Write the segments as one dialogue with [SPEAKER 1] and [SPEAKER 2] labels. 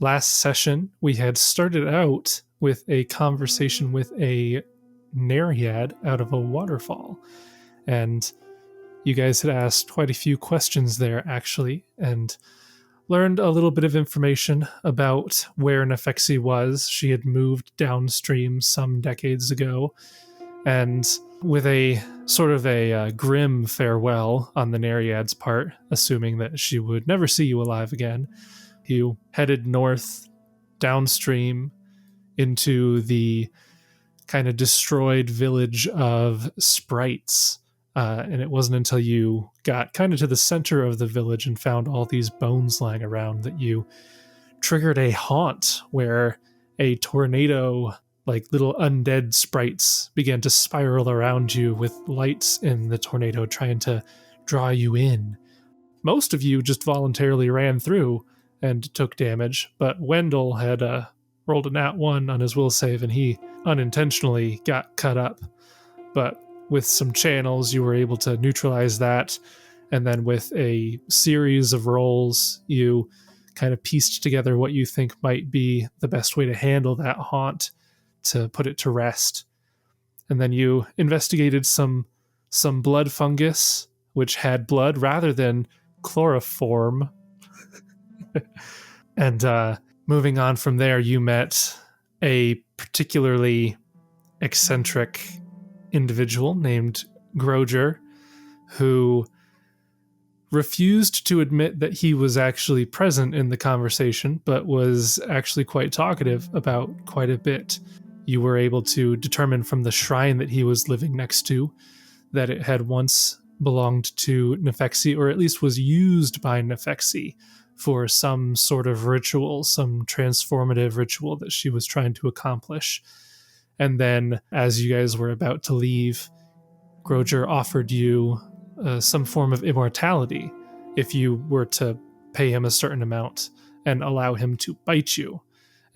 [SPEAKER 1] last session, we had started out with a conversation with a Nereid out of a waterfall. And you guys had asked quite a few questions there, actually, and learned a little bit of information about where Nefexi was. She had moved downstream some decades ago, and with a sort of a grim farewell on the Nereid's part, assuming that she would never see you alive again, you headed north downstream into the kind of destroyed village of Sprites. And it wasn't until you got kind of to the center of the village and found all these bones lying around that you triggered a haunt where a tornado, like little undead sprites, began to spiral around you with lights in the tornado trying to draw you in. Most of you just voluntarily ran through and took damage, but Wendell had rolled a nat 1 on his will save and he unintentionally got cut up. But with some channels, you were able to neutralize that. And then with a series of rolls, you kind of pieced together what you think might be the best way to handle that haunt to put it to rest. And then you investigated some blood fungus, which had blood rather than chloroform. And moving on from there, you met a particularly eccentric individual named Groger, who refused to admit that he was actually present in the conversation, but was actually quite talkative about quite a bit. You were able to determine from the shrine that he was living next to that it had once belonged to Nefexi, or at least was used by Nefexi for some sort of ritual, some transformative ritual that she was trying to accomplish. And then, as you guys were about to leave, Groger offered you some form of immortality if you were to pay him a certain amount and allow him to bite you.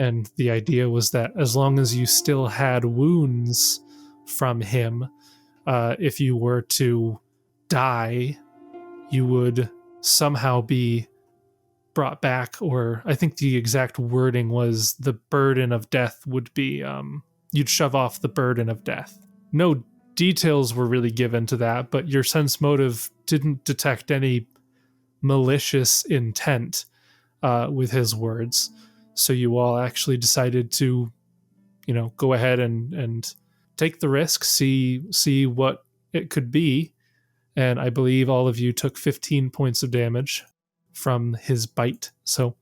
[SPEAKER 1] And the idea was that as long as you still had wounds from him, if you were to die, you would somehow be brought back, or I think the exact wording was the burden of death would be... you'd shove off the burden of death. No details were really given to that, but your sense motive didn't detect any malicious intent with his words. So you all actually decided to, go ahead and take the risk, see what it could be. And I believe all of you took 15 points of damage from his bite. So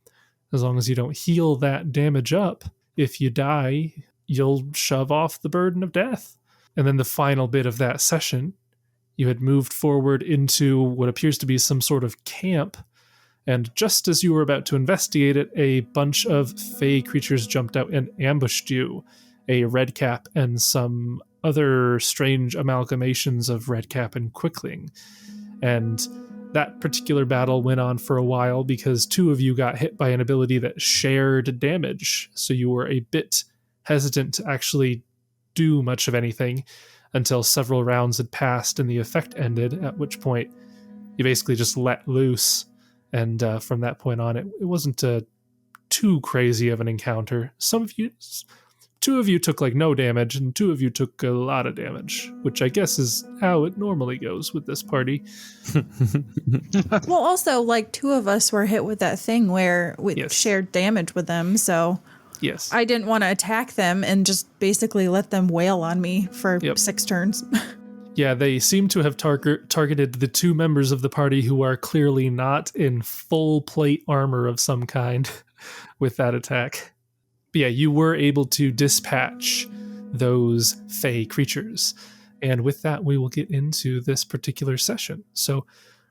[SPEAKER 1] as long as you don't heal that damage up, if you die, you'll shove off the burden of death. And then the final bit of that session, you had moved forward into what appears to be some sort of camp. And just as you were about to investigate it, a bunch of fey creatures jumped out and ambushed you. A redcap and some other strange amalgamations of redcap and quickling. And that particular battle went on for a while because 2 of you got hit by an ability that shared damage. So you were a bit hesitant to actually do much of anything until several rounds had passed and the effect ended, at which point you basically just let loose. And from that point on, it wasn't too crazy of an encounter. 2 of you took like no damage, and 2 of you took a lot of damage, which I guess is how it normally goes with this party.
[SPEAKER 2] Well, also, like 2 of us were hit with that thing where we shared damage with them, so
[SPEAKER 1] yes,
[SPEAKER 2] I didn't want to attack them and just basically let them wail on me for 6 turns.
[SPEAKER 1] Yeah, they seem to have targeted the 2 members of the party who are clearly not in full plate armor of some kind with that attack. But yeah, you were able to dispatch those fey creatures. And with that, we will get into this particular session. So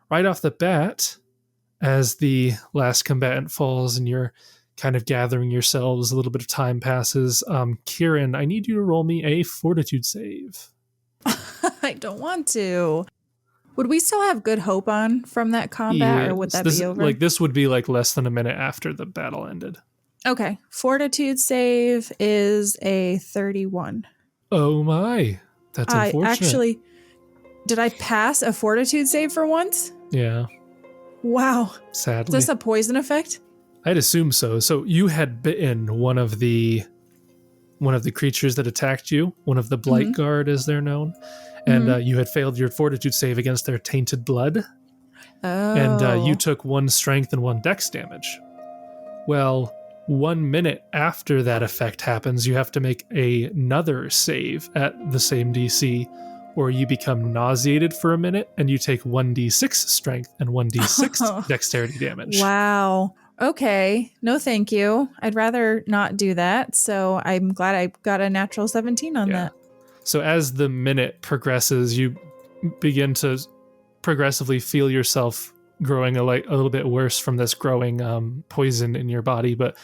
[SPEAKER 1] right off the bat, as the last combatant falls and you're kind of gathering yourselves, a little bit of time passes, Kieran, I need you to roll me a fortitude save.
[SPEAKER 2] I don't want to. Would we still have good hope on from that combat, or would that be over?
[SPEAKER 1] This would be like less than a minute after the battle ended.
[SPEAKER 2] Okay. Fortitude save is a 31.
[SPEAKER 1] Oh my. That's unfortunate.
[SPEAKER 2] Actually, did I pass a fortitude save for once?
[SPEAKER 1] Yeah.
[SPEAKER 2] Wow.
[SPEAKER 1] Sadly.
[SPEAKER 2] Is this a poison effect?
[SPEAKER 1] I'd assume so. So you had bitten one of the creatures that attacked you, one of the Blight Guard, as they're known, and you had failed your fortitude save against their tainted blood.
[SPEAKER 2] Oh.
[SPEAKER 1] And you took 1 strength and 1 dex damage. Well, 1 minute after that effect happens, you have to make another save at the same DC, or you become nauseated for a minute and you take 1d6 strength and 1d6 dexterity damage.
[SPEAKER 2] Wow. Okay. No, thank you. I'd rather not do that. So I'm glad I got a natural 17 on that.
[SPEAKER 1] So as the minute progresses, you begin to progressively feel yourself growing a little bit worse from this growing poison in your body, but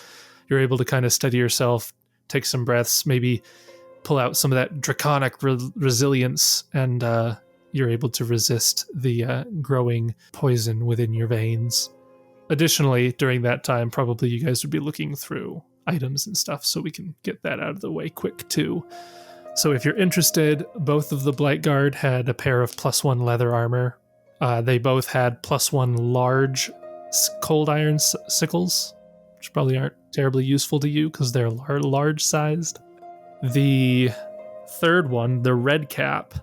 [SPEAKER 1] you're able to kind of steady yourself, take some breaths, maybe pull out some of that draconic resilience, and you're able to resist the growing poison within your veins. Additionally, during that time, probably you guys would be looking through items and stuff, so we can get that out of the way quick too. So if you're interested, both of the Blight Guard had a pair of +1 leather armor. They both had +1 large cold iron sickles, which probably aren't terribly useful to you because they're large-sized. The third one, the red cap,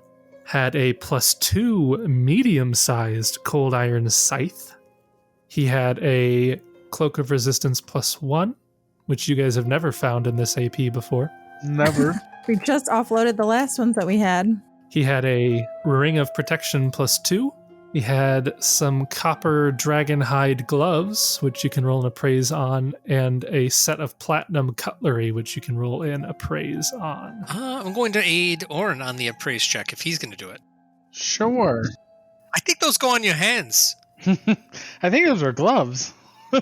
[SPEAKER 1] had a +2 medium-sized cold iron scythe. He had a cloak of resistance +1, which you guys have never found in this AP before.
[SPEAKER 3] Never.
[SPEAKER 2] We just offloaded the last ones that we had.
[SPEAKER 1] He had a ring of protection +2. He had some copper dragon hide gloves, which you can roll an appraise on, and a set of platinum cutlery, which you can roll in appraise on.
[SPEAKER 4] I'm going to aid Oran on the appraise check if he's going to do it.
[SPEAKER 3] Sure.
[SPEAKER 4] I think those go on your hands.
[SPEAKER 3] I think those are gloves.
[SPEAKER 2] All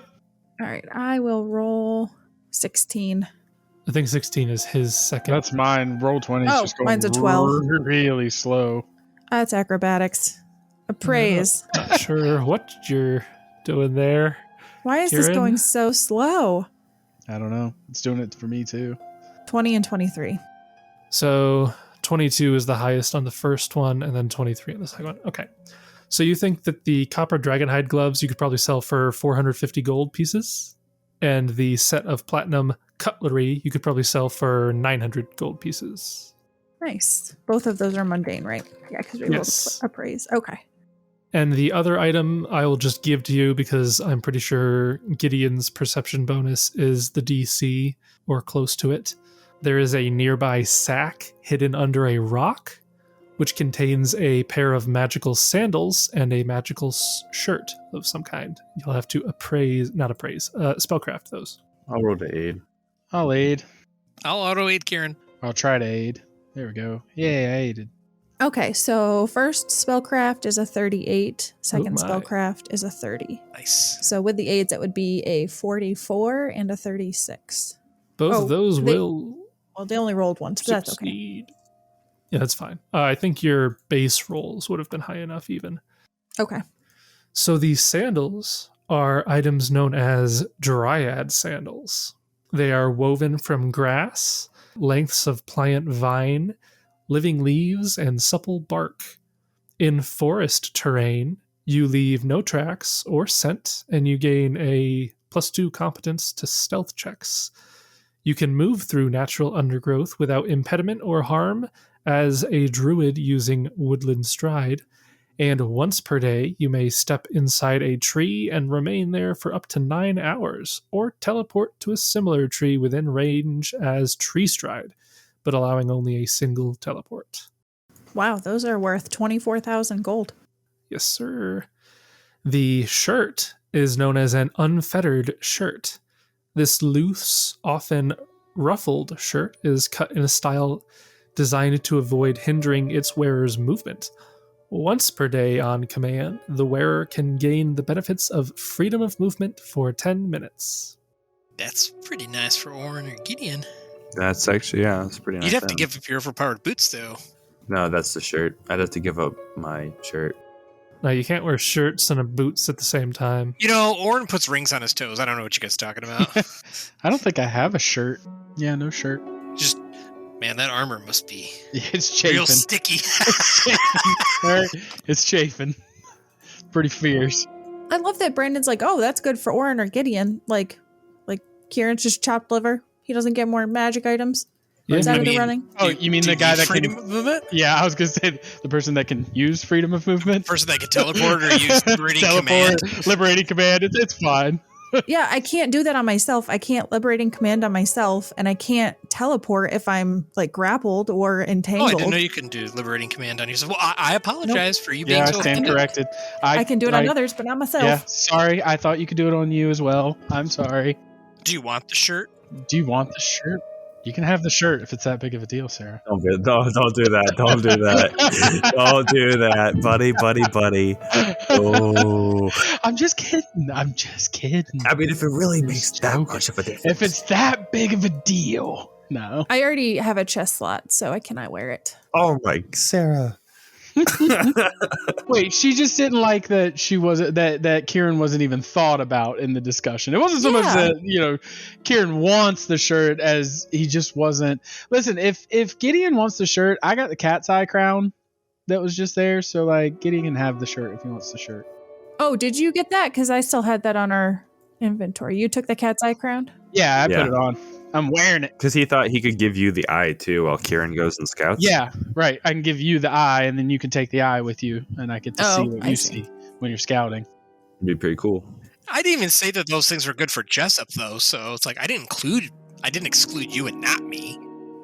[SPEAKER 2] right, I will roll 16.
[SPEAKER 1] I think 16 is his second.
[SPEAKER 3] That's mine. Roll 20 is just going
[SPEAKER 2] mine's a 12.
[SPEAKER 3] really slow.
[SPEAKER 2] That's acrobatics. Appraise.
[SPEAKER 1] Not sure what you're doing there.
[SPEAKER 2] Why is
[SPEAKER 1] Kieran?
[SPEAKER 2] this going so slow?
[SPEAKER 3] I don't know. It's doing it for me too.
[SPEAKER 2] 20 and 23.
[SPEAKER 1] So 22 is the highest on the first one, and then 23 on the second one. Okay. So you think that the copper dragonhide gloves you could probably sell for 450 gold pieces, and the set of platinum cutlery you could probably sell for 900 gold pieces.
[SPEAKER 2] Nice. Both of those are mundane, right? Yeah, because we rolled appraise. Okay.
[SPEAKER 1] And the other item I will just give to you because I'm pretty sure Gideon's perception bonus is the DC or close to it. There is a nearby sack hidden under a rock, which contains a pair of magical sandals and a magical shirt of some kind. You'll have to spellcraft those.
[SPEAKER 5] I'll roll to aid.
[SPEAKER 3] I'll aid.
[SPEAKER 4] I'll auto aid Kieran.
[SPEAKER 3] I'll try to aid. There we go. Yay, I aided.
[SPEAKER 2] Okay, so first spellcraft is a 38. Second spellcraft is a 30.
[SPEAKER 4] Nice.
[SPEAKER 2] So with the aids, it would be a 44 and a 36.
[SPEAKER 1] Both of those will...
[SPEAKER 2] Well, they only rolled once, but that's okay.
[SPEAKER 1] Succeed. Yeah, that's fine. I think your base rolls would have been high enough even.
[SPEAKER 2] Okay.
[SPEAKER 1] So these sandals are items known as dryad sandals. They are woven from grass, lengths of pliant vine, living leaves, and supple bark. In forest terrain, you leave no tracks or scent, and you gain a +2 competence to stealth checks. You can move through natural undergrowth without impediment or harm as a druid using woodland stride, and once per day you may step inside a tree and remain there for up to 9 hours, or teleport to a similar tree within range as tree stride, but allowing only a single teleport.
[SPEAKER 2] Wow, those are worth 24,000 gold.
[SPEAKER 1] Yes, sir. The shirt is known as an unfettered shirt. This loose, often ruffled shirt is cut in a style designed to avoid hindering its wearer's movement. Once per day on command, the wearer can gain the benefits of freedom of movement for 10 minutes.
[SPEAKER 4] That's pretty nice for Oran or Gideon.
[SPEAKER 5] That's actually, that's pretty nice.
[SPEAKER 4] You'd have to give up your overpowered boots, though.
[SPEAKER 5] No, that's the shirt. I'd have to give up my shirt.
[SPEAKER 1] Now, you can't wear shirts and boots at the same time.
[SPEAKER 4] You know, Oran puts rings on his toes. I don't know what you guys are talking about.
[SPEAKER 3] I don't think I have a shirt. Yeah, no shirt.
[SPEAKER 4] Just, man, that armor must be
[SPEAKER 3] It's chafing.
[SPEAKER 4] real sticky.
[SPEAKER 3] It's chafing. All right. It's chafing. Pretty fierce.
[SPEAKER 2] I love that Brandon's like, oh, that's good for Oran or Gideon. Like, Kieran's just chopped liver. He doesn't get more magic items.
[SPEAKER 1] Yeah.
[SPEAKER 2] Is that
[SPEAKER 4] I
[SPEAKER 2] what they're
[SPEAKER 4] mean-
[SPEAKER 2] running?
[SPEAKER 3] Oh, you mean the guy that
[SPEAKER 4] freedom
[SPEAKER 3] can?
[SPEAKER 4] of movement?
[SPEAKER 3] Yeah, I was gonna say the person that can use freedom of movement.
[SPEAKER 4] Person that can teleport or use liberating command.
[SPEAKER 3] Liberating command. It's fine.
[SPEAKER 2] Yeah, I can't do that on myself. I can't liberating command on myself, and I can't teleport if I'm like grappled or
[SPEAKER 4] Oh,
[SPEAKER 2] entangled.
[SPEAKER 4] I didn't know you can do liberating command on yourself. Well, I apologize for you being
[SPEAKER 3] Yeah, I
[SPEAKER 4] so
[SPEAKER 3] stand
[SPEAKER 4] offended.
[SPEAKER 3] corrected.
[SPEAKER 2] I can do it on others, but not myself.
[SPEAKER 3] Yeah, sorry. I thought you could do it on you as well. I'm sorry.
[SPEAKER 4] Do you want the shirt?
[SPEAKER 3] Do you want the shirt? You can have the shirt if it's that big of a deal, Sarah.
[SPEAKER 5] Don't do that. Don't do that. Don't do that, buddy. Oh,
[SPEAKER 3] I'm just kidding. I'm just kidding.
[SPEAKER 5] I mean, if it really makes
[SPEAKER 3] Just
[SPEAKER 5] that
[SPEAKER 3] joking.
[SPEAKER 5] much of a difference.
[SPEAKER 3] If it's that big of a deal. No.
[SPEAKER 2] I already have a chest slot, so I cannot wear it.
[SPEAKER 5] Oh my, Sarah.
[SPEAKER 3] Wait, she just didn't like that she wasn't that Kieran wasn't even thought about in the discussion. It wasn't so much
[SPEAKER 2] Yeah.
[SPEAKER 3] that, Kieran wants the shirt as he just wasn't. Listen, if Gideon wants the shirt, I got the cat's eye crown that was just there, so like Gideon can have the shirt if he wants the shirt.
[SPEAKER 2] Oh, did you get that? Because I still had that on our inventory. You took the cat's eye crown?
[SPEAKER 3] Yeah, I
[SPEAKER 5] Yeah.
[SPEAKER 3] put it on. I'm wearing it.
[SPEAKER 5] Because he thought he could give you the eye too while Kieran goes and scouts.
[SPEAKER 3] Yeah, right. I can give you the eye, and then you can take the eye with you, and I get to
[SPEAKER 2] Oh,
[SPEAKER 3] see what
[SPEAKER 2] I
[SPEAKER 3] you
[SPEAKER 2] see.
[SPEAKER 3] see when you're scouting.
[SPEAKER 5] It'd be pretty cool.
[SPEAKER 4] I didn't even say that those things were good for Jessup, though. So it's like I didn't exclude you and not me.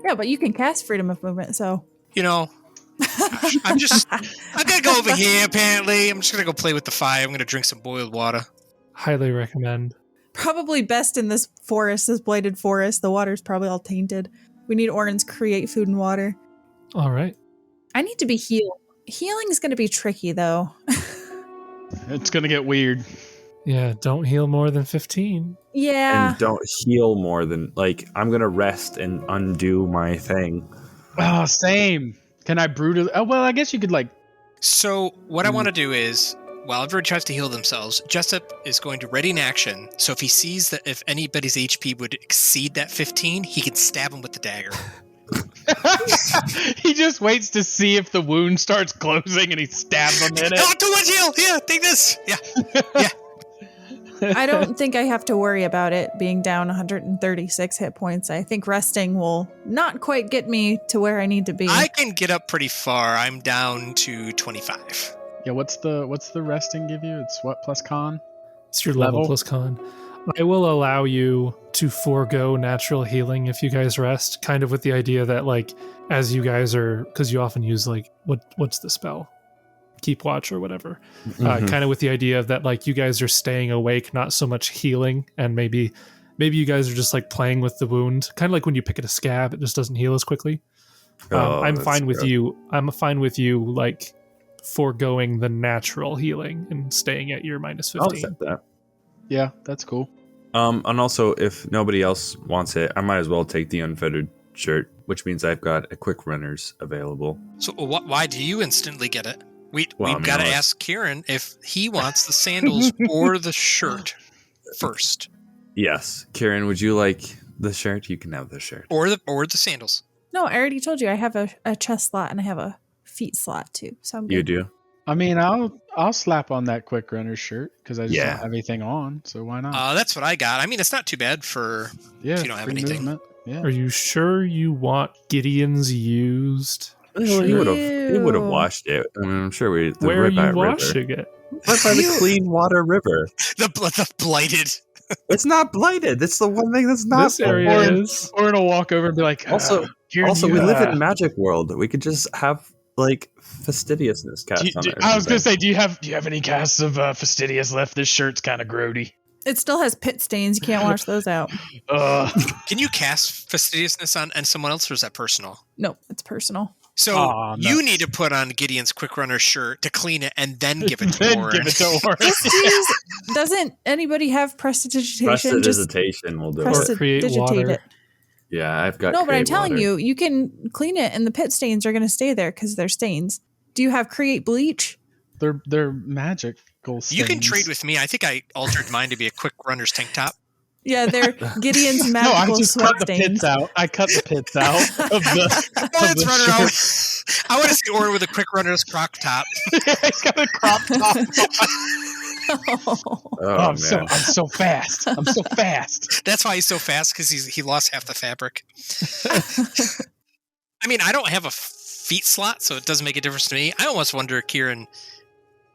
[SPEAKER 2] Yeah, but you can cast freedom of movement, so.
[SPEAKER 4] You know, I'm gonna go over here. Apparently, I'm just gonna go play with the fire. I'm gonna drink some boiled water.
[SPEAKER 1] Highly recommend.
[SPEAKER 2] Probably best in this forest, this blighted forest. The water's probably all tainted. We need Oran's create food and water.
[SPEAKER 1] All right.
[SPEAKER 2] I need to be healed. Healing's going to be tricky, though.
[SPEAKER 3] It's gonna get weird.
[SPEAKER 1] Yeah, don't heal more than 15.
[SPEAKER 2] Yeah.
[SPEAKER 5] And don't heal more than, like, I'm going to rest and undo my thing.
[SPEAKER 3] Oh, same. Can I brutally? Oh, well, I guess you could like.
[SPEAKER 4] So what I want to do is, while everyone tries to heal themselves, Jessup is going to ready in action. So if he sees that if anybody's HP would exceed that 15, he can stab him with the dagger.
[SPEAKER 3] He just waits to see if the wound starts closing, and he stabs him in it.
[SPEAKER 4] Oh, too much heal! Yeah, take this. Yeah.
[SPEAKER 2] I don't think I have to worry about it being down 136 hit points. I think resting will not quite get me to where I need to be.
[SPEAKER 4] I can get up pretty far. I'm down to 25.
[SPEAKER 3] Yeah, what's the resting give you? It's what plus con?
[SPEAKER 1] It's your level
[SPEAKER 3] Level?
[SPEAKER 1] plus con. I will allow you to forego natural healing if you guys rest, kind of with the idea that, like, as you guys are, because you often use, like, what's the spell? Keep watch or whatever.
[SPEAKER 5] Mhm.
[SPEAKER 1] Kind of with the idea of that, like, you guys are staying awake, not so much healing, and maybe you guys are just, like, playing with the wound. Kind of like when you pick at a scab, it just doesn't heal as quickly.
[SPEAKER 5] Oh,
[SPEAKER 1] I'm
[SPEAKER 5] that's
[SPEAKER 1] fine with
[SPEAKER 5] rough.
[SPEAKER 1] you. I'm fine with you, like, foregoing the natural healing and staying at your minus
[SPEAKER 5] I'll
[SPEAKER 1] 15.
[SPEAKER 5] accept that.
[SPEAKER 3] Yeah, that's cool.
[SPEAKER 5] And also, if nobody else wants it, I might as well take the unfettered shirt, which means I've got a quick runners available.
[SPEAKER 4] So why do you instantly get it?
[SPEAKER 5] Well, I
[SPEAKER 4] We've
[SPEAKER 5] mean,
[SPEAKER 4] got to
[SPEAKER 5] unless-
[SPEAKER 4] ask Kieran if he wants the sandals or the shirt first,
[SPEAKER 5] Yes, Kieran, would you like the shirt? You can have the shirt.
[SPEAKER 4] or the sandals.
[SPEAKER 2] No, I already told you I have a chest slot and I have a feet slot too. So I'm good.
[SPEAKER 5] You do.
[SPEAKER 3] I mean, I'll slap on that quick runner shirt because I just
[SPEAKER 5] Yeah.
[SPEAKER 3] don't have anything on. So why not?
[SPEAKER 4] That's what I got. I mean, it's not too bad for.
[SPEAKER 3] Yeah,
[SPEAKER 4] if you don't have
[SPEAKER 3] free
[SPEAKER 4] anything.
[SPEAKER 3] movement. Yeah.
[SPEAKER 1] Are you sure you want Gideon's used?
[SPEAKER 5] Well, he would have
[SPEAKER 2] Ew.
[SPEAKER 5] washed it. I mean, I'm sure we. The
[SPEAKER 1] Where are
[SPEAKER 5] right
[SPEAKER 1] you
[SPEAKER 5] by
[SPEAKER 1] washing it?
[SPEAKER 5] Right by the clean water river.
[SPEAKER 4] The blighted.
[SPEAKER 5] It's not blighted. It's the one thing that's not.
[SPEAKER 1] This area
[SPEAKER 3] Or-
[SPEAKER 1] is.
[SPEAKER 3] Or to walk over and be like,
[SPEAKER 5] Also-
[SPEAKER 3] Kieran,
[SPEAKER 5] Also,
[SPEAKER 3] you,
[SPEAKER 5] we live in magic world. We could just have like fastidiousness cast on it. or
[SPEAKER 3] I was gonna
[SPEAKER 5] something.
[SPEAKER 3] say, do you have any casts of fastidious left? This shirt's kind of grody.
[SPEAKER 2] It still has pit stains. You can't wash those out.
[SPEAKER 4] Can you cast fastidiousness on someone else, or is that personal?
[SPEAKER 2] No, it's personal.
[SPEAKER 4] So
[SPEAKER 3] Aw,
[SPEAKER 4] you
[SPEAKER 3] nuts.
[SPEAKER 4] need to put on Gideon's quick runner shirt to clean it and then give it to
[SPEAKER 3] Then
[SPEAKER 4] Oran.
[SPEAKER 3] give it to Oran.
[SPEAKER 2] Let's use, doesn't anybody have prestidigitation? Just
[SPEAKER 5] Prestidigitation will do
[SPEAKER 1] Or
[SPEAKER 5] it.
[SPEAKER 1] create
[SPEAKER 2] prestidigitate
[SPEAKER 1] water.
[SPEAKER 2] it.
[SPEAKER 5] Yeah, I've got.
[SPEAKER 2] No, but I'm
[SPEAKER 5] create
[SPEAKER 2] telling
[SPEAKER 5] water.
[SPEAKER 2] you can clean it and the pit stains are going to stay there because they're stains. Do you have create bleach?
[SPEAKER 3] They're magical.
[SPEAKER 4] You can
[SPEAKER 3] stains.
[SPEAKER 4] trade with me. I think I altered mine to be a quick runner's tank top.
[SPEAKER 2] Yeah, they're Gideon's
[SPEAKER 3] No, I
[SPEAKER 2] magical
[SPEAKER 3] just
[SPEAKER 2] sweat
[SPEAKER 3] cut the
[SPEAKER 2] stains.
[SPEAKER 3] pits out. I cut the pits out of the.
[SPEAKER 4] Oran's
[SPEAKER 3] the
[SPEAKER 4] runner
[SPEAKER 3] shirt.
[SPEAKER 4] out. I want to see Oran with a quick runner's croc top.
[SPEAKER 3] He's got a crop top.
[SPEAKER 5] Oh,
[SPEAKER 3] I'm
[SPEAKER 5] man.
[SPEAKER 3] so fast. I'm so fast.
[SPEAKER 4] That's why he's so fast, because he lost half the fabric. I mean, I don't have a feat slot, so it doesn't make a difference to me. I almost wonder, Kieran,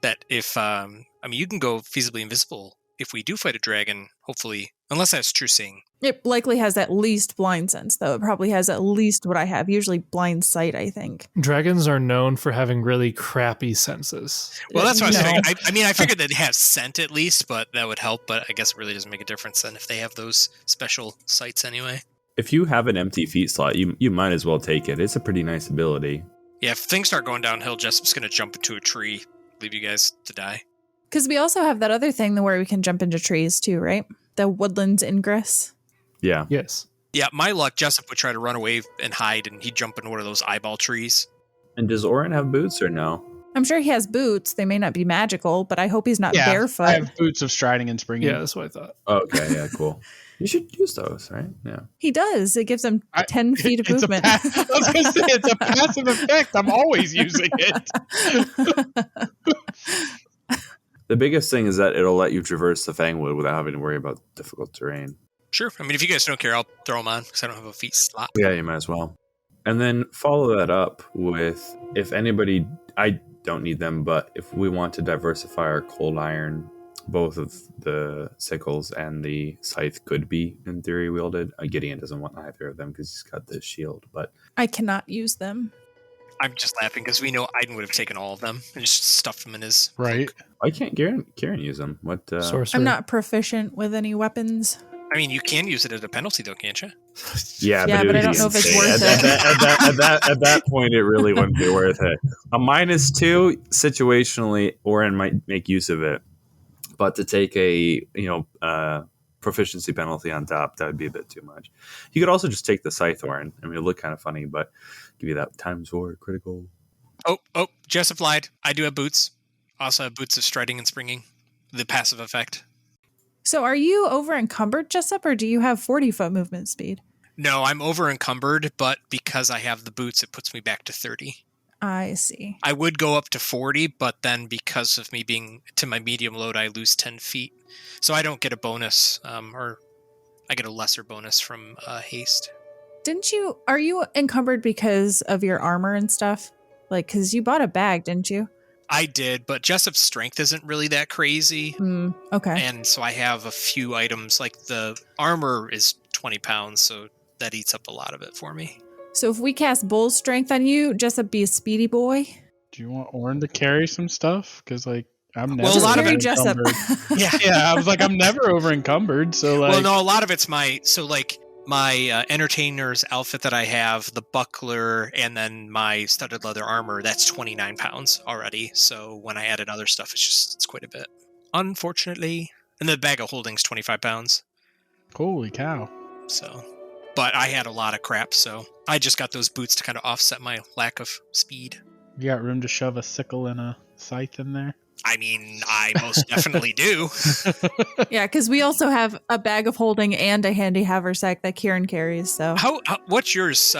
[SPEAKER 4] that if you can go feasibly invisible if we do fight a dragon, hopefully, unless that's true seeing.
[SPEAKER 2] It likely has at least blind sense, though. It probably has at least what I have, usually blind sight, I think.
[SPEAKER 1] Dragons are known for having really crappy senses.
[SPEAKER 4] Well, that's what I was
[SPEAKER 2] No.
[SPEAKER 4] saying. I figured they'd have scent at least, but that would help. But I guess it really doesn't make a difference then if they have those special sights anyway.
[SPEAKER 5] If you have an empty feat slot, you might as well take it. It's a pretty nice ability.
[SPEAKER 4] Yeah, if things start going downhill, Jessup's going to jump into a tree, leave you guys to die.
[SPEAKER 2] Because we also have that other thing where we can jump into trees, too, right? The woodlands ingress.
[SPEAKER 5] Yeah.
[SPEAKER 1] Yes.
[SPEAKER 4] Yeah, my luck, Jessup would try to run away and hide, and he'd jump into one of those eyeball trees.
[SPEAKER 5] And does Oran have boots or no?
[SPEAKER 2] I'm sure he has boots. They may not be magical, but I hope he's not barefoot.
[SPEAKER 3] I have boots of striding and springing.
[SPEAKER 1] Yeah, that's what I thought.
[SPEAKER 5] Okay, yeah, cool. You should use those, right? Yeah.
[SPEAKER 2] He does. It gives him 10 feet of
[SPEAKER 3] It's
[SPEAKER 2] movement.
[SPEAKER 3] I was going to say, it's a passive effect. I'm always using it.
[SPEAKER 5] The biggest thing is that it'll let you traverse the Fangwood without having to worry about difficult terrain.
[SPEAKER 4] Sure. I mean, if you guys don't care, I'll throw them on because I don't have a feat slot.
[SPEAKER 5] Yeah, you might as well. And then follow that up with, if anybody, I don't need them, but if we want to diversify our cold iron, both of the sickles and the scythe could be, in theory, wielded. Gideon doesn't want either of them because he's got the shield, but...
[SPEAKER 2] I cannot use them.
[SPEAKER 4] I'm just laughing because we know Aiden would have taken all of them and just stuffed them in his
[SPEAKER 3] Right.
[SPEAKER 4] cloak.
[SPEAKER 5] Why can't Kieran use them? What?
[SPEAKER 1] Sorcerer.
[SPEAKER 2] I'm not proficient with any weapons.
[SPEAKER 4] I mean, you can use it as a penalty, though, can't you?
[SPEAKER 5] Yeah,
[SPEAKER 2] Yeah,
[SPEAKER 5] it
[SPEAKER 2] but
[SPEAKER 5] would
[SPEAKER 2] I don't
[SPEAKER 5] be
[SPEAKER 2] know if it's
[SPEAKER 5] insane.
[SPEAKER 2] worth
[SPEAKER 5] At that point, it really wouldn't be worth it. A -2, situationally, Oran might make use of it, but to take a proficiency penalty on top, that would be a bit too much. You could also just take the scythe Oran. I mean, it'd look kind of funny, but give you that ×4 critical.
[SPEAKER 4] Oh, Jessup lied. I do have boots. Also have boots of striding and springing. The passive effect.
[SPEAKER 2] So are you over encumbered, Jessup, or do you have 40-foot movement speed?
[SPEAKER 4] No, I'm over encumbered, but because I have the boots, it puts me back to 30.
[SPEAKER 2] I see.
[SPEAKER 4] I would go up to 40, but then because of me being to my medium load, I lose 10 feet. So I don't get a bonus, or I get a lesser bonus from haste.
[SPEAKER 2] Are you encumbered because of your armor and stuff? Like, because you bought a bag, didn't you?
[SPEAKER 4] I did, but Jessup's strength isn't really that crazy.
[SPEAKER 2] Okay.
[SPEAKER 4] And so I have a few items, like the armor is 20 pounds, so that eats up a lot of it for me.
[SPEAKER 2] So if we cast Bull's Strength on you, Jessup be a speedy boy?
[SPEAKER 3] Do you want Oran to carry some stuff? Because, I'm never
[SPEAKER 4] Well, a lot of
[SPEAKER 2] Carry
[SPEAKER 4] it-
[SPEAKER 2] Jessup.
[SPEAKER 3] Yeah, I was like, I'm never over encumbered. So,
[SPEAKER 4] Well, no, a lot of it's my entertainer's outfit that I have, the buckler, and then my studded leather armor, that's 29 pounds already. So when I added other stuff, it's quite a bit. Unfortunately. And the bag of holding's 25 pounds.
[SPEAKER 3] Holy cow.
[SPEAKER 4] So, but I had a lot of crap, so I just got those boots to kind of offset my lack of speed.
[SPEAKER 3] You got room to shove a sickle and a scythe in there?
[SPEAKER 4] I mean, I most definitely do.
[SPEAKER 2] Yeah, because we also have a bag of holding and a handy haversack that Kieran carries. So
[SPEAKER 4] What's yours,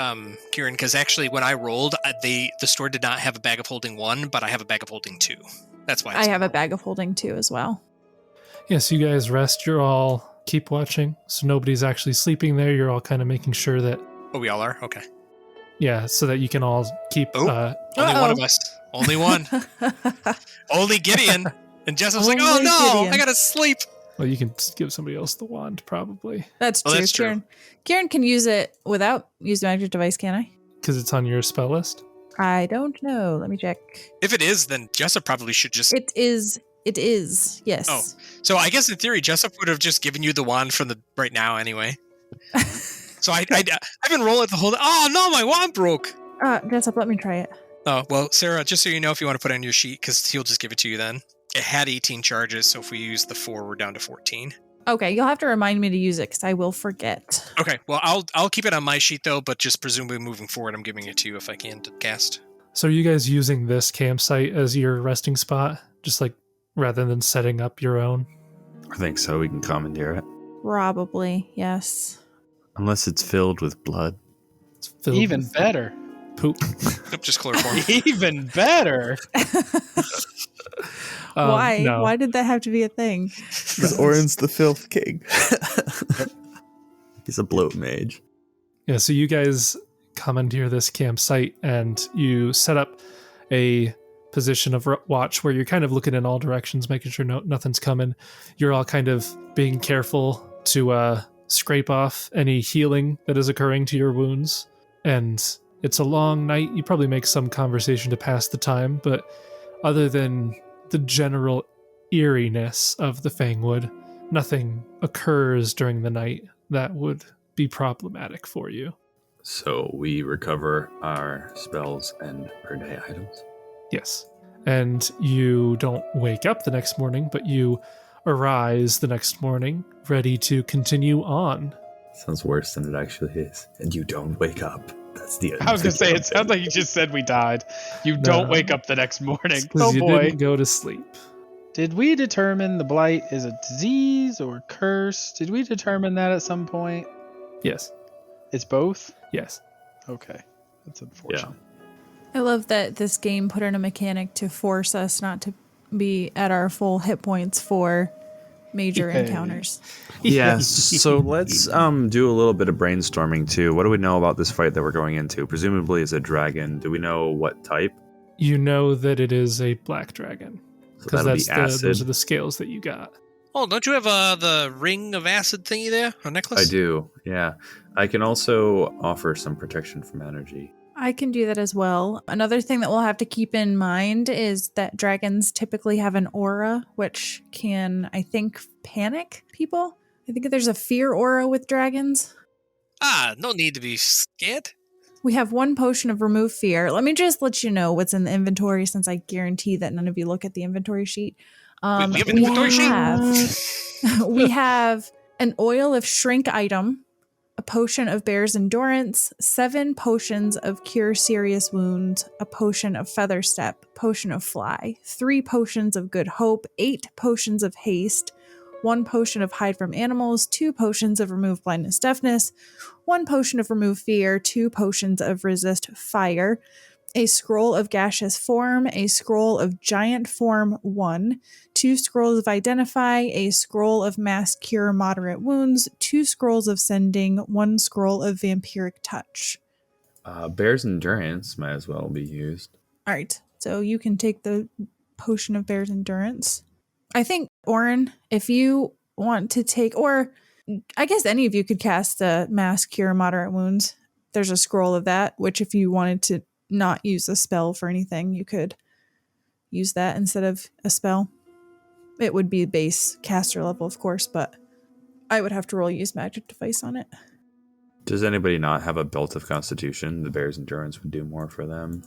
[SPEAKER 4] Kieran? Because actually, when I rolled, the store did not have a bag of holding 1, but I have a bag of holding 2. That's why
[SPEAKER 2] I have a bag of holding 2 as well.
[SPEAKER 1] Yes, you guys rest. You're all keep watching. So nobody's actually sleeping there. You're all kind of making sure that,
[SPEAKER 4] Oh, we all are? Okay.
[SPEAKER 1] yeah, so that you can all keep.
[SPEAKER 4] Only one of us. Only one. Only Gideon. And Jess was like, oh
[SPEAKER 2] Only
[SPEAKER 4] no,
[SPEAKER 2] Gideon.
[SPEAKER 4] I gotta sleep.
[SPEAKER 1] Well, you can give somebody else the wand, probably,
[SPEAKER 2] That's
[SPEAKER 4] Oh,
[SPEAKER 2] true.
[SPEAKER 4] that's true.
[SPEAKER 2] Kieran can use it without using magic device, can I?
[SPEAKER 1] because it's on your spell list.
[SPEAKER 2] I don't know. Let me check.
[SPEAKER 4] If it is, then Jessup probably should just...
[SPEAKER 2] It is. Yes.
[SPEAKER 4] Oh. So I guess in theory, Jessup would have just given you the wand from the right now anyway. So I've been rolling the whole... Oh no, my wand broke!
[SPEAKER 2] Jessup, let me try it.
[SPEAKER 4] Oh, well, Sarah, just so you know, if you want to put it on your sheet, because he'll just give it to you then. It had 18 charges, so if we use the 4, we're down to 14.
[SPEAKER 2] Okay, you'll have to remind me to use it because I will forget.
[SPEAKER 4] Okay, well, I'll keep it on my sheet, though, but just presumably moving forward, I'm giving it to you if I can to cast.
[SPEAKER 1] So are you guys using this campsite as your resting spot, just like rather than setting up your own?
[SPEAKER 5] I think so. We can commandeer it.
[SPEAKER 2] Probably, yes.
[SPEAKER 5] Unless it's filled with blood.
[SPEAKER 1] It's filled
[SPEAKER 3] Even
[SPEAKER 1] with
[SPEAKER 3] better.
[SPEAKER 1] poop.
[SPEAKER 4] Nope, just chloroform.
[SPEAKER 3] Even better.
[SPEAKER 2] Why?
[SPEAKER 1] No.
[SPEAKER 2] Why did that have to be a thing?
[SPEAKER 6] Because Oran's the filth king. He's a bloat mage.
[SPEAKER 1] Yeah, so you guys commandeer this campsite and you set up a position of watch where you're kind of looking in all directions, making sure nothing's coming. You're all kind of being careful to scrape off any healing that is occurring to your wounds. And it's a long night. You probably make some conversation to pass the time, but other than the general eeriness of the Fangwood, nothing occurs during the night that would be problematic for you.
[SPEAKER 5] So we recover our spells and per day items.
[SPEAKER 1] Yes. And you don't wake up the next morning, but you arise the next morning, ready to continue on.
[SPEAKER 5] Sounds worse than it actually is. And you don't wake up. That's the
[SPEAKER 3] I was going to say, it sounds like you just said we died. You don't wake up the next morning. Oh,
[SPEAKER 1] You
[SPEAKER 3] boy.
[SPEAKER 1] didn't go to sleep.
[SPEAKER 3] Did we determine the blight is a disease or curse? Did we determine that at some point?
[SPEAKER 1] Yes.
[SPEAKER 3] It's both?
[SPEAKER 1] Yes.
[SPEAKER 3] Okay. That's unfortunate.
[SPEAKER 2] I love that this game put in a mechanic to force us not to be at our full hit points for major
[SPEAKER 3] Yay.
[SPEAKER 2] encounters.
[SPEAKER 5] Yeah, so let's do a little bit of brainstorming too. What do we know about this fight that we're going into? Presumably it's a dragon. Do we know what type?
[SPEAKER 1] You know that it is a black dragon.
[SPEAKER 5] So
[SPEAKER 1] Because
[SPEAKER 5] that'll be acid.
[SPEAKER 1] those are the scales that you got.
[SPEAKER 4] Oh, don't you have the ring of acid thingy there? A necklace?
[SPEAKER 5] I do, yeah. I can also offer some protection from energy.
[SPEAKER 2] I can do that as well. Another thing that we'll have to keep in mind is that dragons typically have an aura, which can, I think, panic people. I think there's a fear aura with dragons.
[SPEAKER 4] No need to be scared.
[SPEAKER 2] We have one potion of remove fear. Let me just let you know what's in the inventory, since I guarantee that none of you look at the inventory sheet.
[SPEAKER 4] We have an inventory
[SPEAKER 2] sheet? We have an oil of shrink item, a potion of bear's endurance, 7 potions of cure serious wounds, a potion of feather step, potion of fly, 3 potions of good hope, 8 potions of haste, 1 potion of hide from animals, 2 potions of remove blindness deafness, 1 potion of remove fear, 2 potions of resist fire, a scroll of gaseous form, a scroll of giant form 1, 2 scrolls of identify, a scroll of mass cure moderate wounds, 2 scrolls of sending, 1 scroll of vampiric touch.
[SPEAKER 5] Bear's endurance might as well be used.
[SPEAKER 2] All right, so you can take the potion of bear's endurance. I think, Oran, if you want to take, or I guess any of you could cast the mass cure moderate wounds. There's a scroll of that, which if you wanted to not use a spell for anything, you could use that instead of a spell. It would be base caster level, of course, but I would have to roll use magic device on it.
[SPEAKER 5] Does anybody not have a belt of constitution? The bear's endurance would do more for them.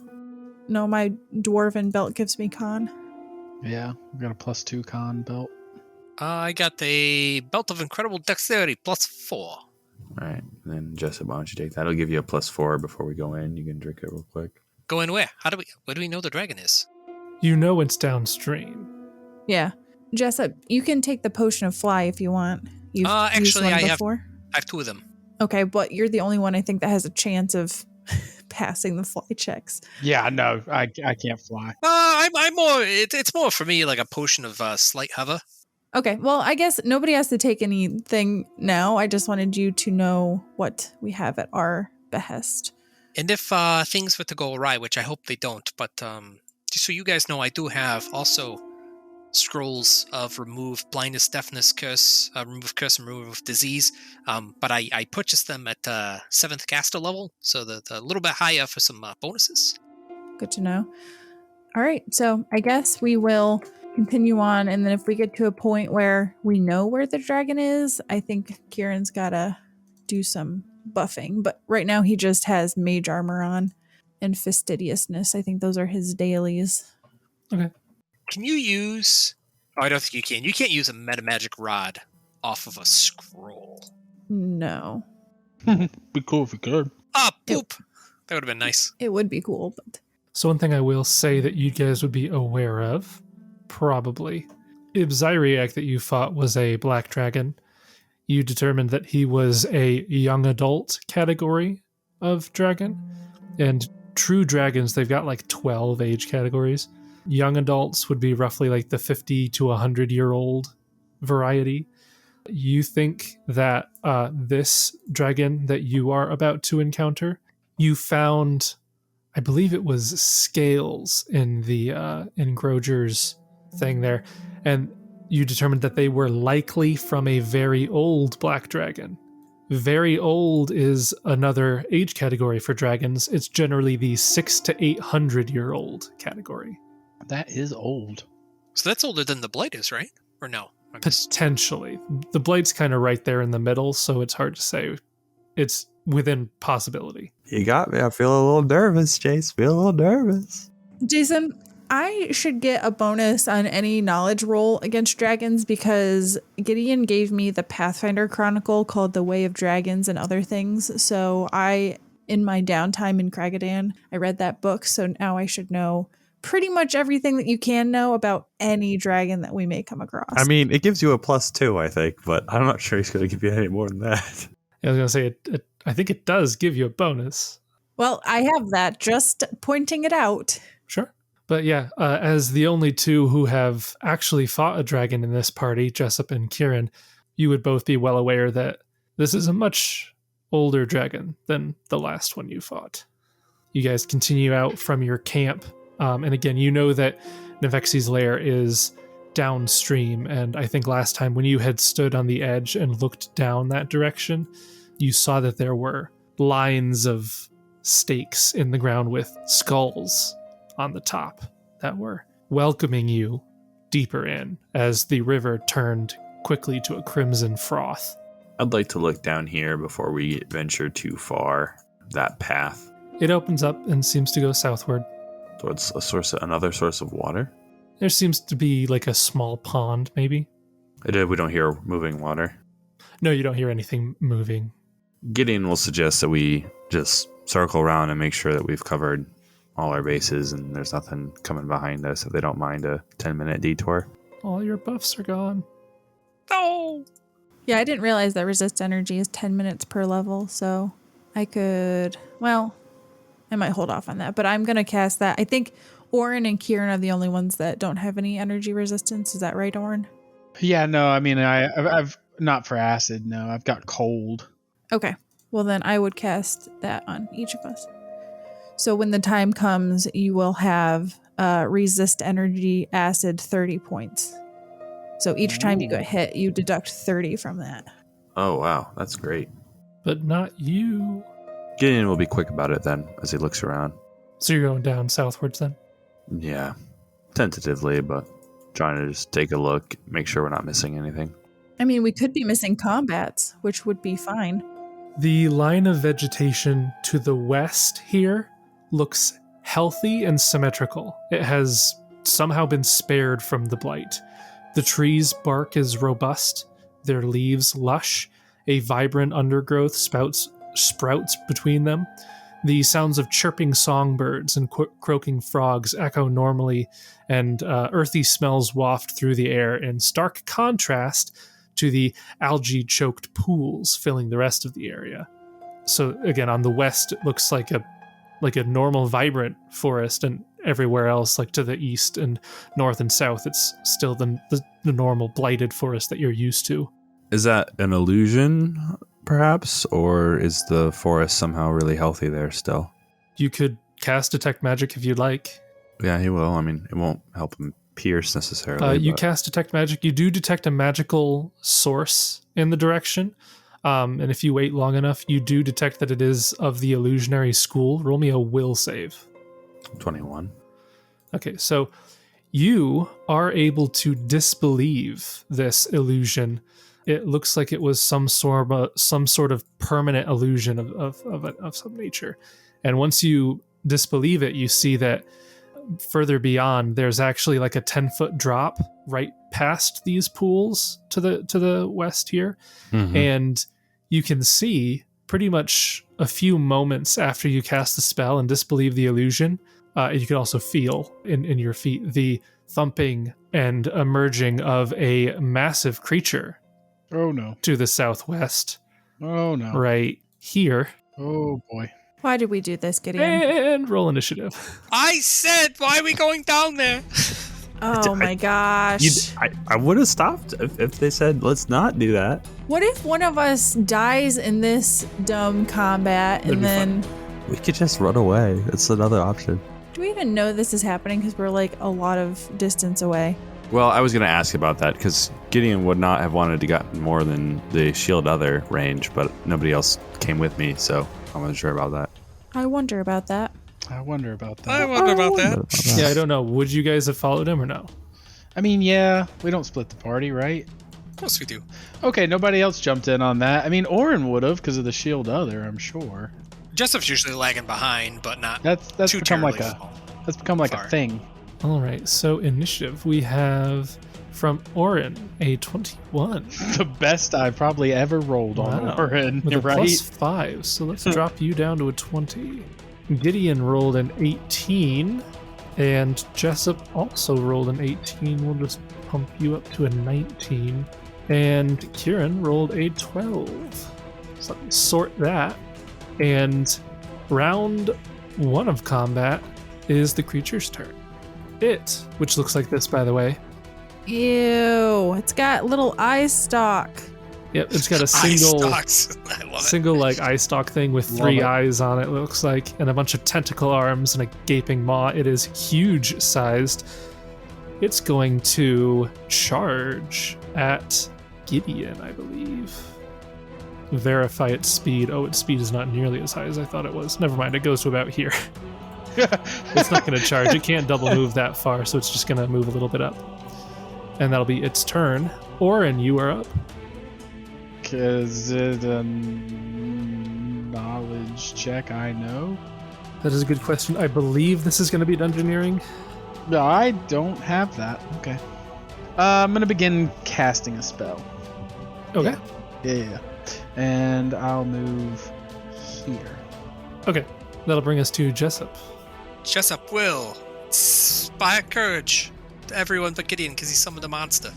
[SPEAKER 2] No, my dwarven belt gives me con.
[SPEAKER 3] Yeah, we got a +2 con belt.
[SPEAKER 4] I got the belt of incredible dexterity +4.
[SPEAKER 5] All right, then Jessup, why don't you take that? It'll give you a +4 before we go in. You can drink it real quick.
[SPEAKER 4] Go in where? Where do we know the dragon is?
[SPEAKER 1] You know it's downstream.
[SPEAKER 2] Yeah. Jessup, you can take the potion of fly if you want. You've
[SPEAKER 4] Actually,
[SPEAKER 2] used one
[SPEAKER 4] I
[SPEAKER 2] before.
[SPEAKER 4] I have 2 of them.
[SPEAKER 2] Okay, but you're the only one I think that has a chance of passing the fly checks.
[SPEAKER 3] Yeah, no, I can't fly.
[SPEAKER 4] I'm more. It's more for me like a potion of slight hover.
[SPEAKER 2] Okay, well, I guess nobody has to take anything now. I just wanted you to know what we have at our behest.
[SPEAKER 4] And if things were to go awry, which I hope they don't, but just so you guys know, I do have also scrolls of remove blindness, deafness, curse, remove curse, and remove disease. But I purchased them at 7th caster level, so they're a little bit higher for some bonuses.
[SPEAKER 2] Good to know. All right, so I guess we will continue on, and then if we get to a point where we know where the dragon is, I think Kieran's gotta do some buffing. But right now he just has mage armor on and fastidiousness. I think those are his dailies.
[SPEAKER 1] Okay.
[SPEAKER 4] Can you use... Oh, I don't think you can. You can't use a metamagic rod off of a scroll.
[SPEAKER 2] No.
[SPEAKER 3] Be cool if we could.
[SPEAKER 4] Poop! That would have been nice.
[SPEAKER 2] It would be cool, but...
[SPEAKER 1] So one thing I will say that you guys would be aware of, probably, Ibziriac that you fought was a black dragon. You determined that he was a young adult category of dragon. And true dragons, they've got like 12 age categories. Young adults would be roughly like the 50 to 100-year-old variety. You think that this dragon that you are about to encounter, you found, I believe it was scales in the in Groger's thing there, and you determined that they were likely from a very old black dragon. Very old is another age category for dragons. It's generally the 600 to 800-year-old category.
[SPEAKER 3] That is old.
[SPEAKER 4] So that's older than the Blight is, right? Or no?
[SPEAKER 1] Potentially. The Blight's kind of right there in the middle, so it's hard to say. It's within possibility.
[SPEAKER 6] You got me. I feel a little nervous, Jace. Feel a little nervous.
[SPEAKER 2] Jason, I should get a bonus on any knowledge roll against dragons because Gideon gave me the Pathfinder Chronicle called The Way of Dragons and Other Things. So in my downtime in Kragadan, I read that book. So now I should know pretty much everything that you can know about any dragon that we may come across.
[SPEAKER 6] I mean, it gives you a +2, I think, but I'm not sure he's going to give you any more than that.
[SPEAKER 1] I was going to say, I think it does give you a bonus.
[SPEAKER 2] Well, I have that, just pointing it out.
[SPEAKER 1] Sure. But yeah, as the only two who have actually fought a dragon in this party, Jessup and Kieran, you would both be well aware that this is a much older dragon than the last one you fought. You guys continue out from your camp, and again, you know that Navexi's lair is downstream, and I think last time when you had stood on the edge and looked down that direction, you saw that there were lines of stakes in the ground with skulls on the top that were welcoming you deeper in as the river turned quickly to a crimson froth.
[SPEAKER 5] I'd like to look down here before we venture too far. That path.
[SPEAKER 1] It opens up and seems to go southward.
[SPEAKER 5] Towards another source of water.
[SPEAKER 1] There seems to be like a small pond, maybe.
[SPEAKER 5] We don't hear moving water.
[SPEAKER 1] No, you don't hear anything moving.
[SPEAKER 5] Gideon will suggest that we just circle around and make sure that we've covered all our bases and there's nothing coming behind us, if they don't mind a 10-minute detour.
[SPEAKER 1] All your buffs are gone.
[SPEAKER 4] No!
[SPEAKER 2] Yeah, I didn't realize that resist energy is 10 minutes per level, so I could, well, I might hold off on that, but I'm going to cast that. I think Oran and Kieran are the only ones that don't have any energy resistance. Is that right, Oran?
[SPEAKER 3] Yeah, no, I mean, I've not for acid, no. I've got cold.
[SPEAKER 2] Okay. Well, then I would cast that on each of us. So when the time comes, you will have resist energy acid 30 points. So each time you get hit, you deduct 30 from that.
[SPEAKER 5] Oh, wow. That's great.
[SPEAKER 1] But not you.
[SPEAKER 5] Gideon will be quick about it then as he looks around.
[SPEAKER 1] So you're going down southwards then?
[SPEAKER 5] Yeah. Tentatively, but trying to just take a look, make sure we're not missing anything.
[SPEAKER 2] I mean, we could be missing combats, which would be fine.
[SPEAKER 1] The line of vegetation to the west here looks healthy and symmetrical. It has somehow been spared from the blight. The trees' bark is robust, their leaves lush, a vibrant undergrowth sprouts between them. The sounds of chirping songbirds and croaking frogs echo normally, and earthy smells waft through the air in stark contrast to the algae-choked pools filling the rest of the area. So again, on the west, it looks like a normal, vibrant forest, and everywhere else, like to the east and north and south, it's still the normal blighted forest that you're used to.
[SPEAKER 5] Is that an illusion, perhaps? Or is the forest somehow really healthy there still?
[SPEAKER 1] You could cast Detect Magic if you'd like.
[SPEAKER 5] Yeah, he will. I mean, it won't help him pierce necessarily.
[SPEAKER 1] You cast Detect Magic. You do detect a magical source in the direction. And if you wait long enough, you do detect that it is of the illusionary school. Roll me a will save.
[SPEAKER 5] 21.
[SPEAKER 1] Okay, so you are able to disbelieve this illusion. It looks like it was some sort of permanent illusion of some nature. And once you disbelieve it, you see that further beyond, there's actually like a 10-foot drop right past these pools to the west here. Mm-hmm. And you can see pretty much a few moments after you cast the spell and disbelieve the illusion, you can also feel in your feet the thumping and emerging of a massive creature.
[SPEAKER 3] Oh no.
[SPEAKER 1] To the southwest.
[SPEAKER 3] Oh no.
[SPEAKER 1] Right here.
[SPEAKER 3] Oh boy.
[SPEAKER 2] Why did we do this, Gideon?
[SPEAKER 1] And roll initiative.
[SPEAKER 4] I said, why are we going down there?
[SPEAKER 2] Oh my gosh.
[SPEAKER 6] I would have stopped if they said, let's not do that.
[SPEAKER 2] What if one of us dies in this dumb combat
[SPEAKER 1] That'd
[SPEAKER 2] and
[SPEAKER 1] be
[SPEAKER 2] then...
[SPEAKER 6] We could just run away. It's another option.
[SPEAKER 2] Do we even know this is happening? Because we're like a lot of distance away.
[SPEAKER 5] Well, I was going to ask about that because Gideon would not have wanted to get more than the shield other range, but nobody else came with me, so I wasn't sure about that.
[SPEAKER 2] I wonder about that.
[SPEAKER 3] I wonder about that.
[SPEAKER 4] I wonder about that.
[SPEAKER 1] Yeah, I don't know. Would you guys have followed him or no?
[SPEAKER 3] I mean, yeah, we don't split the party, right?
[SPEAKER 4] Of course we do.
[SPEAKER 3] Okay, nobody else jumped in on that. I mean, Oran would have because of the shield other, I'm sure.
[SPEAKER 4] Jessup's usually lagging behind, but not
[SPEAKER 3] That's
[SPEAKER 4] too
[SPEAKER 3] become like
[SPEAKER 4] terribly
[SPEAKER 3] that's become like
[SPEAKER 4] far.
[SPEAKER 3] a thing.
[SPEAKER 1] All right, so initiative. We have from Oran a 21.
[SPEAKER 3] The best I've probably ever rolled on
[SPEAKER 1] Wow.
[SPEAKER 3] Oran,
[SPEAKER 1] With a
[SPEAKER 3] right?
[SPEAKER 1] +5, so let's drop you down to a 20. Gideon rolled an 18, and Jessup also rolled an 18. We'll just pump you up to a 19. And Kieran rolled a 12. So let me sort that. And round 1 of combat is the creature's turn. It, which looks like this, by the way.
[SPEAKER 2] Ew. It's got little eye stalk.
[SPEAKER 1] Yep, it's got a
[SPEAKER 4] Eye
[SPEAKER 1] single...
[SPEAKER 4] stalks. I love it.
[SPEAKER 1] Single like eye stalk thing with
[SPEAKER 3] Love
[SPEAKER 1] 3
[SPEAKER 3] it.
[SPEAKER 1] eyes on it, looks like, and a bunch of tentacle arms and a gaping maw. It is huge sized. It's going to charge at Gideon, I believe. Verify its speed. Oh, its speed is not nearly as high as I thought it was. Never mind, it goes to about here. It's not going to charge. It can't double move that far, so it's just going to move a little bit up. And that'll be its turn. Oran, you are up.
[SPEAKER 3] Is it a knowledge check? I know.
[SPEAKER 1] That is a good question. I believe this is going to be Dungeoneering.
[SPEAKER 3] No, I don't have that. Okay. I'm gonna begin casting a spell.
[SPEAKER 1] Okay.
[SPEAKER 3] Yeah. And I'll move here.
[SPEAKER 1] Okay. That'll bring us to Jessup.
[SPEAKER 4] Jessup will inspire courage to everyone but Gideon because he summoned a monster.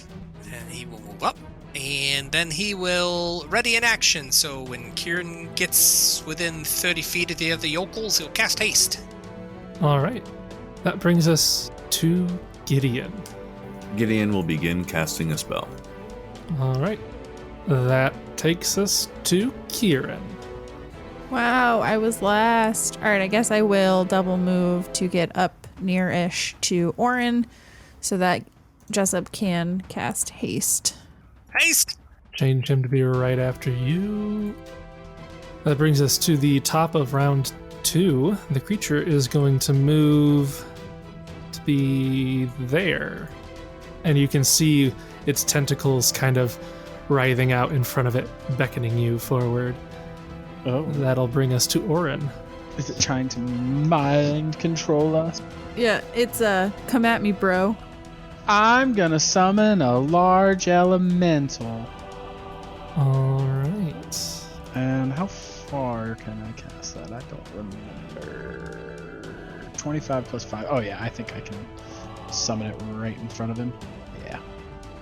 [SPEAKER 4] And he will move up. And then he will ready in action. So when Kieran gets within 30 feet of the other yokels, he'll cast haste.
[SPEAKER 1] All right. That brings us to Gideon.
[SPEAKER 5] Gideon will begin casting a spell.
[SPEAKER 1] All right. That takes us to Kieran.
[SPEAKER 2] Wow, I was last. All right, I guess I will double move to get up near-ish to Oran so that Jessup can cast haste.
[SPEAKER 4] Haste!
[SPEAKER 1] Change him to be right after you. That brings us to the top of round 2. The creature is going to move to be there. And you can see its tentacles kind of writhing out in front of it, beckoning you forward.
[SPEAKER 3] Oh.
[SPEAKER 1] That'll bring us to Oran.
[SPEAKER 3] Is it trying to mind control us?
[SPEAKER 2] Yeah, it's come at me, bro.
[SPEAKER 3] I'm gonna summon a large elemental.
[SPEAKER 1] All right.
[SPEAKER 3] And how far can I cast that? I don't remember. 25 plus 5. Oh yeah, I think I can summon it right in front of him. Yeah.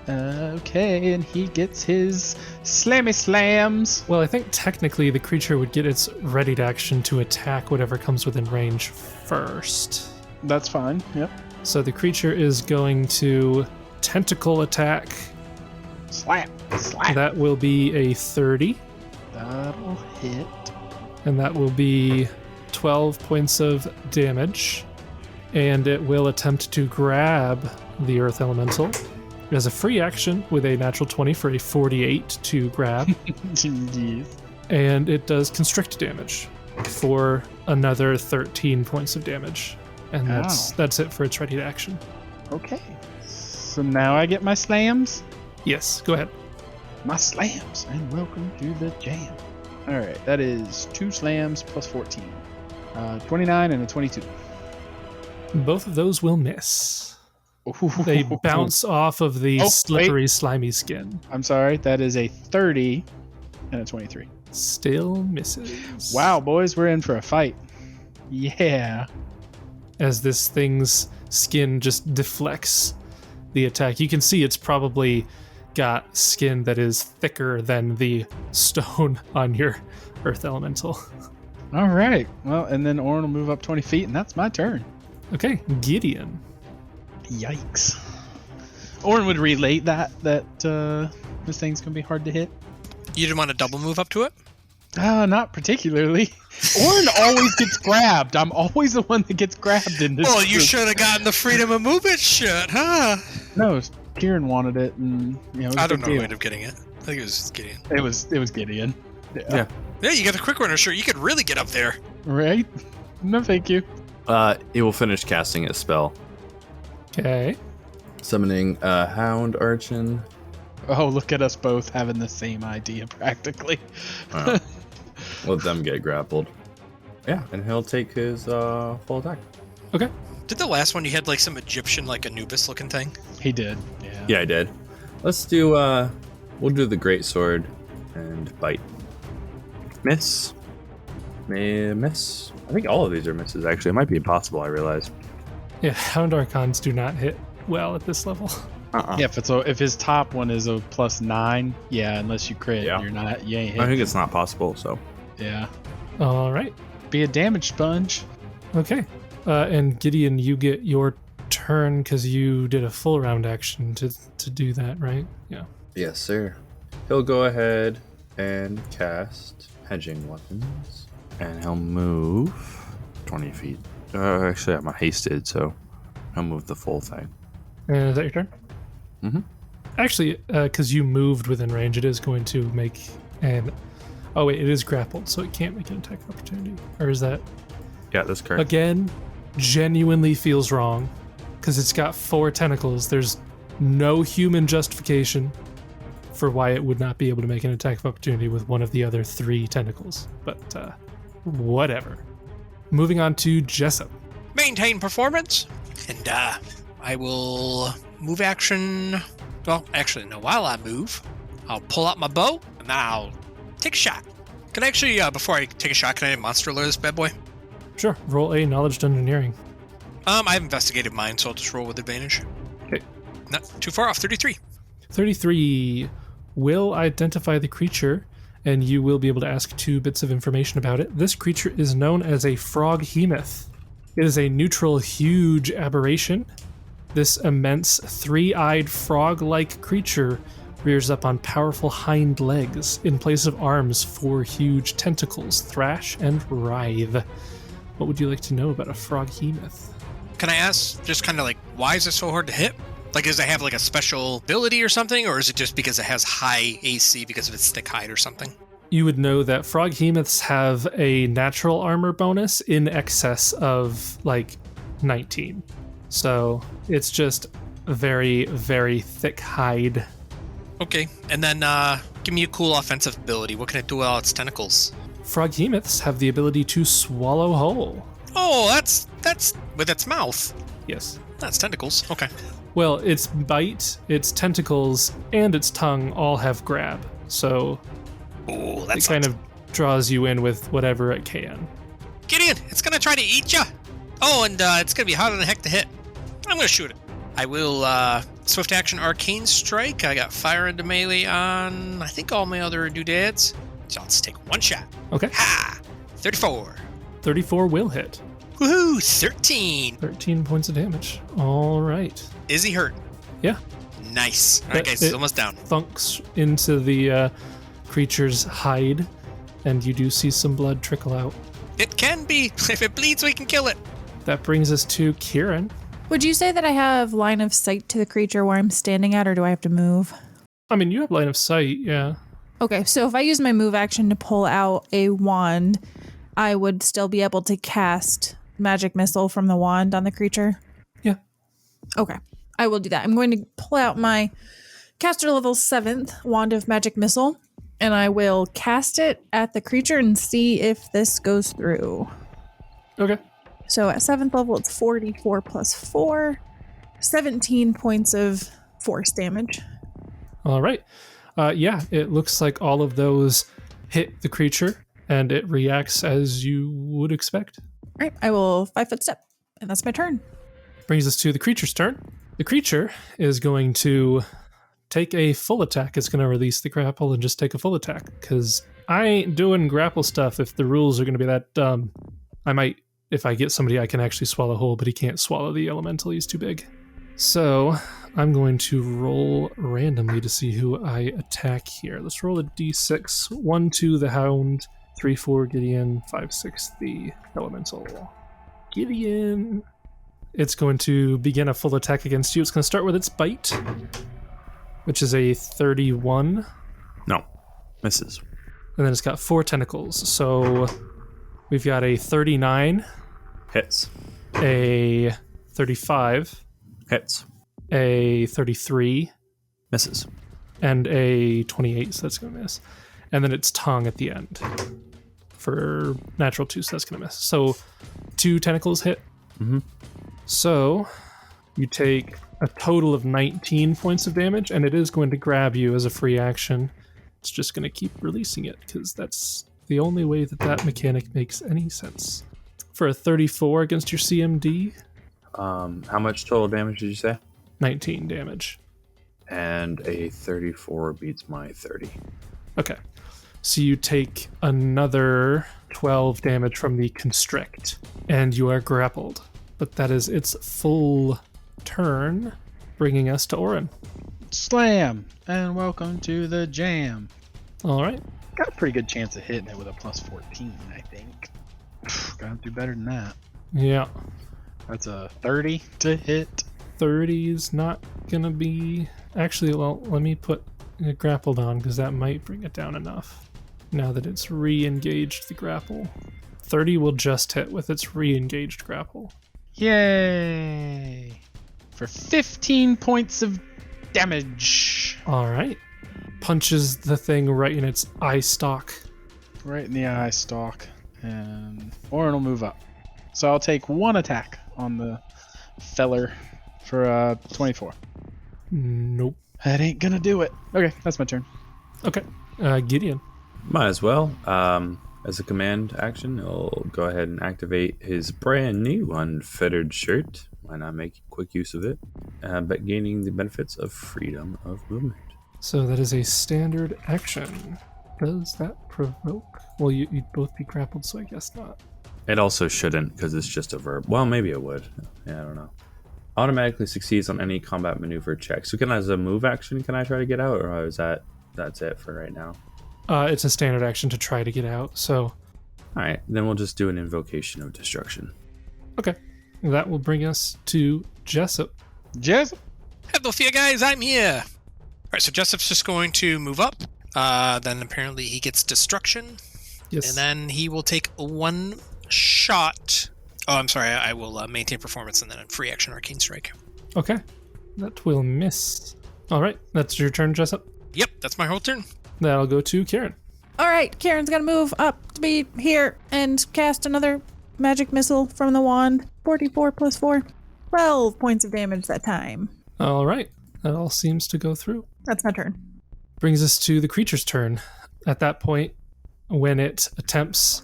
[SPEAKER 3] Okay, and he gets his slammy slams.
[SPEAKER 1] Well, I think technically the creature would get its readied action to attack whatever comes within range first.
[SPEAKER 3] That's fine. Yep.
[SPEAKER 1] So the creature is going to tentacle attack.
[SPEAKER 3] Slap. Slap.
[SPEAKER 1] That will be a 30,
[SPEAKER 3] That'll hit.
[SPEAKER 1] and that will be 12 points of damage. And it will attempt to grab the Earth Elemental as a free action with a natural 20 for a 48 to grab.
[SPEAKER 3] Jeez.
[SPEAKER 1] And it does constrict damage for another 13 points of damage. And that's it for its ready to action.
[SPEAKER 3] Okay. So now I get my slams.
[SPEAKER 1] Yes, go ahead.
[SPEAKER 3] My slams, and welcome to the jam. All right, that is 2 slams plus 14. 29 and a 22.
[SPEAKER 1] Both of those will miss.
[SPEAKER 3] Ooh.
[SPEAKER 1] They bounce off of the
[SPEAKER 3] Oh,
[SPEAKER 1] slippery, slimy skin.
[SPEAKER 3] I'm sorry, that is a 30 and a 23.
[SPEAKER 1] Still misses.
[SPEAKER 3] Wow, boys, we're in for a fight. Yeah.
[SPEAKER 1] As this thing's skin just deflects the attack. You can see it's probably got skin that is thicker than the stone on your Earth Elemental.
[SPEAKER 3] All right. Well, and then Oran will move up 20 feet, and that's my turn.
[SPEAKER 1] Okay, Gideon.
[SPEAKER 3] Yikes. Oran would relate that this thing's going to be hard to hit.
[SPEAKER 4] You didn't want to double move up to it?
[SPEAKER 3] Not particularly. Oran always gets grabbed. I'm always the one that gets grabbed in this.
[SPEAKER 4] Well, you
[SPEAKER 3] group.
[SPEAKER 4] should have gotten the freedom of movement shit, huh?
[SPEAKER 3] No, Kieran wanted it, and it was
[SPEAKER 4] I
[SPEAKER 3] a
[SPEAKER 4] don't
[SPEAKER 3] big
[SPEAKER 4] know who
[SPEAKER 3] deal.
[SPEAKER 4] ended up getting it. I think it was Gideon.
[SPEAKER 3] It was Gideon.
[SPEAKER 5] Yeah.
[SPEAKER 4] Yeah, you got the quick runner shirt. You could really get up there.
[SPEAKER 3] Right? No, thank you.
[SPEAKER 5] It will finish casting a spell.
[SPEAKER 1] Okay.
[SPEAKER 5] Summoning a hound archon.
[SPEAKER 3] Oh, look at us both having the same idea, practically.
[SPEAKER 5] Let them get grappled. Yeah, and he'll take his full attack.
[SPEAKER 1] Okay.
[SPEAKER 4] Did the last one you had like some Egyptian, like Anubis looking thing?
[SPEAKER 3] He did. Yeah.
[SPEAKER 5] Yeah, I did. Let's do, we'll do the great sword and bite. Miss. May miss. I think all of these are misses, actually. It might be impossible, I realize.
[SPEAKER 1] Yeah, Hound Archons do not hit well at this level.
[SPEAKER 3] Yeah, if his top one is a +9, yeah, unless you crit,
[SPEAKER 5] Yeah.
[SPEAKER 3] you ain't hit.
[SPEAKER 5] I think it's not possible, so.
[SPEAKER 3] Yeah.
[SPEAKER 1] All right.
[SPEAKER 3] Be a damage sponge.
[SPEAKER 1] Okay. And Gideon, you get your turn because you did a full round action to do that, right? Yeah.
[SPEAKER 5] Yes, sir. He'll go ahead and cast hedging weapons. And he'll move 20 feet. Actually, I'm hasted, so I'll move the full thing.
[SPEAKER 1] And is that your turn?
[SPEAKER 5] Mm-hmm.
[SPEAKER 1] Actually, because you moved within range, it is going to make an... Oh, wait, it is grappled, so it can't make an attack of opportunity. Or is that...
[SPEAKER 5] Yeah, that's correct.
[SPEAKER 1] Again, genuinely feels wrong. Because it's got 4 tentacles. There's no human justification for why it would not be able to make an attack of opportunity with one of the other 3 tentacles. But, whatever. Moving on to Jessup.
[SPEAKER 4] Maintain performance. And I will move action. Well, actually, no, while I move, I'll pull out my bow and then I'll take a shot. Can I actually, before I take a shot, can I monster lure this bad boy?
[SPEAKER 1] Sure, roll a knowledge dungeoneering.
[SPEAKER 4] I've investigated mine, so I'll just roll with advantage.
[SPEAKER 1] Okay.
[SPEAKER 4] Not too far off, 33.
[SPEAKER 1] 33 will identify the creature, and you will be able to ask 2 bits of information about it. This creature is known as a froghemoth. It is a neutral, huge aberration. This immense, 3-eyed frog-like creature rears up on powerful hind legs. In place of arms, 4 huge tentacles thrash and writhe. What would you like to know about a froghemoth?
[SPEAKER 4] Can I ask, just kind of like, why is it so hard to hit? Like, does it have like a special ability or something, or is it just because it has high AC because of its thick hide or something?
[SPEAKER 1] You would know that froghemoths have a natural armor bonus in excess of like 19. So it's just a very, very thick hide.
[SPEAKER 4] Okay, and then give me a cool offensive ability. What can it do with all its tentacles?
[SPEAKER 1] Froghemoths have the ability to swallow whole.
[SPEAKER 4] Oh, that's with its mouth.
[SPEAKER 1] Yes.
[SPEAKER 4] That's tentacles. Okay.
[SPEAKER 1] Well, its bite, its tentacles, and its tongue all have grab. So
[SPEAKER 4] Oh,
[SPEAKER 1] it
[SPEAKER 4] that's
[SPEAKER 1] kind of draws you in with whatever it can.
[SPEAKER 4] Gideon, it's gonna try to eat ya. Oh, and it's gonna be harder than heck to hit. I'm gonna shoot it. I will swift action arcane strike. I got fire into melee on I think all my other doodads. So I'll just take 1 shot.
[SPEAKER 1] Okay.
[SPEAKER 4] Ha! 34.
[SPEAKER 1] 34 will hit.
[SPEAKER 4] Woohoo! 13.
[SPEAKER 1] 13 points of damage. All right.
[SPEAKER 4] Is he hurt?
[SPEAKER 1] Yeah.
[SPEAKER 4] Nice. All right, guys, he's almost down.
[SPEAKER 1] Thunks into the creature's hide, and you do see some blood trickle out.
[SPEAKER 4] It can be. If it bleeds, we can kill it.
[SPEAKER 1] That brings us to Kieran.
[SPEAKER 2] Would you say that I have line of sight to the creature where I'm standing at, or do I have to move?
[SPEAKER 1] I mean, you have line of sight, yeah.
[SPEAKER 2] Okay, so if I use my move action to pull out a wand, I would still be able to cast magic missile from the wand on the creature?
[SPEAKER 1] Yeah.
[SPEAKER 2] Okay, I will do that. I'm going to pull out my caster level 7th wand of magic missile, and I will cast it at the creature and see if this goes through.
[SPEAKER 1] Okay.
[SPEAKER 2] So at 7th level, it's 44 plus 4, 17 points of force damage.
[SPEAKER 1] All right. Yeah, it looks like all of those hit the creature, and it reacts as you would expect.
[SPEAKER 2] All right, I will 5-foot step, and that's my turn.
[SPEAKER 1] Brings us to the creature's turn. The creature is going to take a full attack. It's going to release the grapple and just take a full attack, because I ain't doing grapple stuff if the rules are going to be that dumb. I might, if I get somebody I can actually swallow whole, but he can't swallow the elemental. He's too big. So I'm going to roll randomly to see who I attack here. Let's roll a d6. 1, 2, the Hound. 3, 4, Gideon. 5, 6, the elemental. Gideon. It's going to begin a full attack against you. It's going to start with its bite, which is a 31.
[SPEAKER 6] No. Misses.
[SPEAKER 1] And then it's got 4 tentacles. So we've got a 39,
[SPEAKER 6] Hits.
[SPEAKER 1] a 35,
[SPEAKER 6] Hits.
[SPEAKER 1] a 33,
[SPEAKER 6] Misses.
[SPEAKER 1] and a 28, so that's going to miss. And then its tongue at the end for natural 2, so that's going to miss. So 2 tentacles hit.
[SPEAKER 6] Mm-hmm.
[SPEAKER 1] So you take a total of 19 points of damage, and it is going to grab you as a free action. It's just going to keep releasing it, because that's the only way that mechanic makes any sense. For a 34 against your CMD,
[SPEAKER 6] How much total damage did you say?
[SPEAKER 1] 19 damage.
[SPEAKER 6] And a 34 beats my 30.
[SPEAKER 1] Okay. So you take another 12 damage from the constrict, and you are grappled. But that is its full turn, bringing us to Oran.
[SPEAKER 3] Slam! And welcome to the jam.
[SPEAKER 1] All right.
[SPEAKER 3] Got a pretty good chance of hitting it with a plus 14, I think. Gotta do better than that.
[SPEAKER 1] Yeah.
[SPEAKER 3] That's a 30 to hit.
[SPEAKER 1] 30 is not going to be... Actually, well, let me put it grappled on, because that might bring it down enough. Now that it's re-engaged the grapple. 30 will just hit with its re-engaged grapple.
[SPEAKER 3] Yay! For 15 points of damage.
[SPEAKER 1] All right. Punches the thing right in its eye stalk.
[SPEAKER 3] Right in the eye stalk. And Oran will move up. So I'll take 1 attack on the feller for 24.
[SPEAKER 1] Nope.
[SPEAKER 3] That ain't gonna do it. Okay, that's my turn.
[SPEAKER 1] Okay. Gideon.
[SPEAKER 6] Might as well. As a command action, he'll go ahead and activate his brand new unfettered shirt. Why not make quick use of it? But gaining the benefits of freedom of movement.
[SPEAKER 1] So that is a standard action. Does that provoke? Well, you'd both be grappled, so I guess not.
[SPEAKER 6] It also shouldn't, because it's just a verb. Well, maybe it would. Yeah, I don't know. Automatically succeeds on any combat maneuver check. So as a move action, can I try to get out, or that's it for right now?
[SPEAKER 1] It's a standard action to try to get out, so...
[SPEAKER 6] Alright, then we'll just do an invocation of destruction.
[SPEAKER 1] Okay. That will bring us to Jessup.
[SPEAKER 3] Jessup?
[SPEAKER 4] Hello, Thea guys, I'm here. Alright, so Jessup's just going to move up. Then apparently he gets destruction.
[SPEAKER 1] Yes.
[SPEAKER 4] And then he will take 1 shot. Oh, I'm sorry, I will maintain performance and then a free action arcane strike.
[SPEAKER 1] Okay. That will miss. All right. That's your turn, Jessup.
[SPEAKER 4] Yep, that's my whole turn.
[SPEAKER 1] That'll go to Kieran.
[SPEAKER 2] All right, Kieran's gonna move up to be here and cast another magic missile from the wand. 44 plus 4. 12 points of damage that time.
[SPEAKER 1] All right. That all seems to go through.
[SPEAKER 2] That's my turn.
[SPEAKER 1] Brings us to the creature's turn. At that point, when it attempts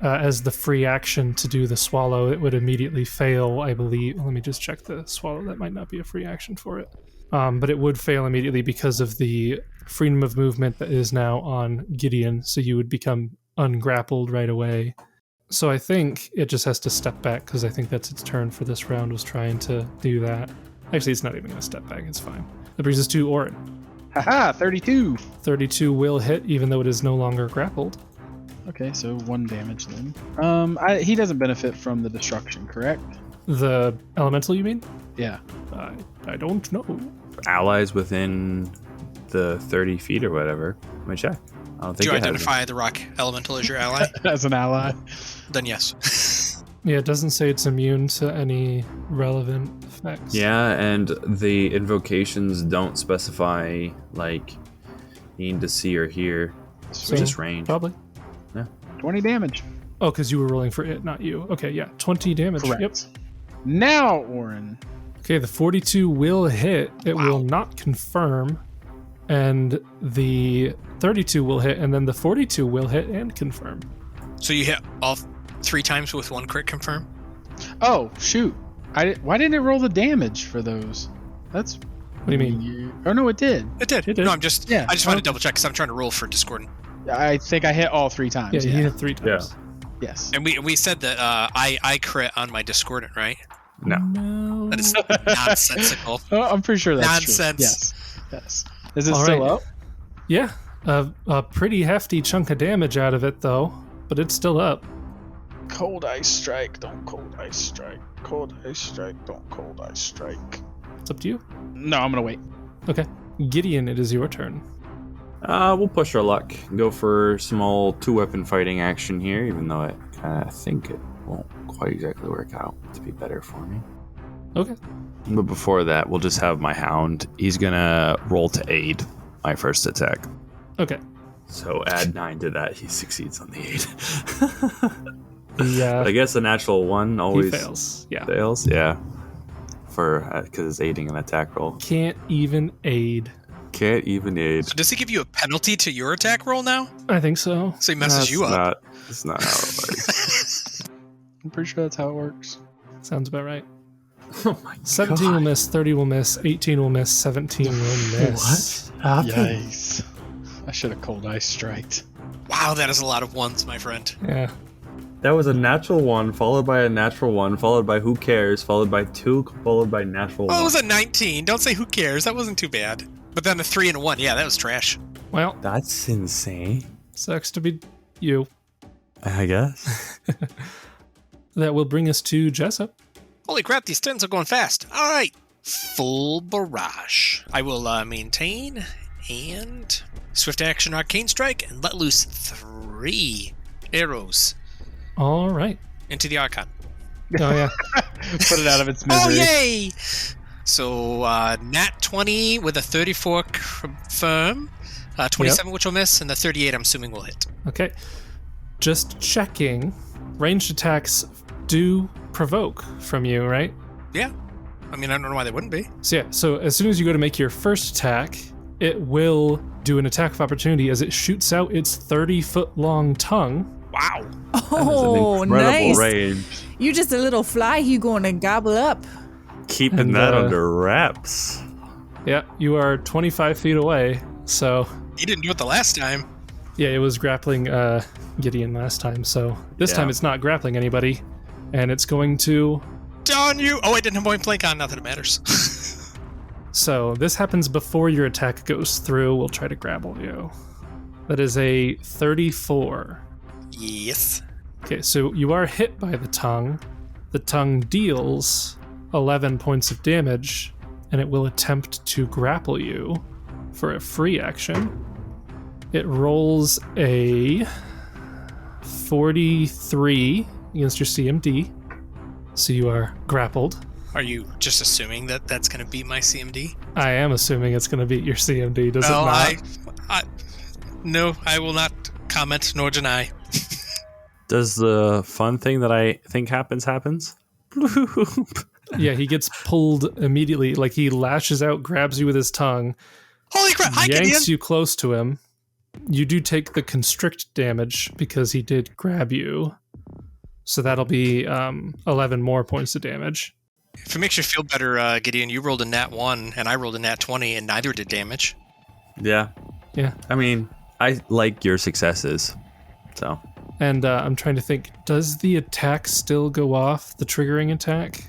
[SPEAKER 1] as the free action to do the swallow, it would immediately fail, I believe. Let me just check the swallow. That might not be a free action for it. But it would fail immediately because of the freedom of movement that is now on Gideon, so you would become ungrappled right away. So I think it just has to step back, because I think that's its turn for this round, was trying to do that. Actually, it's not even going to step back. It's fine. That brings us to Oran.
[SPEAKER 3] Haha, 32.
[SPEAKER 1] 32 will hit, even though it is no longer grappled.
[SPEAKER 3] Okay, so 1 damage then. He doesn't benefit from the destruction, correct?
[SPEAKER 1] The elemental, you mean?
[SPEAKER 3] Yeah.
[SPEAKER 1] I don't know.
[SPEAKER 6] Allies within the 30 feet or whatever. Let me check. I don't think
[SPEAKER 4] Do you
[SPEAKER 6] it has
[SPEAKER 4] identify the rock elemental as your ally?
[SPEAKER 3] As an ally.
[SPEAKER 4] Then yes.
[SPEAKER 1] Yeah, it doesn't say it's immune to any relevant effects.
[SPEAKER 6] Yeah, and the invocations don't specify, like, need to see or hear.
[SPEAKER 1] So,
[SPEAKER 6] Just range.
[SPEAKER 1] Probably.
[SPEAKER 3] 20 damage.
[SPEAKER 1] Oh, because you were rolling for it, not you. Okay, yeah. 20 damage.
[SPEAKER 3] Correct.
[SPEAKER 1] Yep.
[SPEAKER 3] Now, Oran.
[SPEAKER 1] Okay, the 42 will hit. It will not confirm. And the 32 will hit, and then the 42 will hit and confirm.
[SPEAKER 4] So you hit all 3 times with 1 crit confirm?
[SPEAKER 3] Oh, shoot. Why didn't it roll the damage for those? That's...
[SPEAKER 1] What do you mean?
[SPEAKER 3] Oh, no, it did.
[SPEAKER 4] It did.
[SPEAKER 1] It did.
[SPEAKER 4] No, I just
[SPEAKER 3] Yeah.
[SPEAKER 4] wanted to double check because I'm trying to roll for discordant.
[SPEAKER 3] I think I hit all 3 times.
[SPEAKER 1] Yeah,
[SPEAKER 3] Yeah.
[SPEAKER 1] he hit 3 times.
[SPEAKER 3] Yes.
[SPEAKER 4] And we said that I crit on my discordant, right?
[SPEAKER 5] No.
[SPEAKER 1] No.
[SPEAKER 4] That is nonsensical.
[SPEAKER 3] Oh, I'm pretty sure that's
[SPEAKER 4] Nonsense.
[SPEAKER 3] true. Yes. Is it
[SPEAKER 1] All
[SPEAKER 3] still
[SPEAKER 1] right.
[SPEAKER 3] up?
[SPEAKER 1] Yeah, a pretty hefty chunk of damage out of it, though, but it's still up.
[SPEAKER 3] Cold ice strike, don't cold ice strike. Cold ice strike, don't cold ice strike.
[SPEAKER 1] It's up to you.
[SPEAKER 3] No, I'm gonna wait.
[SPEAKER 1] Okay. Gideon, it is your turn.
[SPEAKER 6] We'll push our luck. Go for small 2-weapon fighting action here, even though I kind of think it won't quite exactly work out to be better for me.
[SPEAKER 1] Okay.
[SPEAKER 6] But before that, we'll just have my hound. He's gonna roll to aid my first attack.
[SPEAKER 1] Okay.
[SPEAKER 6] So add 9 to that. He succeeds on the aid.
[SPEAKER 1] Yeah.
[SPEAKER 6] I guess a natural 1 always
[SPEAKER 1] He fails. Yeah.
[SPEAKER 6] fails. Yeah. For because it's aiding an attack roll.
[SPEAKER 1] Can't even aid.
[SPEAKER 6] Can't even aid.
[SPEAKER 4] So does he give you a penalty to your attack roll now?
[SPEAKER 1] I think so.
[SPEAKER 4] So he messes you up.
[SPEAKER 6] That's not how it works.
[SPEAKER 3] I'm pretty sure that's how it works.
[SPEAKER 1] Sounds about right.
[SPEAKER 6] Oh my
[SPEAKER 1] 17 will miss, 30 will miss, 18 will miss, 17 will miss.
[SPEAKER 6] What happened?
[SPEAKER 3] Yikes. I should have cold ice striked.
[SPEAKER 4] Wow, that is a lot of ones, my friend.
[SPEAKER 1] Yeah.
[SPEAKER 6] That was a natural 1, followed by a natural 1, followed by who cares, followed by 2, followed by natural 1.
[SPEAKER 4] Oh, it was a 19. Don't say who cares. That wasn't too bad. But then a 3 and a 1. Yeah, that was trash.
[SPEAKER 1] Well,
[SPEAKER 6] That's insane.
[SPEAKER 1] sucks to be you.
[SPEAKER 6] I guess.
[SPEAKER 1] That will bring us to Jessup.
[SPEAKER 4] Holy crap, these turns are going fast. All right. Full barrage. I will maintain and swift action arcane strike and let loose 3 arrows
[SPEAKER 1] All right.
[SPEAKER 4] into the Archon.
[SPEAKER 1] Oh, yeah.
[SPEAKER 3] Put it out of its
[SPEAKER 4] Oh,
[SPEAKER 3] misery.
[SPEAKER 4] yay! So, nat 20 with a 34 confirm, 27 which will miss, and the 38 I'm assuming will hit.
[SPEAKER 1] Okay. Just checking. Ranged attacks do provoke from you, right?
[SPEAKER 4] Yeah. I mean, I don't know why they wouldn't be.
[SPEAKER 1] So yeah, so as soon as you go to make your first attack, it will do an attack of opportunity as it shoots out its 30-foot long tongue.
[SPEAKER 4] Wow.
[SPEAKER 2] Oh,
[SPEAKER 6] Incredible
[SPEAKER 2] nice.
[SPEAKER 6] range.
[SPEAKER 2] You just a little fly you going to gobble up.
[SPEAKER 6] Keeping
[SPEAKER 1] And,
[SPEAKER 6] that
[SPEAKER 1] uh,
[SPEAKER 6] under wraps.
[SPEAKER 1] Yeah, you are 25 feet away, so
[SPEAKER 4] You didn't do it the last time.
[SPEAKER 1] yeah, it was grappling Gideon last time, so this time it's not grappling anybody, and it's going to...
[SPEAKER 4] Darn you! Oh, I didn't have point blank on. Not that it matters.
[SPEAKER 1] So this happens before your attack goes through. We'll try to grapple you. That is a 34.
[SPEAKER 4] Yes.
[SPEAKER 1] Okay, so you are hit by the tongue. The tongue deals 11 points of damage, and it will attempt to grapple you for a free action. It rolls a 43 against your CMD, so you are grappled.
[SPEAKER 4] Are you just assuming that that's going to beat my CMD?
[SPEAKER 1] I am assuming it's going to beat your CMD, does
[SPEAKER 4] Well,
[SPEAKER 1] it not?
[SPEAKER 4] No, I will not comment nor deny.
[SPEAKER 6] Does the fun thing that I think happens?
[SPEAKER 1] Yeah, he gets pulled immediately. Like, he lashes out, grabs you with his tongue,
[SPEAKER 4] Holy crap! Hi, Gideon!
[SPEAKER 1] yanks you close to him. You do take the constrict damage because he did grab you. So that'll be 11 more points of damage.
[SPEAKER 4] If it makes you feel better, Gideon, you rolled a nat 1 and I rolled a nat 20 and neither did damage.
[SPEAKER 6] Yeah.
[SPEAKER 1] Yeah.
[SPEAKER 6] I mean, I like your successes. So.
[SPEAKER 1] And I'm trying to think, does the attack still go off, the triggering attack?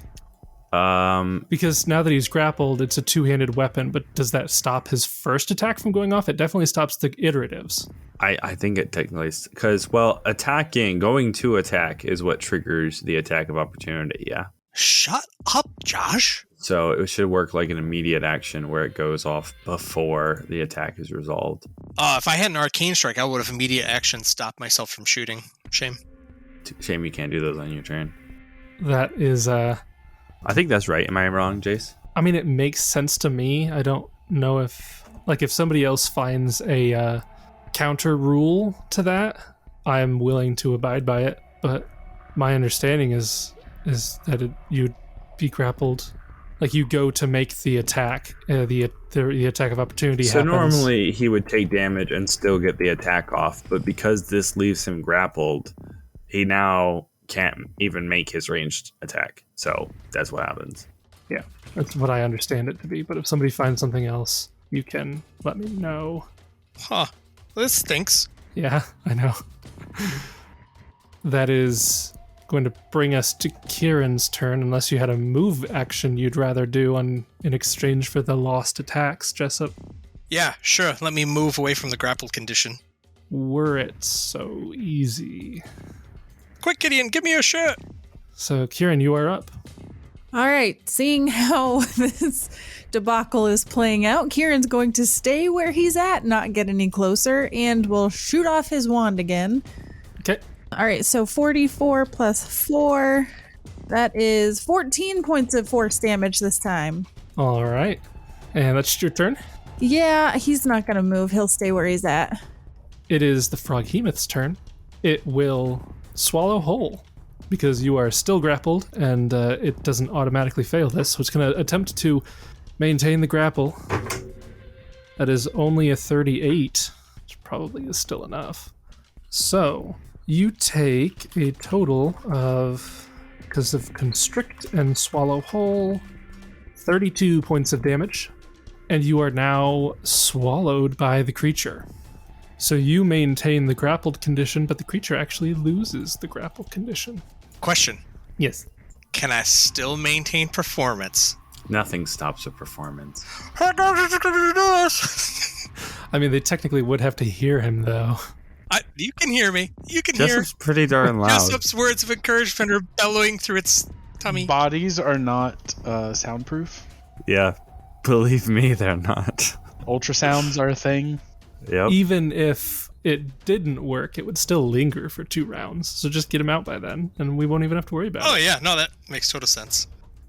[SPEAKER 1] Because now that he's grappled, it's a two-handed weapon, but does that stop his first attack from going off? It definitely stops the iteratives.
[SPEAKER 6] I think it technically, because, well, going to attack is what triggers the attack of opportunity, yeah.
[SPEAKER 4] Shut up, Josh.
[SPEAKER 6] So it should work like an immediate action where it goes off before the attack is resolved.
[SPEAKER 4] If I had an arcane strike, I would have immediate action stopped myself from shooting. Shame.
[SPEAKER 6] Shame you can't do those on your turn.
[SPEAKER 1] That is,
[SPEAKER 6] I think that's right. Am I wrong, Jace?
[SPEAKER 1] I mean, it makes sense to me. I don't know if somebody else finds a counter rule to that, I'm willing to abide by it. But my understanding is that you'd be grappled. Like, you go to make the attack, the attack of opportunity
[SPEAKER 6] So
[SPEAKER 1] happens.
[SPEAKER 6] normally he would take damage and still get the attack off, but because this leaves him grappled, he now can't even make his ranged attack. So that's what happens.
[SPEAKER 1] Yeah, that's what I understand it to be. But if somebody finds something else, you can let me know.
[SPEAKER 4] Huh. This stinks.
[SPEAKER 1] Yeah, I know. That is going to bring us to Kieran's turn, unless you had a move action you'd rather do in exchange for the lost attacks, Jessup.
[SPEAKER 4] Yeah, sure. Let me move away from the grappled condition.
[SPEAKER 1] Were it so easy.
[SPEAKER 4] Quick, Gideon, give me your shirt.
[SPEAKER 1] So, Kieran, you are up.
[SPEAKER 2] All right, seeing how this debacle is playing out, Kieran's going to stay where he's at, not get any closer, and will shoot off his wand again.
[SPEAKER 1] Okay.
[SPEAKER 2] All right, so 44 plus 4. That is 14 points of force damage this time.
[SPEAKER 1] All right. And that's your turn.
[SPEAKER 2] Yeah, he's not going to move. He'll stay where he's at.
[SPEAKER 1] It is the Froghemoth's turn. It will swallow whole because you are still grappled, and it doesn't automatically fail this, so it's going to attempt to maintain the grapple. That is only a 38, which probably is still enough. So you take a total of, because of constrict and swallow whole, 32 points of damage, and you are now swallowed by the creature. So you maintain the grappled condition, but the creature actually loses the grappled condition.
[SPEAKER 4] Question.
[SPEAKER 1] Yes.
[SPEAKER 4] Can I still maintain performance?
[SPEAKER 5] Nothing stops a performance.
[SPEAKER 1] I mean, they technically would have to hear him, though.
[SPEAKER 4] You can hear me. You can
[SPEAKER 5] Jessup's pretty darn loud.
[SPEAKER 4] Jessup's words of encouragement are bellowing through its tummy.
[SPEAKER 3] Bodies are not soundproof.
[SPEAKER 5] Yeah, believe me, they're not.
[SPEAKER 3] Ultrasounds are a thing.
[SPEAKER 5] Yep.
[SPEAKER 1] Even if it didn't work, it would still linger for 2 rounds. So just get him out by then, and we won't even have to worry about
[SPEAKER 4] Oh,
[SPEAKER 1] it.
[SPEAKER 4] yeah. No, that makes total sense.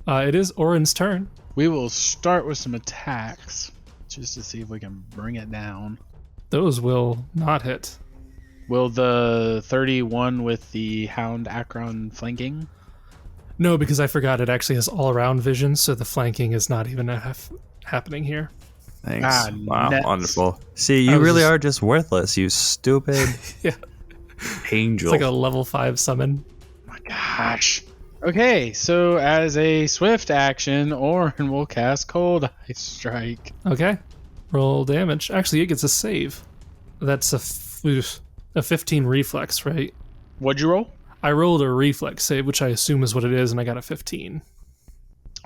[SPEAKER 1] It is Oran's turn.
[SPEAKER 3] We will start with some attacks just to see if we can bring it down.
[SPEAKER 1] Those will not hit.
[SPEAKER 3] Will the 31 with the Hound Akron flanking?
[SPEAKER 1] No, because I forgot it actually has all-around vision, so the flanking is not even happening here.
[SPEAKER 5] Thanks. Wow,
[SPEAKER 3] nuts.
[SPEAKER 5] wonderful. See,
[SPEAKER 1] I
[SPEAKER 5] you
[SPEAKER 1] was
[SPEAKER 5] really
[SPEAKER 1] just-
[SPEAKER 5] are just worthless, you stupid
[SPEAKER 1] Yeah.
[SPEAKER 5] angel.
[SPEAKER 1] It's like a level 5 summon.
[SPEAKER 3] My gosh. Okay, so as a swift action, Oran will cast Cold Ice Strike.
[SPEAKER 1] Okay. Roll damage. Actually, it gets a save. That's a 15 reflex, right?
[SPEAKER 3] What'd you roll?
[SPEAKER 1] I rolled a reflex save, which I assume is what it is, and I got a 15.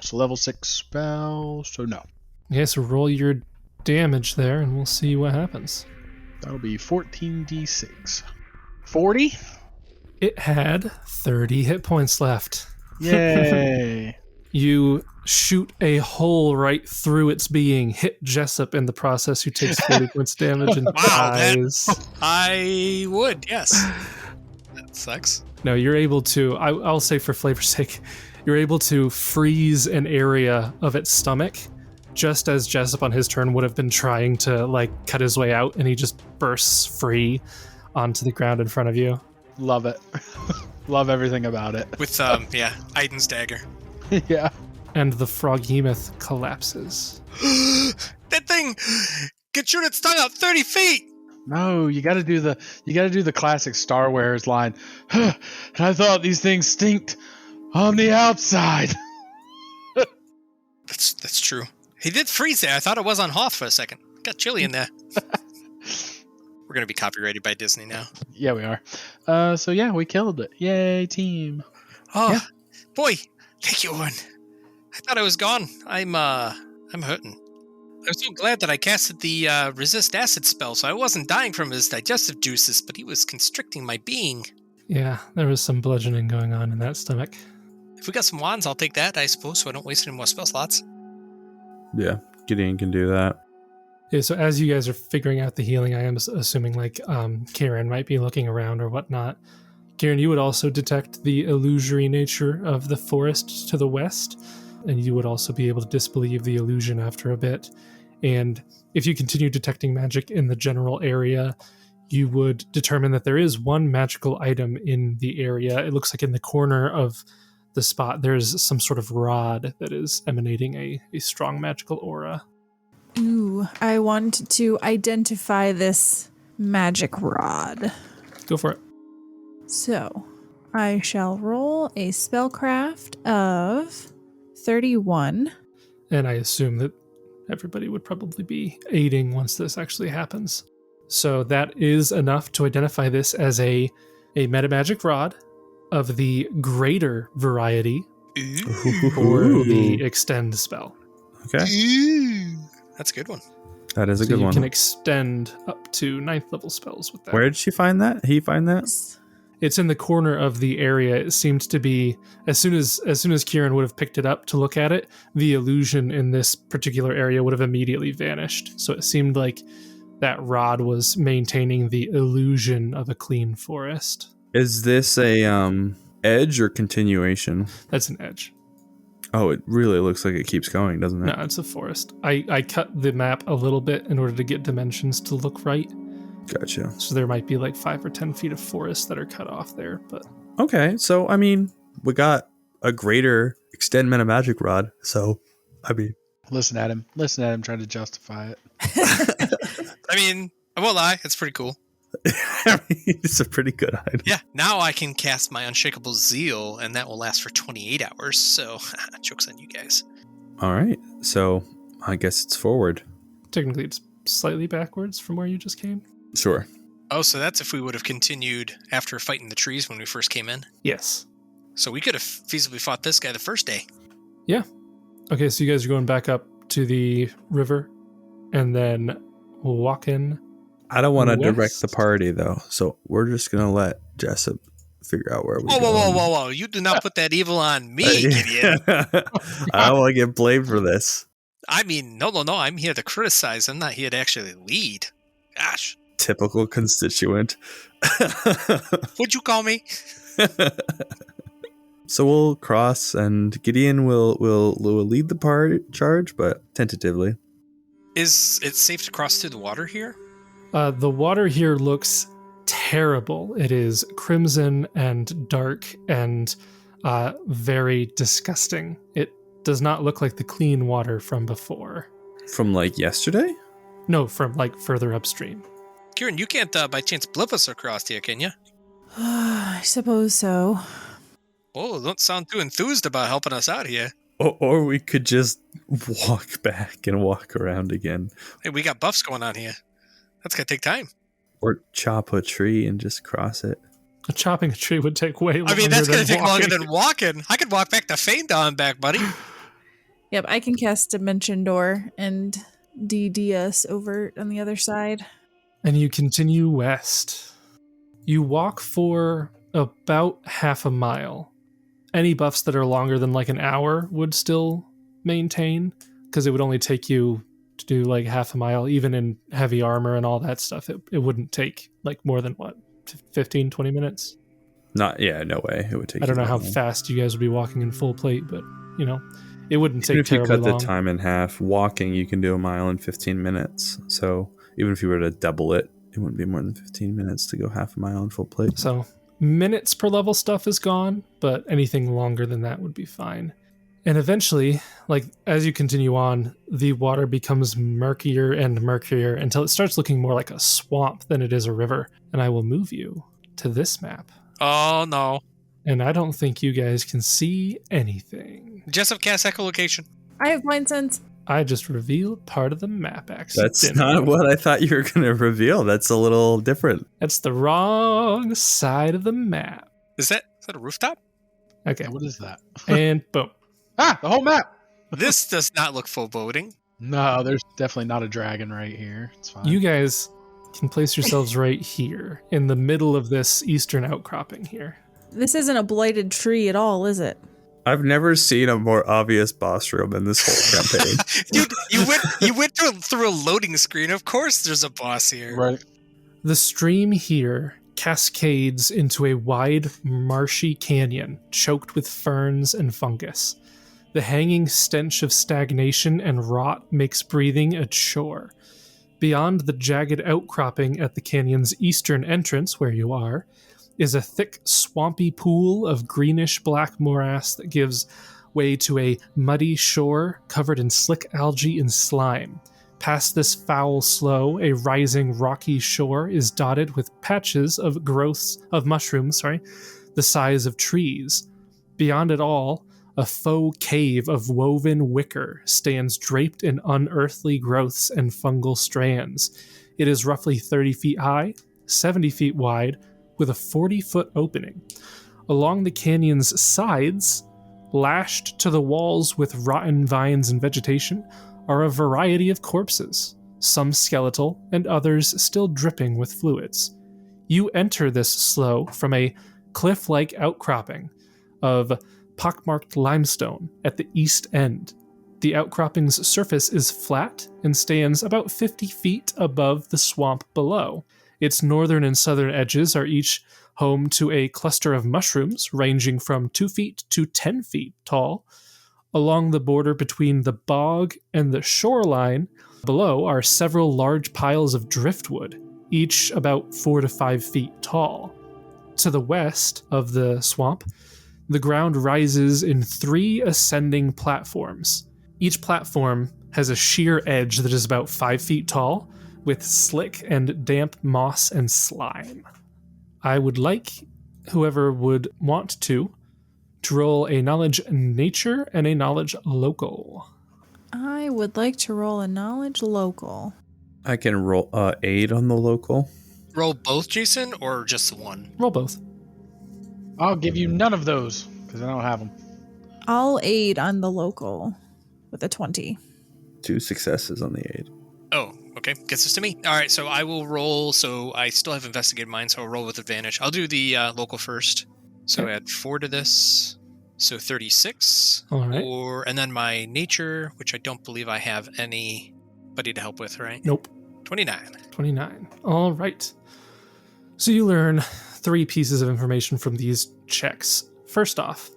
[SPEAKER 3] So level 6 spell, so no.
[SPEAKER 1] Okay, so roll your damage there, and we'll see what happens.
[SPEAKER 3] That'll be 14d6. 40?
[SPEAKER 1] It had 30 hit points left.
[SPEAKER 3] Yay.
[SPEAKER 1] You shoot a hole right through its being, hit Jessup in the process, who takes 40 points damage and
[SPEAKER 4] Wow,
[SPEAKER 1] dies.
[SPEAKER 4] I would, yes. That sucks.
[SPEAKER 1] No, you're able to, I'll say for flavor's sake, you're able to freeze an area of its stomach, just as Jessup on his turn would have been trying to cut his way out, and he just bursts free onto the ground in front of you.
[SPEAKER 3] Love it. Love everything about it.
[SPEAKER 4] With, Aiden's dagger.
[SPEAKER 3] Yeah.
[SPEAKER 1] And the Froghemoth collapses.
[SPEAKER 4] That thing can shoot its tongue out 30 feet!
[SPEAKER 3] No, you gotta do the classic Star Wars line. And I thought these things stinked on the outside.
[SPEAKER 4] That's true. He did freeze there. I thought it was on Hoth for a second. Got chilly in there. We're gonna be copyrighted by Disney now.
[SPEAKER 3] Yeah, we are. So yeah, we killed it. Yay, team.
[SPEAKER 4] Oh,
[SPEAKER 3] Yeah.
[SPEAKER 4] boy. Thank you, Oran. I thought I was gone. I'm hurting. I'm so glad that I casted the resist acid spell, so I wasn't dying from his digestive juices, but he was constricting my being.
[SPEAKER 1] Yeah, there was some bludgeoning going on in that stomach.
[SPEAKER 4] If we got some wands, I'll take that, I suppose, so I don't waste any more spell slots.
[SPEAKER 6] Yeah, Gideon can do that.
[SPEAKER 1] Yeah, so as you guys are figuring out the healing, I am assuming Kieran might be looking around or whatnot. Kieran, you would also detect the illusory nature of the forest to the west, and you would also be able to disbelieve the illusion after a bit. And if you continue detecting magic in the general area, you would determine that there is one magical item in the area. It looks like in the corner of the spot, there's some sort of rod that is emanating a strong magical aura.
[SPEAKER 2] Ooh, I want to identify this magic rod.
[SPEAKER 1] Go for it.
[SPEAKER 2] So, I shall roll a spellcraft of 31.
[SPEAKER 1] And I assume that everybody would probably be aiding once this actually happens. So that is enough to identify this as a metamagic rod of the greater variety for the extend spell.
[SPEAKER 6] Okay.
[SPEAKER 4] Ooh. That's a good one.
[SPEAKER 6] That is a
[SPEAKER 1] So
[SPEAKER 6] good
[SPEAKER 1] you
[SPEAKER 6] one.
[SPEAKER 1] can extend up to 9th level spells with that.
[SPEAKER 6] Where did she find that? He find that?
[SPEAKER 1] It's in the corner of the area. It seemed to be as soon as Kieran would have picked it up to look at it, the illusion in this particular area would have immediately vanished. So it seemed like that rod was maintaining the illusion of a clean forest.
[SPEAKER 6] Is this a edge or continuation?
[SPEAKER 1] That's an edge.
[SPEAKER 6] Oh, it really looks like it keeps going, doesn't it?
[SPEAKER 1] No, it's a forest. I cut the map a little bit in order to get dimensions to look right.
[SPEAKER 6] Gotcha.
[SPEAKER 1] So there might be like 5 or 10 feet of forest that are cut off there, but
[SPEAKER 6] Okay, so I mean, we got a greater extend metamagic rod. So, I mean,
[SPEAKER 3] Listen at him trying to justify it.
[SPEAKER 4] I mean, I won't lie, it's pretty cool.
[SPEAKER 6] I mean, it's a pretty good item.
[SPEAKER 4] Yeah, now I can cast my Unshakable Zeal, and that will last for 28 hours, so joke's on you guys.
[SPEAKER 6] All right, so I guess it's forward.
[SPEAKER 1] technically it's slightly backwards from where you just came.
[SPEAKER 6] Sure.
[SPEAKER 4] Oh, so that's if we would have continued after fighting the trees when we first came in.
[SPEAKER 1] Yes.
[SPEAKER 4] So we could have feasibly fought this guy the first day.
[SPEAKER 1] Yeah. Okay, so you guys are going back up to the river and then walking.
[SPEAKER 6] I don't want to direct
[SPEAKER 1] West?
[SPEAKER 6] the party, though, so we're just going to let Jessup figure out where we
[SPEAKER 4] Whoa,
[SPEAKER 6] go.
[SPEAKER 4] whoa. You do not put that evil on me, Gideon.
[SPEAKER 6] I don't want to get blamed for this.
[SPEAKER 4] I mean, no. I'm here to criticize. I'm not here to actually lead. Gosh.
[SPEAKER 6] Typical constituent.
[SPEAKER 4] What'd you call me?
[SPEAKER 6] So we'll cross, and Gideon will lead the charge, but tentatively.
[SPEAKER 4] Is it safe to cross through the water here?
[SPEAKER 1] The water here looks terrible. It is crimson and dark and very disgusting. It does not look like the clean water from before.
[SPEAKER 6] From like yesterday?
[SPEAKER 1] No, from like further upstream.
[SPEAKER 4] Kieran, you can't by chance blip us across here, can you?
[SPEAKER 2] I suppose so.
[SPEAKER 4] Oh, don't sound too enthused about helping us out here.
[SPEAKER 6] Or we could just walk back and walk around again.
[SPEAKER 4] Hey, we got buffs going on here. That's going to take time.
[SPEAKER 6] Or chop a tree and just cross it.
[SPEAKER 1] Chopping a tree would take way longer.
[SPEAKER 4] I mean, that's going to
[SPEAKER 1] than
[SPEAKER 4] take longer
[SPEAKER 1] walking.
[SPEAKER 4] than walking. I could walk back to Phaendar and back, buddy.
[SPEAKER 2] Yep, I can cast Dimension Door and DD us over on the other side.
[SPEAKER 1] And you continue west. You walk for about half a mile. Any buffs that are longer than like an hour would still maintain, because it would only take you to do like half a mile, even in heavy armor and all that stuff. It wouldn't take like more than what, 15, 20 minutes?
[SPEAKER 6] No way. It would take.
[SPEAKER 1] I don't
[SPEAKER 6] you
[SPEAKER 1] know how
[SPEAKER 6] that long.
[SPEAKER 1] fast you guys would be walking in full plate, but you know, it wouldn't
[SPEAKER 6] Even
[SPEAKER 1] take
[SPEAKER 6] if you
[SPEAKER 1] terribly
[SPEAKER 6] cut
[SPEAKER 1] long.
[SPEAKER 6] the time in half, walking you can do a mile in 15 minutes. So even if you were to double it, it wouldn't be more than 15 minutes to go half a mile in full plate.
[SPEAKER 1] So minutes per level stuff is gone, but anything longer than that would be fine. And eventually, like as you continue on, the water becomes murkier and murkier until it starts looking more like a swamp than it is a river. And I will move you to this map.
[SPEAKER 4] Oh, no.
[SPEAKER 1] And I don't think you guys can see anything.
[SPEAKER 4] Jessup cast echolocation.
[SPEAKER 2] I have Mind Sense.
[SPEAKER 1] I just revealed part of the map accidentally.
[SPEAKER 6] That's not what I thought you were going to reveal. That's a little different.
[SPEAKER 1] That's the wrong side of the map.
[SPEAKER 4] Is that a rooftop?
[SPEAKER 1] Okay.
[SPEAKER 3] Yeah, what is that?
[SPEAKER 1] And boom.
[SPEAKER 3] Ah, the whole map.
[SPEAKER 4] This does not look foreboding.
[SPEAKER 3] No, there's definitely not a dragon right here. It's fine.
[SPEAKER 1] You guys can place yourselves right here in the middle of this eastern outcropping here.
[SPEAKER 2] This isn't a blighted tree at all, is it?
[SPEAKER 6] I've never seen a more obvious boss room in this whole campaign.
[SPEAKER 4] Dude, you went through a loading screen. Of course there's a boss here.
[SPEAKER 3] Right.
[SPEAKER 1] The stream here cascades into a wide, marshy canyon choked with ferns and fungus. The hanging stench of stagnation and rot makes breathing a chore. Beyond the jagged outcropping at the canyon's eastern entrance, where you are, is a thick, swampy pool of greenish-black morass that gives way to a muddy shore covered in slick algae and slime. Past this foul slough, a rising rocky shore is dotted with patches of growths of mushrooms, the size of trees. Beyond it all, a faux cave of woven wicker stands draped in unearthly growths and fungal strands. It is roughly 30 feet high, 70 feet wide, with a 40-foot opening. Along the canyon's sides, lashed to the walls with rotten vines and vegetation, are a variety of corpses, some skeletal and others still dripping with fluids. You enter this slough from a cliff-like outcropping of pockmarked limestone at the east end. The outcropping's surface is flat and stands about 50 feet above the swamp below. Its northern and southern edges are each home to a cluster of mushrooms ranging from 2 feet to 10 feet tall. Along the border between the bog and the shoreline below are several large piles of driftwood, each about 4 to 5 feet tall. To the west of the swamp, the ground rises in 3 ascending platforms. Each platform has a sheer edge that is about 5 feet tall, with slick and damp moss and slime. I would like whoever would want to roll a knowledge nature and a knowledge local.
[SPEAKER 2] I would like to roll a knowledge local.
[SPEAKER 6] I can roll aid on the local.
[SPEAKER 4] Roll both, Jason, or just the one?
[SPEAKER 1] Roll both.
[SPEAKER 3] I'll give you none of those because I don't have them.
[SPEAKER 2] I'll aid on the local with a 20.
[SPEAKER 6] 2 successes on the aid.
[SPEAKER 4] Oh, okay. Gets us to me. All right, so I will roll. So I still have investigated mine, so I'll roll with advantage. I'll do the local first. So
[SPEAKER 1] Okay.
[SPEAKER 4] add 4 to this. So 36.
[SPEAKER 1] All right.
[SPEAKER 4] And then my nature, which I don't believe I have anybody to help with, right?
[SPEAKER 1] Nope.
[SPEAKER 4] 29.
[SPEAKER 1] 29. All right. So you learn 3 pieces of information from these checks. First off,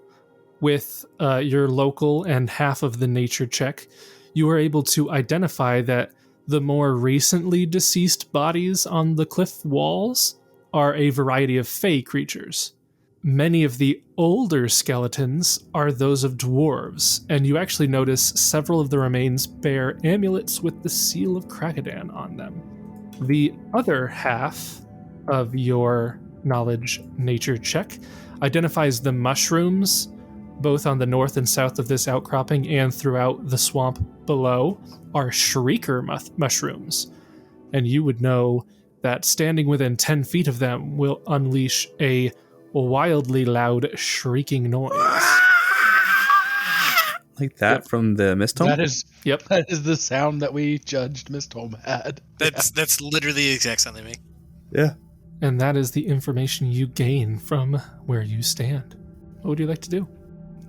[SPEAKER 1] with your local and half of the nature check, you are able to identify that the more recently deceased bodies on the cliff walls are a variety of fey creatures. Many of the older skeletons are those of dwarves, and you actually notice several of the remains bear amulets with the seal of Krakadan on them. The other half of your knowledge nature check identifies the mushrooms, both on the north and south of this outcropping and throughout the swamp below, are shrieker mushrooms. And you would know that standing within 10 feet of them will unleash a wildly loud shrieking noise.
[SPEAKER 6] Like that from the mist home?
[SPEAKER 3] That is
[SPEAKER 1] Yep.
[SPEAKER 3] that is the sound that we judged Mist Home had.
[SPEAKER 4] That's literally the exact sound they make.
[SPEAKER 6] Yeah.
[SPEAKER 1] And that is the information you gain from where you stand. What would you like to do?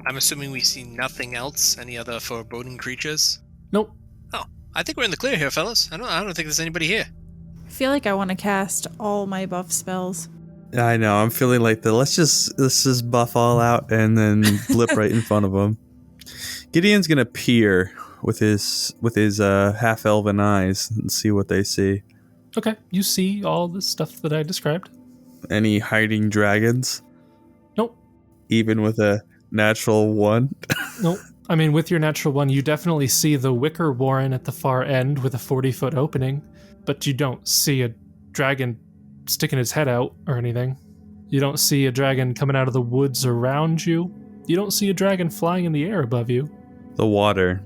[SPEAKER 4] I'm assuming we see nothing else, any other foreboding creatures.
[SPEAKER 1] Nope.
[SPEAKER 4] Oh, I think we're in the clear here, fellas. I don't think there's anybody here.
[SPEAKER 2] I feel like I want to cast all my buff spells.
[SPEAKER 6] I know. I'm feeling like let's just buff all out and then blip right in front of them. Gideon's gonna peer with his half elven eyes and see what they see.
[SPEAKER 1] Okay, you see all the stuff that I described.
[SPEAKER 6] Any hiding dragons?
[SPEAKER 1] Nope.
[SPEAKER 6] Even with a natural 1?
[SPEAKER 1] Nope. I mean, with your natural 1, you definitely see the wicker warren at the far end with a 40-foot opening, but you don't see a dragon sticking its head out or anything. You don't see a dragon coming out of the woods around you. You don't see a dragon flying in the air above you.
[SPEAKER 6] The water.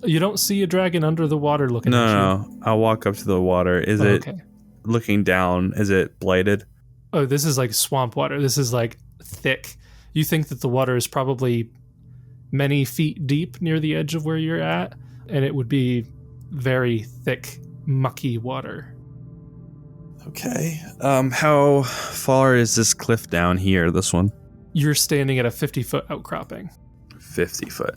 [SPEAKER 1] You don't see a dragon under the water looking at you.
[SPEAKER 6] No. I'll walk up to the water. Is it looking down? Is it blighted?
[SPEAKER 1] Oh, this is like swamp water. This is like thick. You think that the water is probably many feet deep near the edge of where you're at, and it would be very thick, mucky water.
[SPEAKER 6] Okay. How far is this cliff down here, this one?
[SPEAKER 1] You're standing at a 50-foot outcropping.
[SPEAKER 6] 50 foot.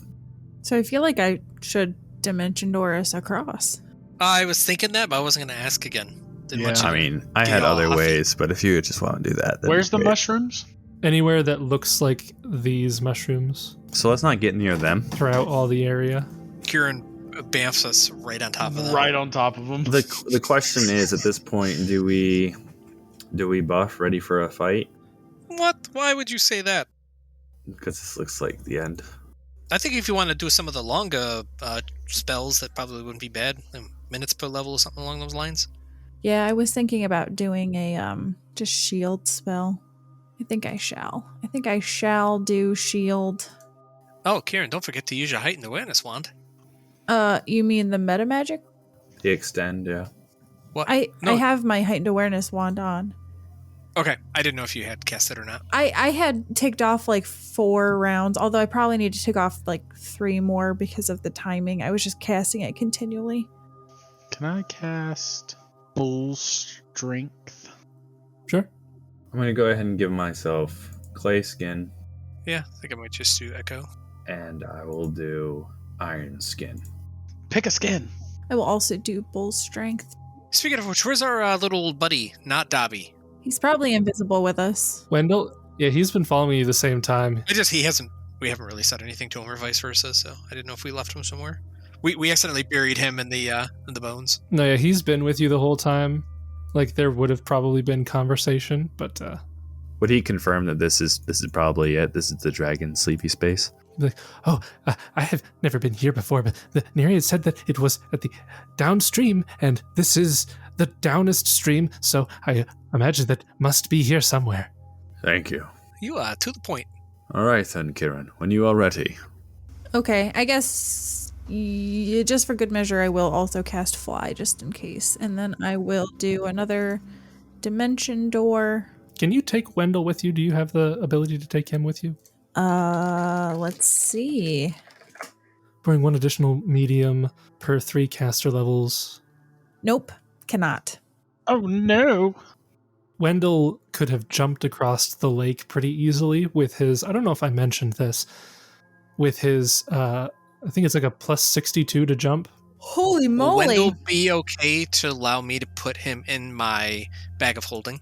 [SPEAKER 2] So I feel like I should dimension door us across.
[SPEAKER 4] I was thinking that, but I wasn't going to ask again. Didn't want you
[SPEAKER 6] I
[SPEAKER 4] to
[SPEAKER 6] mean, I
[SPEAKER 4] get
[SPEAKER 6] had
[SPEAKER 4] all
[SPEAKER 6] other
[SPEAKER 4] huffy.
[SPEAKER 6] ways, but if you just want to do that, then
[SPEAKER 3] Where's the
[SPEAKER 6] great.
[SPEAKER 3] mushrooms?
[SPEAKER 1] Anywhere that looks like these mushrooms
[SPEAKER 6] So let's not get near them.
[SPEAKER 1] throughout all the area.
[SPEAKER 4] Kieran bamfs us right on top of them.
[SPEAKER 3] Right on top of them.
[SPEAKER 5] The question is, at this point, do we buff ready for a fight?
[SPEAKER 4] What? Why would you say that?
[SPEAKER 5] Because this looks like the end.
[SPEAKER 4] I think if you want to do some of the longer spells, that probably wouldn't be bad. Minutes per level or something along those lines.
[SPEAKER 2] Yeah, I was thinking about doing a just shield spell. I think I shall do shield.
[SPEAKER 4] Oh, Kieran, don't forget to use your heightened awareness wand.
[SPEAKER 2] You mean the meta magic?
[SPEAKER 5] The extend, yeah.
[SPEAKER 4] What?
[SPEAKER 2] I
[SPEAKER 4] No.
[SPEAKER 2] have my heightened awareness wand on.
[SPEAKER 4] Okay, I didn't know if you had cast it or not.
[SPEAKER 2] I had ticked off like 4 rounds, although I probably need to tick off like 3 more because of the timing. I was just casting it continually.
[SPEAKER 3] Can I cast Bull Strength?
[SPEAKER 1] Sure.
[SPEAKER 6] I'm going to go ahead and give myself clay skin,
[SPEAKER 4] Yeah, I think I might just do Echo.
[SPEAKER 6] and I will do iron skin.
[SPEAKER 3] Pick a skin.
[SPEAKER 2] I will also do bull strength.
[SPEAKER 4] Speaking of which, where's our little buddy, not Dobby?
[SPEAKER 2] He's probably invisible with us.
[SPEAKER 1] Wendell, yeah, he's been following you the same time.
[SPEAKER 4] We haven't really said anything to him or vice versa, so I didn't know if we left him somewhere. We accidentally buried him in the bones.
[SPEAKER 1] No, yeah, he's been with you the whole time. Like, there would have probably been conversation, but
[SPEAKER 6] Would he confirm that this is probably it? This is the dragon sleepy space?
[SPEAKER 1] like, oh, I have never been here before, but the Nereid said that it was at the downstream, and this is the downest stream, so I imagine that must be here somewhere.
[SPEAKER 6] Thank you.
[SPEAKER 4] You to the point.
[SPEAKER 6] All right then, Kieran. When you are ready.
[SPEAKER 2] Okay, I guess just for good measure, I will also cast fly just in case. And then I will do another dimension door.
[SPEAKER 1] Can you take Wendell with you? Do you have the ability to take him with you?
[SPEAKER 2] Let's see.
[SPEAKER 1] Bring 1 additional medium per 3 caster levels.
[SPEAKER 2] Nope, cannot.
[SPEAKER 3] Oh no.
[SPEAKER 1] Wendell could have jumped across the lake pretty easily with his, I don't know if I mentioned this, with his, I think it's like a plus 62 to jump.
[SPEAKER 2] Holy
[SPEAKER 4] Will
[SPEAKER 2] moly!
[SPEAKER 4] Wendell be okay to allow me to put him in my bag of holding?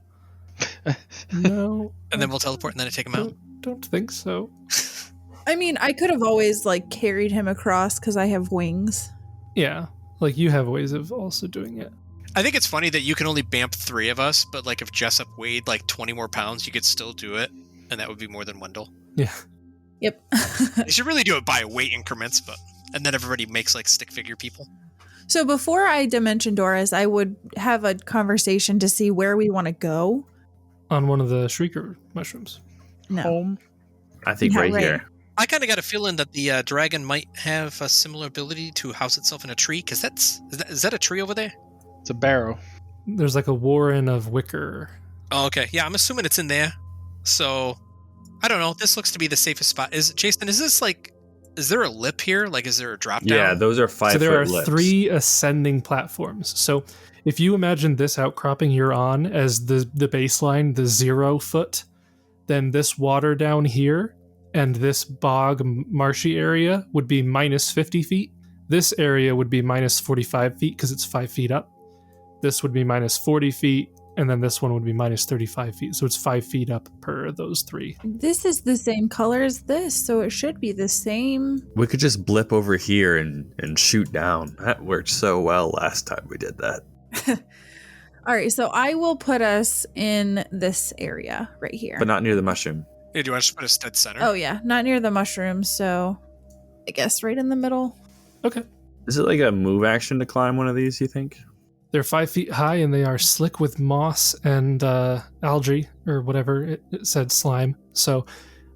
[SPEAKER 1] No.
[SPEAKER 4] And then we'll teleport and then I take him out?
[SPEAKER 1] Don't think so.
[SPEAKER 2] I mean, I could have always like carried him across because I have wings.
[SPEAKER 1] Yeah, like you have ways of also doing it.
[SPEAKER 4] I think it's funny that you can only bamp 3 of us, but like if Jessup weighed like 20 more pounds, you could still do it, and that would be more than Wendell.
[SPEAKER 1] Yeah.
[SPEAKER 2] Yep.
[SPEAKER 4] You should really do it by weight increments, and then everybody makes like stick figure people.
[SPEAKER 2] So before I dimension Doris, I would have a conversation to see where we want to go.
[SPEAKER 1] On one of the Shrieker mushrooms.
[SPEAKER 2] No.
[SPEAKER 3] Home.
[SPEAKER 6] I think
[SPEAKER 2] Yeah,
[SPEAKER 6] right
[SPEAKER 2] right.
[SPEAKER 6] here.
[SPEAKER 4] I kind of got a feeling that the dragon might have a similar ability to house itself in a tree, because is that a tree over there?
[SPEAKER 3] It's a barrow.
[SPEAKER 1] There's like a warren of wicker.
[SPEAKER 4] Oh, okay. Yeah, I'm assuming it's in there. So, I don't know. This looks to be the safest spot. Jason, is there a lip here? Like, is there a drop down?
[SPEAKER 6] Yeah, those are 5
[SPEAKER 1] So there are
[SPEAKER 6] foot lips.
[SPEAKER 1] 3 ascending platforms. So if you imagine this outcropping you're on as the baseline, the 0 foot, then this water down here and this bog marshy area would be minus 50 feet. This area would be minus 45 feet because it's 5 feet up. This would be minus 40 feet, and then this one would be minus 35 feet. So it's 5 feet up per those 3.
[SPEAKER 2] This is the same color as this, so it should be the same.
[SPEAKER 6] We could just blip over here and shoot down. That worked so well last time we did that.
[SPEAKER 2] All right, so I will put us in this area right here.
[SPEAKER 6] But not near the mushroom.
[SPEAKER 4] Yeah, do you want to just put us dead center?
[SPEAKER 2] Oh yeah, not near the mushrooms, so I guess right in the middle.
[SPEAKER 1] Okay.
[SPEAKER 6] Is it like a move action to climb one of these, you think?
[SPEAKER 1] They're 5 feet high and they are slick with moss and algae or whatever it said, slime. So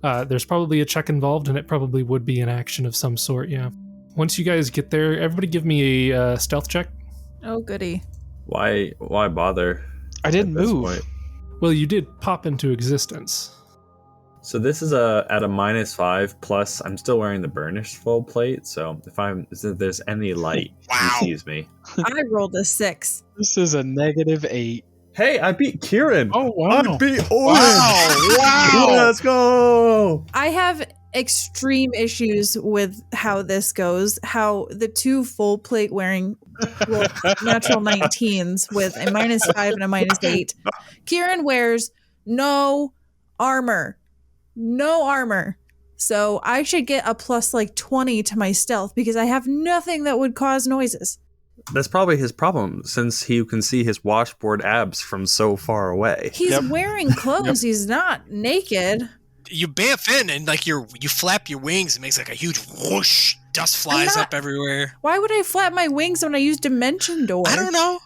[SPEAKER 1] there's probably a check involved, and it probably would be an action of some sort. Yeah. Once you guys get there, everybody give me a stealth check.
[SPEAKER 2] Oh goody.
[SPEAKER 6] Why bother?
[SPEAKER 3] I didn't
[SPEAKER 6] at this
[SPEAKER 3] move.
[SPEAKER 6] point?
[SPEAKER 1] Well, you did pop into existence.
[SPEAKER 6] So this is at a -5 plus. I'm still wearing the burnished full plate, so if there's any light,
[SPEAKER 4] Wow.
[SPEAKER 6] he sees me.
[SPEAKER 2] I rolled a 6.
[SPEAKER 3] This is a -8.
[SPEAKER 6] Hey, I beat Kieran.
[SPEAKER 3] Oh wow.
[SPEAKER 6] I beat Oran.
[SPEAKER 3] Wow.
[SPEAKER 6] Let's go.
[SPEAKER 2] I have extreme issues with how this goes. How the 2 full plate wearing natural 19s with a -5 and a -8. Kieran wears no armor. No armor. So I should get a plus like 20 to my stealth because I have nothing that would cause noises.
[SPEAKER 6] That's probably his problem, since he can see his washboard abs from so far away.
[SPEAKER 2] He's
[SPEAKER 3] Yep.
[SPEAKER 2] wearing clothes. He's not naked.
[SPEAKER 4] You bamf in and like you flap your wings. It makes like a huge whoosh. Dust flies
[SPEAKER 2] not-
[SPEAKER 4] up everywhere.
[SPEAKER 2] Why would I flap my wings when I use dimension door?
[SPEAKER 4] I don't know.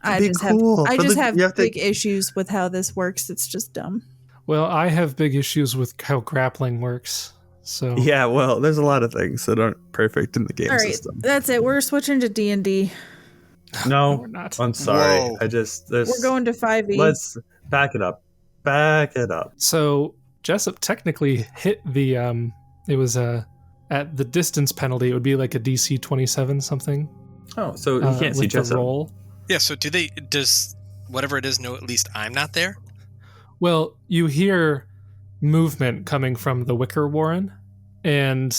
[SPEAKER 2] I
[SPEAKER 6] Be
[SPEAKER 2] just
[SPEAKER 6] cool.
[SPEAKER 2] have I
[SPEAKER 6] But
[SPEAKER 2] just
[SPEAKER 6] then
[SPEAKER 2] have
[SPEAKER 6] you have to-
[SPEAKER 2] big issues with how this works. It's just dumb.
[SPEAKER 1] Well, I have big issues with how grappling works. So
[SPEAKER 6] Yeah, well, there's a lot of things that aren't perfect in the game
[SPEAKER 2] All right,
[SPEAKER 6] system.
[SPEAKER 2] that's it. We're switching to D&D.
[SPEAKER 5] No,
[SPEAKER 1] we're not.
[SPEAKER 5] I'm sorry.
[SPEAKER 4] Whoa.
[SPEAKER 2] We're going to 5e.
[SPEAKER 5] Let's back it up. Back it up.
[SPEAKER 1] So Jessup technically hit the it was at the distance penalty, it would be like a DC 27 something.
[SPEAKER 5] Oh, so you can't see
[SPEAKER 1] with the
[SPEAKER 5] Jessup.
[SPEAKER 1] roll.
[SPEAKER 4] Yeah, so does whatever it is know at least I'm not there?
[SPEAKER 1] Well, you hear movement coming from the wicker warren, and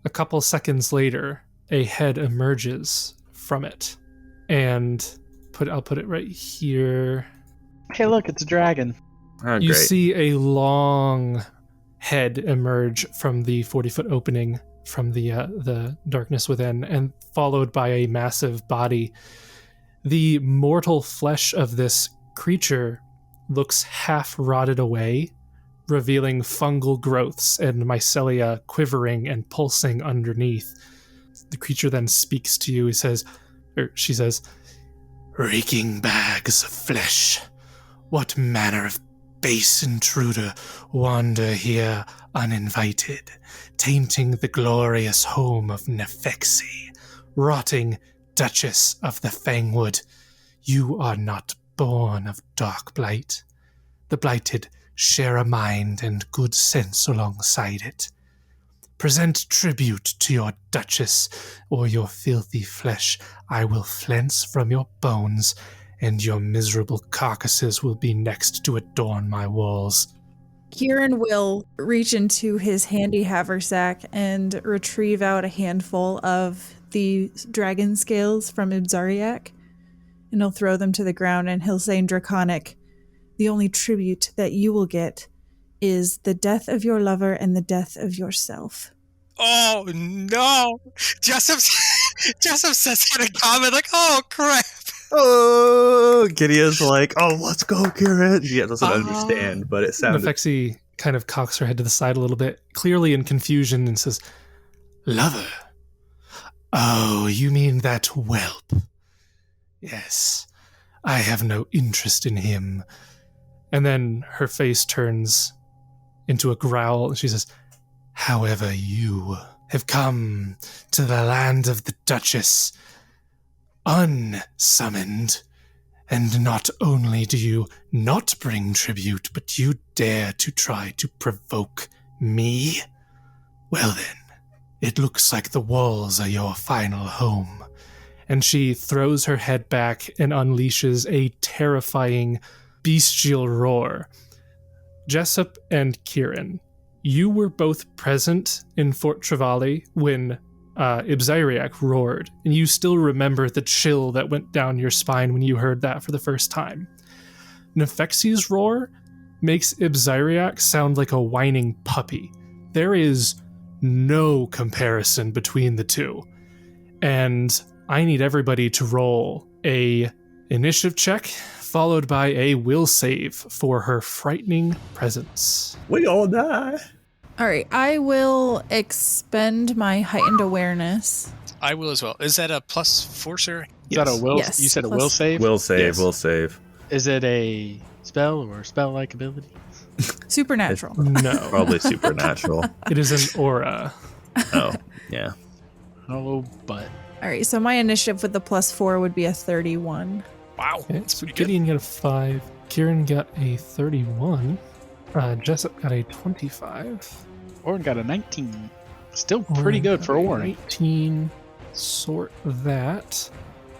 [SPEAKER 1] a couple seconds later, a head emerges from it. And I'll put it right here.
[SPEAKER 3] Hey, look, it's a dragon.
[SPEAKER 5] Oh,
[SPEAKER 1] You
[SPEAKER 5] great.
[SPEAKER 1] see a long head emerge from the 40-foot opening from the darkness within, and followed by a massive body. The mortal flesh of this creature looks half rotted away, revealing fungal growths and mycelia quivering and pulsing underneath. The creature then speaks to you. She says, "Reeking bags of flesh. What manner of base intruder wander here uninvited, tainting the glorious home of Nefexi, rotting Duchess of the Fangwood? You are not born of dark blight. The blighted share a mind and good sense alongside it. Present tribute to your Duchess, or your filthy flesh I will flense from your bones, and your miserable carcasses will be next to adorn my walls."
[SPEAKER 2] Kieran will reach into his handy haversack and retrieve out a handful of the dragon scales from Ibzariak, and he'll throw them to the ground, and he'll say in Draconic, "The only tribute that you will get is the death of your lover and the death of yourself."
[SPEAKER 4] Oh no! Jessup says in a comment like, "Oh crap!"
[SPEAKER 5] Oh, Gideon's like, "Oh, let's go, Kieran." He doesn't understand, but it sounded.
[SPEAKER 1] Nefexi kind of cocks her head to the side a little bit, clearly in confusion, and says, "Lover? Oh, you mean that whelp? Yes, I have no interest in him." And then her face turns into a growl, and she says, "However, you have come to the land of the Duchess, unsummoned, and not only do you not bring tribute, but you dare to try to provoke me? Well then, it looks like the walls are your final home." And she throws her head back and unleashes a terrifying, bestial roar. Jessup and Kieran, you were both present in Fort Trevally when Ibzariak roared, and you still remember the chill that went down your spine when you heard that for the first time. Nefexi's roar makes Ibzariak sound like a whining puppy. There is no comparison between the two. And I need everybody to roll a initiative check, followed by a will save for her frightening presence.
[SPEAKER 5] We all die.
[SPEAKER 2] All right, I will expend my heightened awareness.
[SPEAKER 4] I will as well. Is that a plus forcer?
[SPEAKER 3] Is that a will?
[SPEAKER 2] Yes,
[SPEAKER 3] You said a
[SPEAKER 2] plus-
[SPEAKER 3] will save?
[SPEAKER 5] We'll save.
[SPEAKER 4] Yes.
[SPEAKER 5] We'll save.
[SPEAKER 3] Is it a spell or spell-like ability?
[SPEAKER 2] Supernatural.
[SPEAKER 1] No,
[SPEAKER 5] Probably supernatural.
[SPEAKER 1] it is an aura.
[SPEAKER 5] Oh, yeah.
[SPEAKER 3] Oh, but
[SPEAKER 2] All right, so my initiative with the +4 would be a 31.
[SPEAKER 4] Wow,
[SPEAKER 1] Okay,
[SPEAKER 4] that's
[SPEAKER 1] so
[SPEAKER 4] pretty good.
[SPEAKER 1] Gideon got a 5, Kieran got a 31, Jessup got a 25.
[SPEAKER 3] Oran got a 19. Still pretty good for Oran.
[SPEAKER 1] 18. Sort that.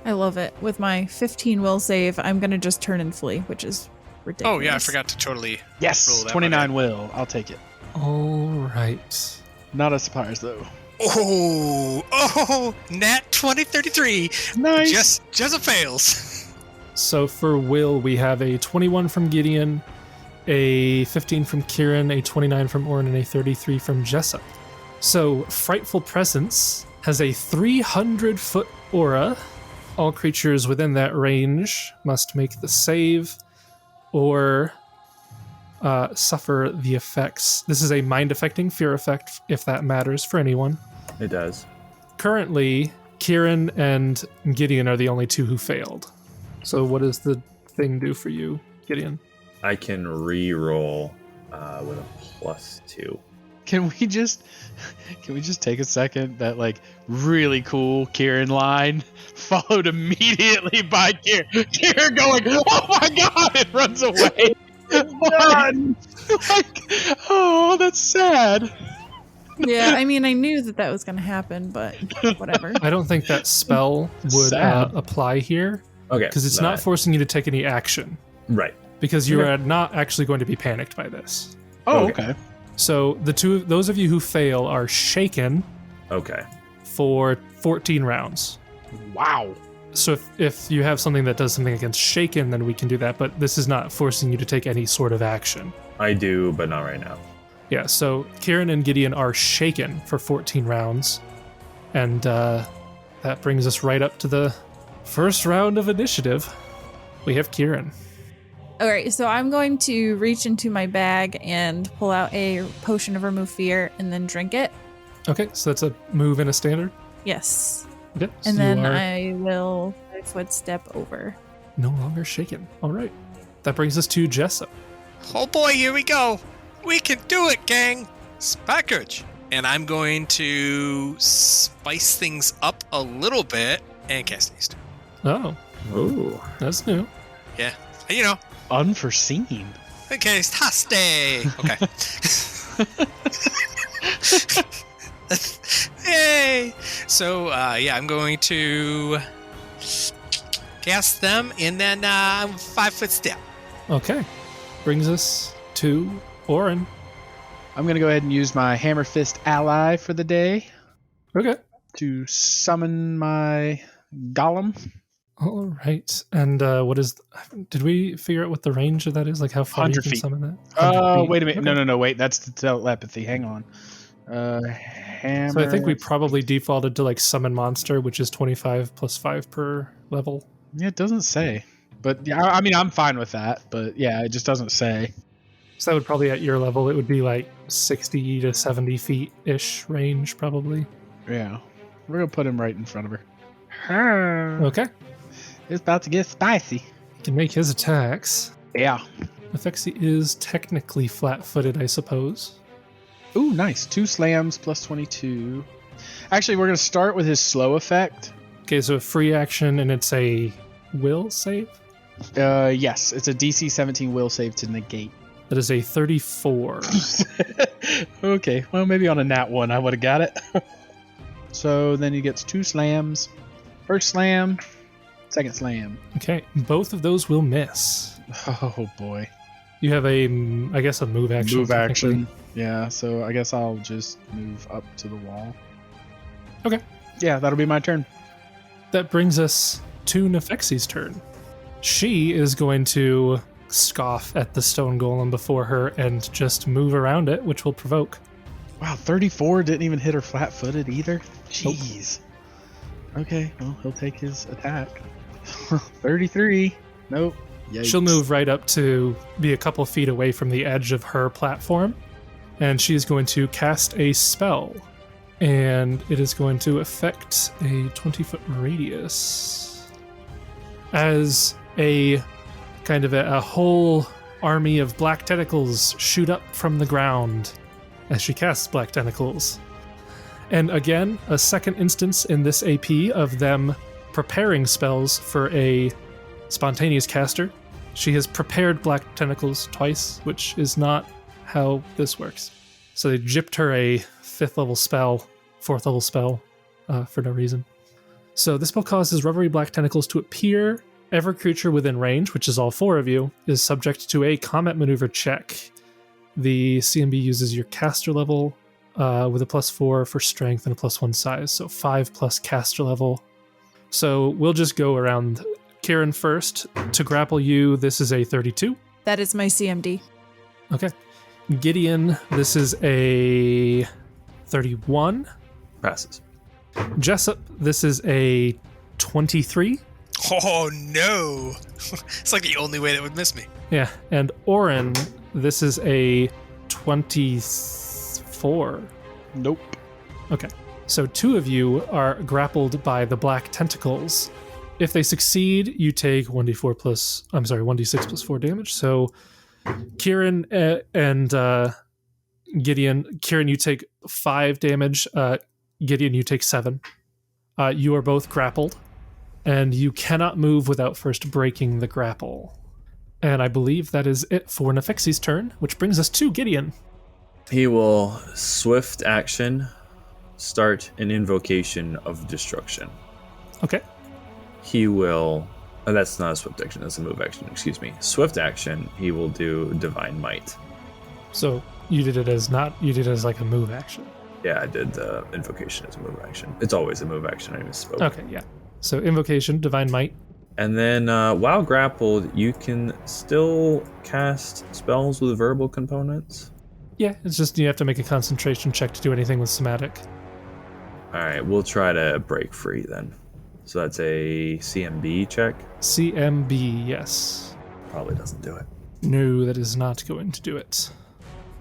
[SPEAKER 2] I love it. With my 15 will save, I'm going to just turn and flee, which is ridiculous.
[SPEAKER 4] Oh yeah, I forgot to totally. Roll
[SPEAKER 3] Yes,
[SPEAKER 4] that
[SPEAKER 3] 29 will. I'll take it.
[SPEAKER 1] All right.
[SPEAKER 3] Not a surprise though.
[SPEAKER 4] Oh, nat 2033.
[SPEAKER 3] Nice.
[SPEAKER 4] Just fails.
[SPEAKER 1] So for Will, we have a 21 from Gideon, a 15 from Kieran, a 29 from Oran, and a 33 from Jessup. So Frightful Presence has a 300-foot aura. All creatures within that range must make the save or suffer the effects. This is a mind-affecting fear effect, if that matters for anyone.
[SPEAKER 5] It does.
[SPEAKER 1] Currently, Kieran and Gideon are the only two who failed. So what does the thing do for you, Gideon?
[SPEAKER 5] I can re-roll with a +2.
[SPEAKER 3] Can we just take a second? That like really cool Kieran line followed immediately by Kieran. Kieran going, "Oh my god!" It runs away. Oh, that's sad.
[SPEAKER 2] Yeah, I mean, I knew that was going to happen, but whatever.
[SPEAKER 1] I don't think that spell would
[SPEAKER 3] Sad.
[SPEAKER 1] apply here
[SPEAKER 6] Okay.
[SPEAKER 1] because it's not forcing you to take any action
[SPEAKER 6] Right.
[SPEAKER 1] because you are not actually going to be panicked by this.
[SPEAKER 3] Oh,
[SPEAKER 6] Okay.
[SPEAKER 3] okay.
[SPEAKER 1] So those of you who fail are shaken
[SPEAKER 6] Okay.
[SPEAKER 1] for 14 rounds.
[SPEAKER 3] Wow.
[SPEAKER 1] So if you have something that does something against shaken, then we can do that, but this is not forcing you to take any sort of action.
[SPEAKER 6] I do, but not right now.
[SPEAKER 1] Yeah, so Kieran and Gideon are shaken for 14 rounds, and that brings us right up to the first round of initiative. We have Kieran.
[SPEAKER 2] All right, so I'm going to reach into my bag and pull out a potion of remove fear and then drink it.
[SPEAKER 1] Okay, so that's a move and a standard.
[SPEAKER 2] Yes.
[SPEAKER 1] Okay, so
[SPEAKER 2] And then
[SPEAKER 1] you are
[SPEAKER 2] I will 5-foot step over.
[SPEAKER 1] no longer shaken. All right, that brings us to Jessup.
[SPEAKER 4] Oh boy, here we go. We can do it, gang. Spackage. And I'm going to spice things up a little bit and cast haste.
[SPEAKER 1] Oh,
[SPEAKER 6] Ooh.
[SPEAKER 1] that's new.
[SPEAKER 4] Yeah, you know.
[SPEAKER 3] Unforeseen.
[SPEAKER 4] Okay, haste. Okay. Yay! So, I'm going to cast them and then 5-foot step.
[SPEAKER 1] Okay, brings us to Oran.
[SPEAKER 3] I'm going to go ahead and use my Hammer Fist ally for the day
[SPEAKER 1] Okay.
[SPEAKER 3] to summon my golem.
[SPEAKER 1] All right, and did we figure out what the range of that is? Like how far you
[SPEAKER 3] 100
[SPEAKER 1] can
[SPEAKER 3] feet.
[SPEAKER 1] summon that?
[SPEAKER 3] Oh,
[SPEAKER 1] 100 feet.
[SPEAKER 3] wait a minute.
[SPEAKER 1] Okay.
[SPEAKER 3] No, wait. That's the telepathy. Hang on. Hammer.
[SPEAKER 1] So I think we probably defaulted to like summon monster, which is 25 plus 5 per level.
[SPEAKER 3] Yeah, it doesn't say. But yeah, I mean, I'm fine with that. But yeah, it just doesn't say.
[SPEAKER 1] So that would probably at your level, it would be like 60 to 70 feet ish range, probably.
[SPEAKER 3] Yeah. We're going to put him right in front of her.
[SPEAKER 1] Okay.
[SPEAKER 3] It's about to get spicy.
[SPEAKER 1] He can make his attacks.
[SPEAKER 3] Yeah.
[SPEAKER 1] Effexy is technically flat footed, I suppose.
[SPEAKER 3] Ooh, nice. 2 slams plus 22. Actually, we're going to start with his slow effect.
[SPEAKER 1] Okay, so a free action and it's a will save.
[SPEAKER 3] Yes, it's a DC 17 will save to negate.
[SPEAKER 1] That is a 34.
[SPEAKER 3] Okay, well, maybe on a nat 1 I would have got it. So then he gets 2 slams. First slam, second slam.
[SPEAKER 1] Okay, both of those will miss.
[SPEAKER 3] Oh boy.
[SPEAKER 1] You have I guess a move action.
[SPEAKER 3] Move
[SPEAKER 1] technically.
[SPEAKER 3] action. Yeah, so I guess I'll just move up to the wall.
[SPEAKER 1] Okay.
[SPEAKER 3] Yeah, that'll be my turn.
[SPEAKER 1] That brings us to Nefexi's turn. She is going to scoff at the stone golem before her and just move around it, which will provoke.
[SPEAKER 3] Wow, 34 didn't even hit her flat-footed either? Jeez. Okay, well, he'll take his attack. 33. Nope. Yikes.
[SPEAKER 1] She'll move right up to be a couple feet away from the edge of her platform, and she is going to cast a spell. And it is going to affect a 20-foot radius. As a kind of a whole army of black tentacles shoot up from the ground as she casts black tentacles. And again, a second instance in this AP of them preparing spells for a spontaneous caster. She has prepared black tentacles twice, which is not how this works. So they gypped her a 5th level spell, 4th level spell, for no reason. So this spell causes rubbery black tentacles to appear. Every creature within range, which is all 4 of you, is subject to a combat maneuver check. The CMB uses your caster level with a +4 for strength and a +1 size, so 5 plus caster level. So we'll just go around. Kieran first. To grapple you, this is a 32.
[SPEAKER 2] That is my CMD.
[SPEAKER 1] Okay. Gideon, this is a 31.
[SPEAKER 6] Passes.
[SPEAKER 1] Jessup, this is a 23.
[SPEAKER 4] Oh no! It's like the only way that would miss me.
[SPEAKER 1] Yeah, and Oran, this is a 24.
[SPEAKER 3] Nope.
[SPEAKER 1] Okay, so 2 of you are grappled by the black tentacles. If they succeed, you take 1d6 plus 4 damage. So Kieran and Gideon, Kieran, you take 5 damage. Gideon, you take 7. You are both grappled, and you cannot move without first breaking the grapple. And I believe that is it for Nefexi's turn, which brings us to Gideon.
[SPEAKER 6] He will swift action, start an invocation of destruction.
[SPEAKER 1] Okay.
[SPEAKER 6] He will... Oh, that's not a swift action, that's a move action, excuse me. Swift action, he will do Divine Might.
[SPEAKER 1] So you did it as like a move action.
[SPEAKER 6] Yeah, I did the invocation as a move action. It's always a move action, I misspoke.
[SPEAKER 1] Okay, yeah. So invocation, Divine Might.
[SPEAKER 6] And then while grappled, you can still cast spells with verbal components.
[SPEAKER 1] Yeah, it's just you have to make a concentration check to do anything with somatic.
[SPEAKER 6] Alright, we'll try to break free then. So that's a CMB check.
[SPEAKER 1] CMB, yes.
[SPEAKER 6] Probably doesn't do it.
[SPEAKER 1] No, that is not going to do it.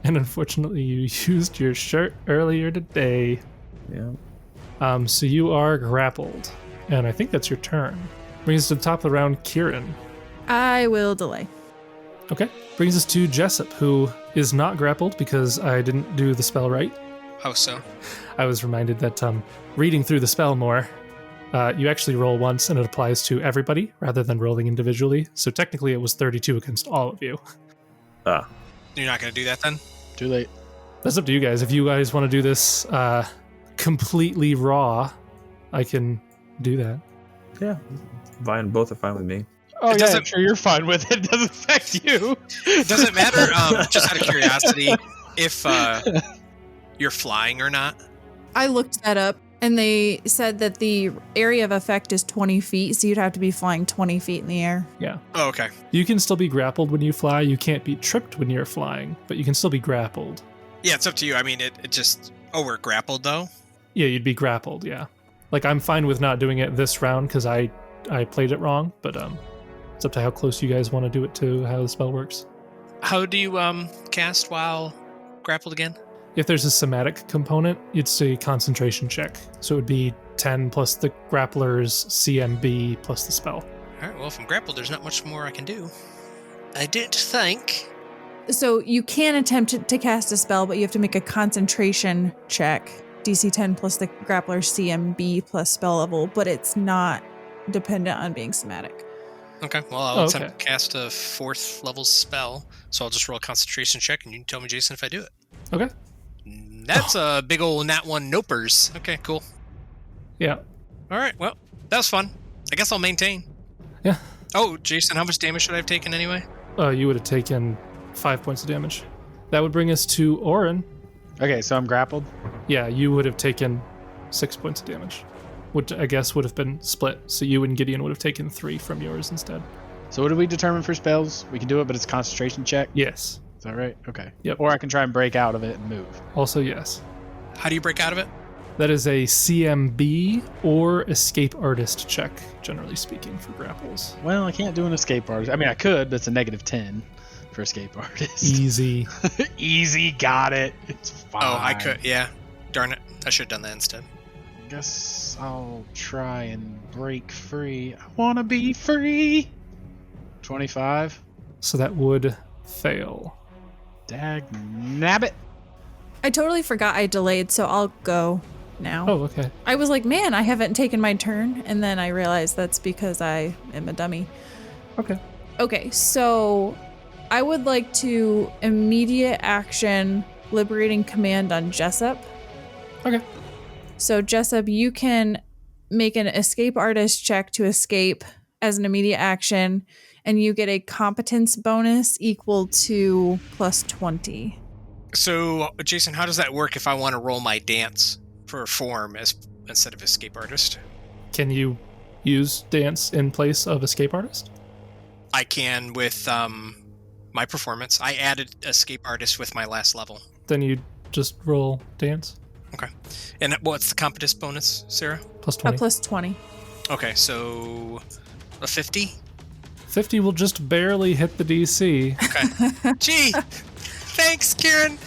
[SPEAKER 1] And unfortunately, you used your shirt earlier today.
[SPEAKER 6] Yeah.
[SPEAKER 1] So you are grappled. And I think that's your turn. Brings us to the top of the round, Kieran.
[SPEAKER 2] I will delay.
[SPEAKER 1] Okay. Brings us to Jessup, who is not grappled because I didn't do the spell right.
[SPEAKER 4] How so?
[SPEAKER 1] I was reminded that reading through the spell more, you actually roll once and it applies to everybody rather than rolling individually. So technically it was 32 against all of you.
[SPEAKER 6] Ah.
[SPEAKER 4] You're not going to do that then?
[SPEAKER 3] Too late.
[SPEAKER 1] That's up to you guys. If you guys want to do this completely raw, I can do that.
[SPEAKER 6] Yeah. Fine, both are fine with me.
[SPEAKER 3] Oh,
[SPEAKER 4] It
[SPEAKER 3] yeah,
[SPEAKER 4] doesn't-
[SPEAKER 3] I'm sure you're fine with it. It doesn't affect you.
[SPEAKER 4] It doesn't matter, just out of curiosity, if you're flying or not.
[SPEAKER 2] I looked that up, and they said that the area of effect is 20 feet, so you'd have to be flying 20 feet in the air.
[SPEAKER 1] Yeah.
[SPEAKER 4] Oh, okay.
[SPEAKER 1] You can still be grappled when you fly. You can't be tripped when you're flying, but you can still be grappled.
[SPEAKER 4] Yeah, it's up to you. I mean, it just... Oh, we're grappled, though?
[SPEAKER 1] Yeah, you'd be grappled, yeah. Like, I'm fine with not doing it this round because I played it wrong, but it's up to how close you guys want to do it to how the spell works.
[SPEAKER 4] How do you cast while grappled again?
[SPEAKER 1] If there's a somatic component, it's a concentration check. So it would be 10 plus the grappler's CMB plus the spell.
[SPEAKER 4] All right, well, if I'm grappled, there's not much more I can do. I don't think.
[SPEAKER 2] So you can attempt to cast a spell, but you have to make a concentration check. DC 10 plus the grappler's CMB plus spell level, but it's not dependent on being somatic.
[SPEAKER 4] Okay, well, I'll attempt to cast a 4th level spell, so I'll just roll a concentration check, and you can tell me, Jason, if I do it.
[SPEAKER 1] Okay.
[SPEAKER 4] That's a big old nat 1 nopers. Okay, cool.
[SPEAKER 1] Yeah.
[SPEAKER 4] All right, well, that was fun. I guess I'll maintain.
[SPEAKER 1] Yeah.
[SPEAKER 4] Oh, Jason, how much damage should I have taken anyway?
[SPEAKER 1] You would have taken 5 points of damage. That would bring us to Oran.
[SPEAKER 3] Okay, so I'm grappled.
[SPEAKER 1] Yeah, you would have taken 6 points of damage, which I guess would have been split. So you and Gideon would have taken 3 from yours instead.
[SPEAKER 3] So what do we determine for spells? We can do it, but it's a concentration check.
[SPEAKER 1] Yes.
[SPEAKER 3] Is that right? Okay.
[SPEAKER 1] Yep.
[SPEAKER 3] Or I can try and break out of it and move.
[SPEAKER 1] Also, yes.
[SPEAKER 4] How do you break out of it?
[SPEAKER 1] That is a CMB or escape artist check, generally speaking, for grapples.
[SPEAKER 3] Well, I can't do an escape artist. I mean, I could, but it's a -10 for escape artist.
[SPEAKER 1] Easy.
[SPEAKER 3] Easy, got it. It's fine.
[SPEAKER 4] Oh, I could, yeah. Darn it. I should have done that instead.
[SPEAKER 3] Guess I'll try and break free. I want to be free. 25.
[SPEAKER 1] So that would fail.
[SPEAKER 3] Dag nabbit.
[SPEAKER 2] I totally forgot I delayed, so I'll go now.
[SPEAKER 1] Oh, okay.
[SPEAKER 2] I was like, man, I haven't taken my turn, and then I realized that's because I am a dummy.
[SPEAKER 1] Okay.
[SPEAKER 2] Okay, so I would like to immediate action liberating command on Jessup.
[SPEAKER 1] Okay.
[SPEAKER 2] So Jessup, you can make an escape artist check to escape as an immediate action, and you get a competence bonus equal to +20.
[SPEAKER 4] So, Jason, how does that work if I want to roll my dance for form instead of escape artist?
[SPEAKER 1] Can you use dance in place of escape artist?
[SPEAKER 4] I can with my performance. I added escape artist with my last level.
[SPEAKER 1] Then you just roll dance.
[SPEAKER 4] Okay. And what's the competence bonus, Sarah?
[SPEAKER 1] +20.
[SPEAKER 2] +20.
[SPEAKER 4] Okay, so a 50?
[SPEAKER 1] 50 will just barely hit the DC.
[SPEAKER 4] Okay. Gee! Thanks, Kieran!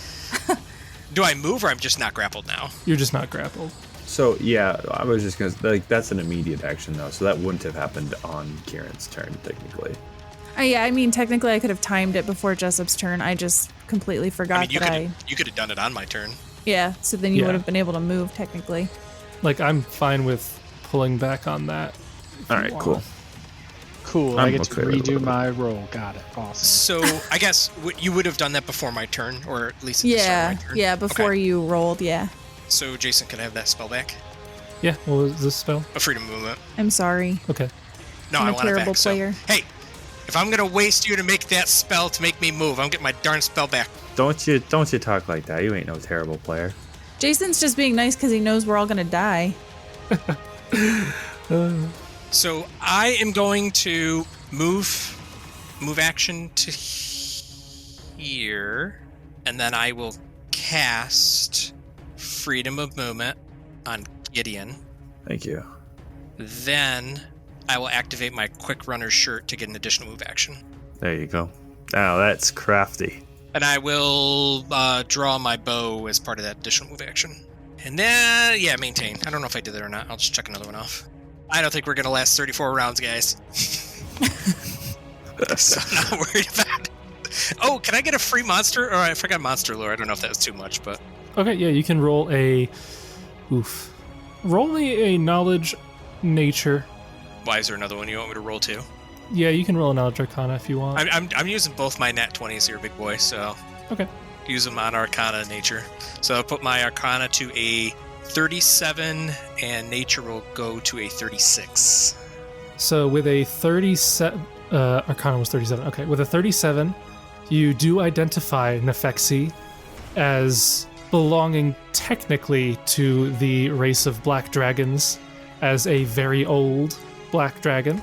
[SPEAKER 4] Do I move or I'm just not grappled now?
[SPEAKER 1] You're just not grappled.
[SPEAKER 6] So, yeah, I was just going to... Like, that's an immediate action, though, so that wouldn't have happened on Kieran's turn, technically.
[SPEAKER 2] Yeah, I mean, technically I could have timed it before Jessup's turn. I just completely forgot
[SPEAKER 4] you could have done it on my turn.
[SPEAKER 2] Yeah, so then you would have been able to move, technically.
[SPEAKER 1] Like, I'm fine with pulling back on that.
[SPEAKER 5] All right, cool.
[SPEAKER 3] Cool, I get to redo my roll. Got it. Awesome.
[SPEAKER 4] So I guess you would have done that before my turn, or at least at the start of my turn?
[SPEAKER 2] Yeah, before you rolled, yeah.
[SPEAKER 4] So Jason can have that spell back?
[SPEAKER 1] Yeah, what was this spell?
[SPEAKER 4] A freedom movement.
[SPEAKER 2] I'm sorry.
[SPEAKER 1] Okay.
[SPEAKER 4] No,
[SPEAKER 2] I'm
[SPEAKER 4] I
[SPEAKER 2] a
[SPEAKER 4] want
[SPEAKER 2] terrible
[SPEAKER 4] it back.
[SPEAKER 2] player.
[SPEAKER 4] So, hey, if I'm gonna waste you to make that spell to make me move, I'm getting my darn spell back.
[SPEAKER 5] Don't you talk like that. You ain't no terrible player.
[SPEAKER 2] Jason's just being nice because he knows we're all gonna die.
[SPEAKER 4] So I am going to move action to here, and then I will cast Freedom of Movement on Gideon.
[SPEAKER 5] Thank you.
[SPEAKER 4] Then I will activate my Quick Runner's Shirt to get an additional move action.
[SPEAKER 5] There you go. Oh, that's crafty.
[SPEAKER 4] And I will draw my bow as part of that additional move action. And then, maintain. I don't know if I did that or not. I'll just check another one off. I don't think we're going to last 34 rounds, guys. So I'm not worried about it. Oh, can I get a free monster? Or I forgot monster lore. I don't know if that was too much, but...
[SPEAKER 1] Okay, yeah, you can roll Roll me a knowledge nature.
[SPEAKER 4] Why is there another one you want me to roll too?
[SPEAKER 1] Yeah, you can roll a knowledge arcana if you want.
[SPEAKER 4] I'm using both my nat 20s here, big boy, so...
[SPEAKER 1] Okay.
[SPEAKER 4] Use them on arcana nature. So I'll put my arcana to a 37, and nature will go to a 36.
[SPEAKER 1] So with a 37... arcana was 37. Okay, with a 37, you do identify Nefexi as belonging technically to the race of black dragons, as a very old black dragon.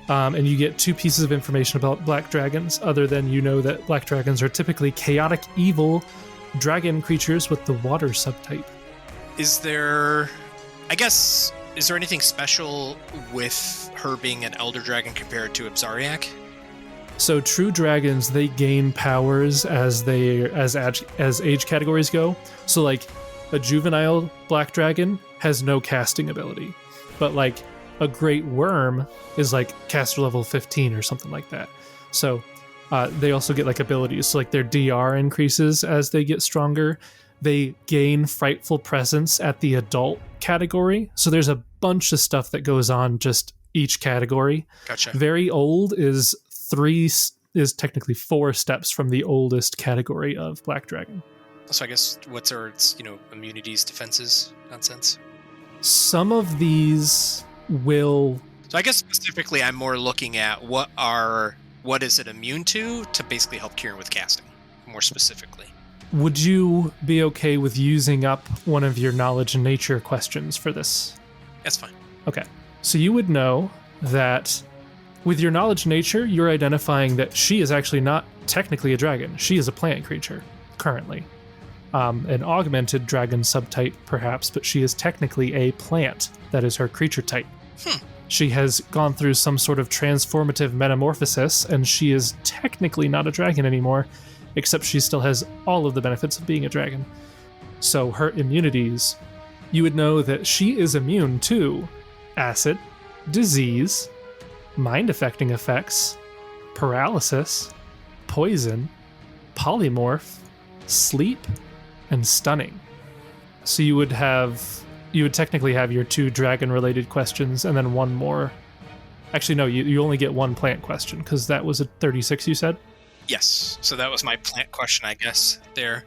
[SPEAKER 1] And you get 2 pieces of information about black dragons, other than you know that black dragons are typically chaotic, evil dragon creatures with the water subtype.
[SPEAKER 4] Is there anything special with her being an elder dragon compared to Abzariak?
[SPEAKER 1] So true dragons, they gain powers as age categories go. So like a juvenile black dragon has no casting ability, but like a great worm is like caster level 15 or something like that. So they also get like abilities. So like their DR increases as they get stronger. They gain frightful presence at the adult category. So there's a bunch of stuff that goes on just each category.
[SPEAKER 4] Gotcha.
[SPEAKER 1] Very old is technically 4 steps from the oldest category of black dragon.
[SPEAKER 4] So I guess what's her immunities, defenses, nonsense?
[SPEAKER 1] Some of these will...
[SPEAKER 4] So I guess specifically I'm more looking at what is it immune to basically help Kieran with casting, more specifically.
[SPEAKER 1] Would you be okay with using up one of your knowledge and nature questions for this?
[SPEAKER 4] That's fine.
[SPEAKER 1] Okay. So you would know that with your knowledge nature, you're identifying that she is actually not technically a dragon. She is a plant creature, currently. An augmented dragon subtype, perhaps, but she is technically a plant. That is her creature type. She has gone through some sort of transformative metamorphosis, and she is technically not a dragon anymore, except she still has all of the benefits of being a dragon. So her immunities, you would know that she is immune to acid, disease, mind-affecting effects, paralysis, poison, polymorph, sleep, and stunning. So you would technically have your 2 dragon-related questions and then one more. Actually, no, you only get 1 plant question, because that was a 36, you said?
[SPEAKER 4] Yes. So that was my plant question, I guess, there.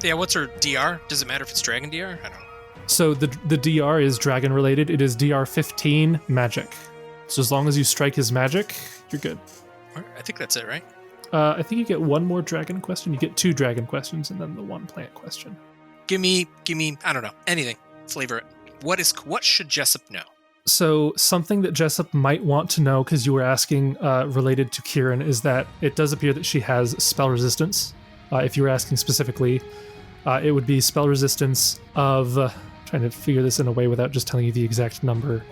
[SPEAKER 4] Yeah, what's her DR? Does it matter if it's dragon DR? I don't know.
[SPEAKER 1] So the DR is dragon-related. It is DR 15 magic. So as long as you strike his magic, you're good.
[SPEAKER 4] I think that's it, right?
[SPEAKER 1] I think you get 1 more dragon question. You get 2 dragon questions and then the 1 plant question.
[SPEAKER 4] Give me, I don't know, anything. Flavor it. What should Jessup know?
[SPEAKER 1] So something that Jessup might want to know, because you were asking related to Kieran, is that it does appear that she has spell resistance. If you were asking specifically, it would be spell resistance of... trying to figure this in a way without just telling you the exact number.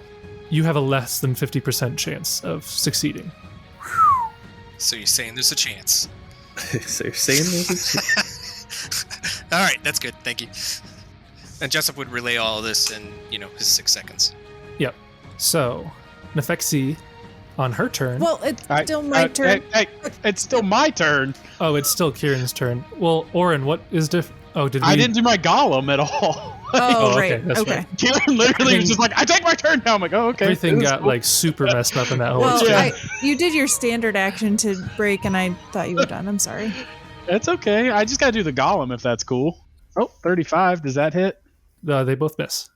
[SPEAKER 1] You have a less than 50% chance of succeeding.
[SPEAKER 4] So you're saying there's a chance.
[SPEAKER 5] So you're saying there's a chance?
[SPEAKER 4] All right, that's good. Thank you. And Jessup would relay all of this in, his 6 seconds.
[SPEAKER 1] Yep. So, Nefexi on her turn.
[SPEAKER 2] Well, it's still my turn.
[SPEAKER 3] Hey, it's still my turn.
[SPEAKER 1] Oh, it's still Kieran's turn. Well, Oran, what is different? Oh,
[SPEAKER 3] I didn't do my golem at all.
[SPEAKER 2] Oh,
[SPEAKER 1] okay,
[SPEAKER 2] right.
[SPEAKER 1] that's
[SPEAKER 2] Okay.
[SPEAKER 1] right.
[SPEAKER 3] Kieran literally was just like, I take my turn now. I'm like, oh, okay.
[SPEAKER 1] Everything
[SPEAKER 3] This is
[SPEAKER 1] got
[SPEAKER 3] cool.
[SPEAKER 1] like super messed up in that whole
[SPEAKER 2] Well,
[SPEAKER 1] exchange.
[SPEAKER 2] you did your standard action to break, and I thought you were done. I'm sorry.
[SPEAKER 3] It's okay. I just got to do the golem if that's cool. Oh, 35. Does that hit?
[SPEAKER 1] They both miss.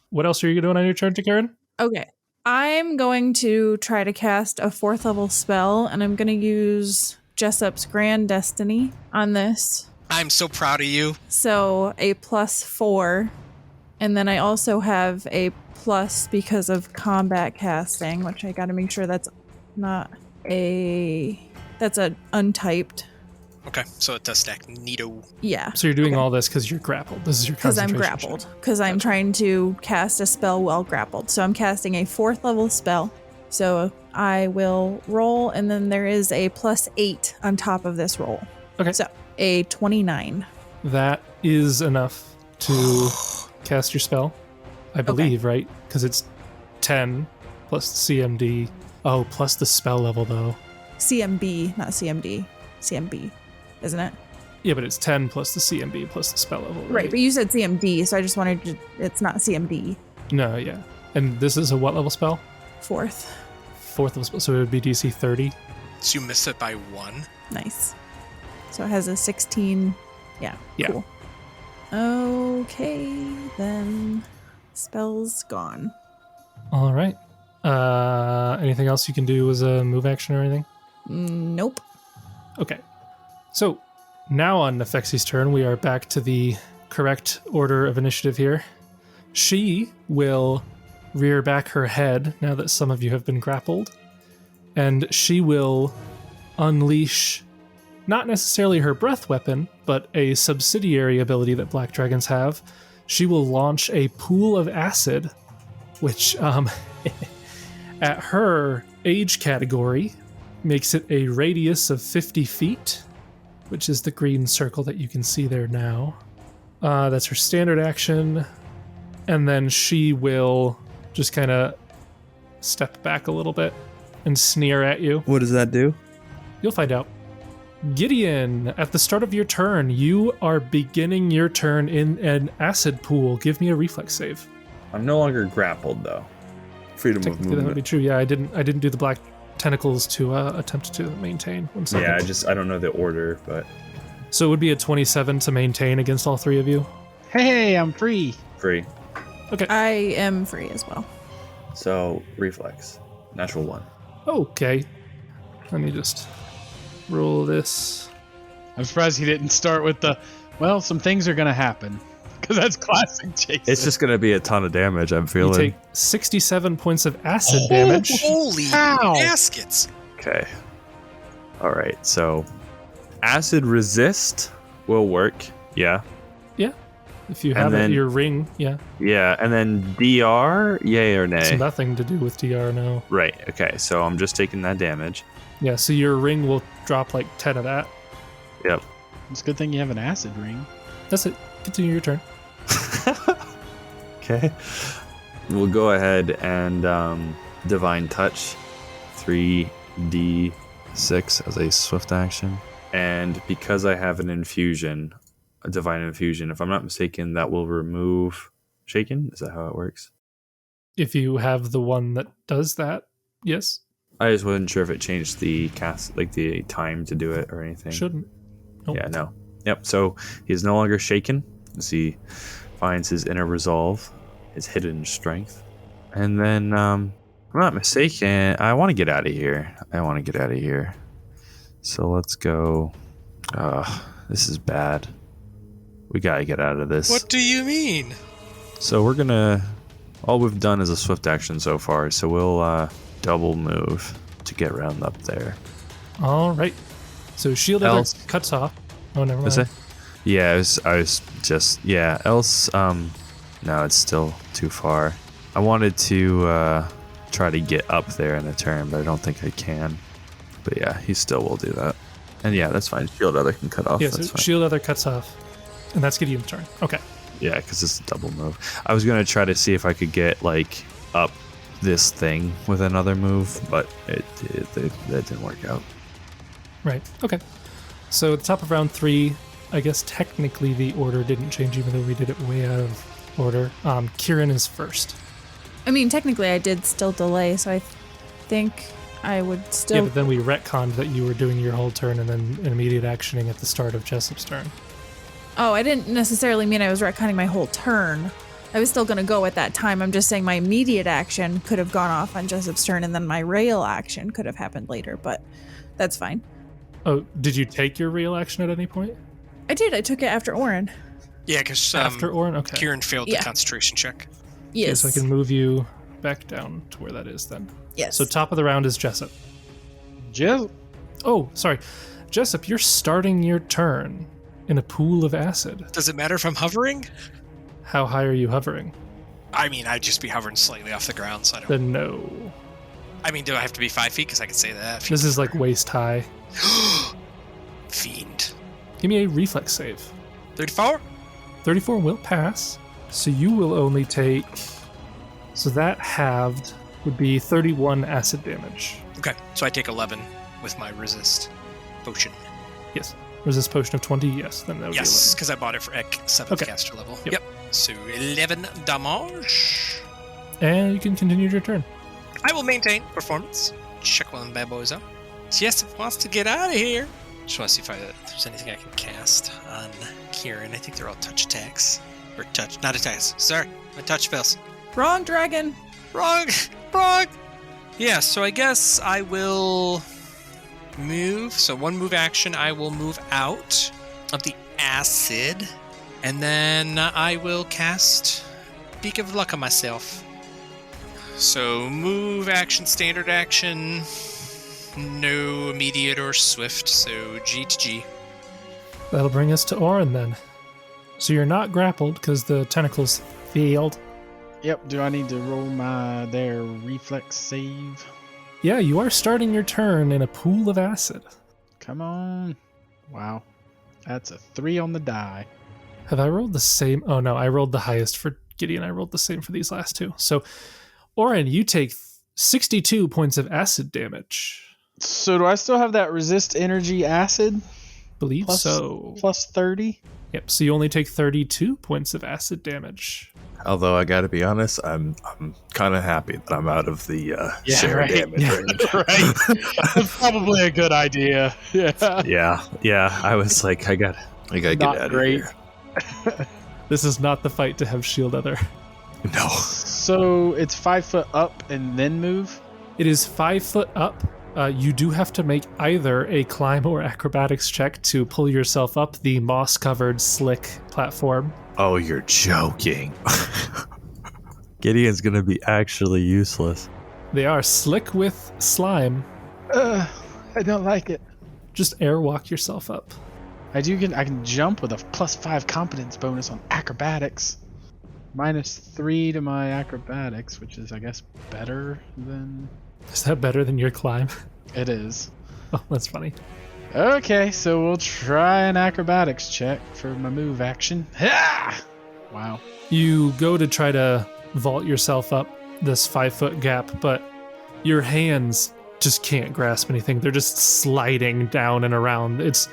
[SPEAKER 1] What else are you doing on your turn to Kieran?
[SPEAKER 2] Okay. I'm going to try to cast a 4th level spell, and I'm going to use Jessup's Grand Destiny on this.
[SPEAKER 4] I'm so proud of you.
[SPEAKER 2] So a +4. And then I also have a plus because of combat casting, which I got to make sure that's not that's a untyped.
[SPEAKER 4] Okay, so it does stack. Neato.
[SPEAKER 2] Yeah.
[SPEAKER 1] So you're doing
[SPEAKER 2] Okay.
[SPEAKER 1] all this because you're grappled. This is your
[SPEAKER 2] Because I'm
[SPEAKER 1] concentration
[SPEAKER 2] grappled.
[SPEAKER 1] check.
[SPEAKER 2] Because I'm trying to cast a spell while grappled. So I'm casting a 4th level spell. So I will roll, and then there is a +8 on top of this roll.
[SPEAKER 1] Okay.
[SPEAKER 2] So a 29.
[SPEAKER 1] That is enough to cast your spell, I believe, right? Because it's 10 plus the CMD. Oh, plus the spell level, though.
[SPEAKER 2] CMB, not CMD. CMB, isn't it?
[SPEAKER 1] Yeah, but it's 10 plus the CMB plus the spell level,
[SPEAKER 2] Right, but you said CMD, so I just wanted to. It's not CMD.
[SPEAKER 1] No, yeah. And this is a what level spell?
[SPEAKER 2] 4th.
[SPEAKER 1] 4th level spell, so it would be DC 30.
[SPEAKER 4] So you miss it by 1.
[SPEAKER 2] Nice. So it has a 16. Yeah.
[SPEAKER 1] Yeah.
[SPEAKER 2] Cool. Okay, then spell's gone.
[SPEAKER 1] All right. Anything else you can do as a move action or anything?
[SPEAKER 2] Nope.
[SPEAKER 1] Okay. So now on Nefexi's turn, we are back to the correct order of initiative here. She will rear back her head now that some of you have been grappled, and she will unleash not necessarily her breath weapon, but a subsidiary ability that black dragons have. She will launch a pool of acid, which at her age category makes it a radius of 50 feet, which is the green circle that you can see there now. That's her standard action. And then she will just kind of step back a little bit and sneer at you.
[SPEAKER 6] What does that do?
[SPEAKER 1] You'll find out. Gideon, at the start of your turn, you are beginning your turn in an acid pool. Give me a reflex save.
[SPEAKER 6] I'm no longer grappled, though. Freedom of
[SPEAKER 1] Technically, that would be
[SPEAKER 6] movement.
[SPEAKER 1] true. Yeah, I didn't do the black tentacles to attempt to maintain. 1 second.
[SPEAKER 6] Yeah, I don't know the order, but
[SPEAKER 1] So it would be a 27 to maintain against all three of you.
[SPEAKER 3] Hey, I'm free.
[SPEAKER 6] free.
[SPEAKER 2] I am free as well.
[SPEAKER 6] So reflex, natural 1.
[SPEAKER 1] Okay. Let me just roll this.
[SPEAKER 3] I'm surprised he didn't start with well, some things are going to happen. Because that's classic Jason.
[SPEAKER 6] It's just gonna be a ton of damage. I'm
[SPEAKER 1] You
[SPEAKER 6] feeling.
[SPEAKER 1] take 67 points of acid damage.
[SPEAKER 4] Holy
[SPEAKER 3] Ow.
[SPEAKER 4] baskets!
[SPEAKER 6] Okay. All right. So, acid resist will work. Yeah.
[SPEAKER 1] If you
[SPEAKER 6] And
[SPEAKER 1] have
[SPEAKER 6] then-
[SPEAKER 1] your ring, yeah.
[SPEAKER 6] Yeah. And then DR, yay or
[SPEAKER 1] It's
[SPEAKER 6] nay?
[SPEAKER 1] nothing to do with DR now.
[SPEAKER 6] Right. Okay. So I'm just taking that damage.
[SPEAKER 1] Yeah, so your ring will drop like 10 of that.
[SPEAKER 6] Yep.
[SPEAKER 3] It's a good thing you have an acid ring.
[SPEAKER 1] That's it. Continue your turn.
[SPEAKER 6] Okay. We'll go ahead and divine touch 3d6 as a swift action. And because I have an infusion, a divine infusion, if I'm not mistaken, that will remove shaken. Is that how it works?
[SPEAKER 1] If you have the one that does that, yes,
[SPEAKER 6] I just wasn't sure if it changed the cast, like the time to do it or anything.
[SPEAKER 1] shouldn't. Nope.
[SPEAKER 6] Yeah, no. Yep, so he is no longer shaken as he finds his inner resolve, his hidden strength. And then, if I'm not mistaken, I want to get out of here. So let's go. This is bad. We gotta get out of this.
[SPEAKER 4] What do you mean?
[SPEAKER 6] So we're gonna. All we've done is a swift action so far, so we'll double move to get around up there.
[SPEAKER 1] All right. So shield other
[SPEAKER 6] Else-
[SPEAKER 1] cuts off. Oh, never
[SPEAKER 6] Was
[SPEAKER 1] mind.
[SPEAKER 6] it? Yeah, I was just else no, it's still too far. I wanted to try to get up there in a turn, but I don't think I can. But yeah, he still will do that. And yeah, that's fine. Shield other can cut off.
[SPEAKER 1] Yeah, so
[SPEAKER 6] That's fine.
[SPEAKER 1] shield other cuts off. And that's Gideon's turn. Okay.
[SPEAKER 6] Yeah, because it's a double move. I was gonna try to see if I could get like up this thing with another move, but that didn't work out.
[SPEAKER 1] Right. Okay. So at the top of round 3, I guess technically the order didn't change, even though we did it way out of order. Kieran is first.
[SPEAKER 2] I mean, technically I did still delay, so I think I would still...
[SPEAKER 1] Yeah, but then we retconned that you were doing your whole turn and then an immediate actioning at the start of Jessup's turn.
[SPEAKER 2] Oh, I didn't necessarily mean I was retconning my whole turn. I was still going to go at that time. I'm just saying my immediate action could have gone off on Jessup's turn, and then my rail action could have happened later, but that's fine.
[SPEAKER 1] Oh, did you take your real action at any point?
[SPEAKER 2] I did. I took it after Oran.
[SPEAKER 4] Yeah, because
[SPEAKER 1] After Oran? Okay.
[SPEAKER 4] Kieran failed the concentration check.
[SPEAKER 2] Yes.
[SPEAKER 1] Okay, so I can move you back down to where that is then.
[SPEAKER 2] Yes.
[SPEAKER 1] So top of the round is Jessup.
[SPEAKER 3] Jessup.
[SPEAKER 1] Oh, sorry. Jessup, you're starting your turn in a pool of acid.
[SPEAKER 4] Does it matter if I'm hovering?
[SPEAKER 1] How high are you hovering?
[SPEAKER 4] I mean, I'd just be hovering slightly off the ground, so I don't...
[SPEAKER 1] Then no.
[SPEAKER 4] I mean, do I have to be 5 feet? Because I could say that.
[SPEAKER 1] This is like waist high.
[SPEAKER 4] Fiend.
[SPEAKER 1] Give me a reflex save.
[SPEAKER 4] 34?
[SPEAKER 1] 34 will pass. So you will only take... So that halved would be 31 acid damage.
[SPEAKER 4] Okay, so I take 11 with my resist potion.
[SPEAKER 1] Yes. Resist potion of 20? Yes. Then that would
[SPEAKER 4] Yes, because I bought it for 7th caster level. Yep. So 11 damage.
[SPEAKER 1] be 11. And you can continue your turn.
[SPEAKER 4] I will maintain performance. Check one of the bad boys out. Jessup wants to get out of here. Just want to see if there's anything I can cast on Kieran. I think they're all touch attacks. Or touch, not attacks. Sorry, my touch fails.
[SPEAKER 2] Wrong dragon.
[SPEAKER 4] Wrong. Yeah, so I guess I will move. So one move action, I will move out of the acid. And then I will cast Beak of Luck on myself. So move action, standard action. No immediate or swift, so G to G.
[SPEAKER 1] That'll bring us to Oran then. So you're not grappled because the tentacles failed.
[SPEAKER 3] Yep. Do I need to roll their reflex save?
[SPEAKER 1] Yeah, you are starting your turn in a pool of acid.
[SPEAKER 3] Come on. Wow. That's a 3 on the die.
[SPEAKER 1] Have I rolled the same? Oh no, I rolled the highest for Gideon. I rolled the same for these last two. So, Oran, you take 62 points of acid damage.
[SPEAKER 3] So do I still have that resist energy acid?
[SPEAKER 1] Believe so.
[SPEAKER 3] Plus 30?
[SPEAKER 1] Yep, so you only take 32 points of acid damage.
[SPEAKER 6] Although I gotta be honest, I'm kind of happy that I'm out of the share
[SPEAKER 3] right.
[SPEAKER 6] damage range.
[SPEAKER 3] Right. That's probably a good idea. Yeah.
[SPEAKER 6] Yeah. I was like, I gotta get
[SPEAKER 3] Not
[SPEAKER 6] out
[SPEAKER 3] great.
[SPEAKER 6] of here.
[SPEAKER 1] This is not the fight to have shield other.
[SPEAKER 6] No.
[SPEAKER 3] So it's 5 foot up and then move?
[SPEAKER 1] It is 5 foot up. You do have to make either a climb or acrobatics check to pull yourself up the moss-covered, slick platform.
[SPEAKER 6] Oh, you're joking. Gideon's gonna be actually useless.
[SPEAKER 1] They are slick with slime.
[SPEAKER 3] I don't like it.
[SPEAKER 1] Just airwalk yourself up.
[SPEAKER 3] I can jump with a plus 5 competence bonus on acrobatics. Minus 3 to my acrobatics, which is, I guess, better than...
[SPEAKER 1] Is that better than your climb?
[SPEAKER 3] It is.
[SPEAKER 1] Oh, that's funny.
[SPEAKER 3] Okay, so we'll try an acrobatics check for my move action. Ha! Wow.
[SPEAKER 1] You go to try to vault yourself up this 5 foot gap, but your hands just can't grasp anything. They're just sliding down and around. It's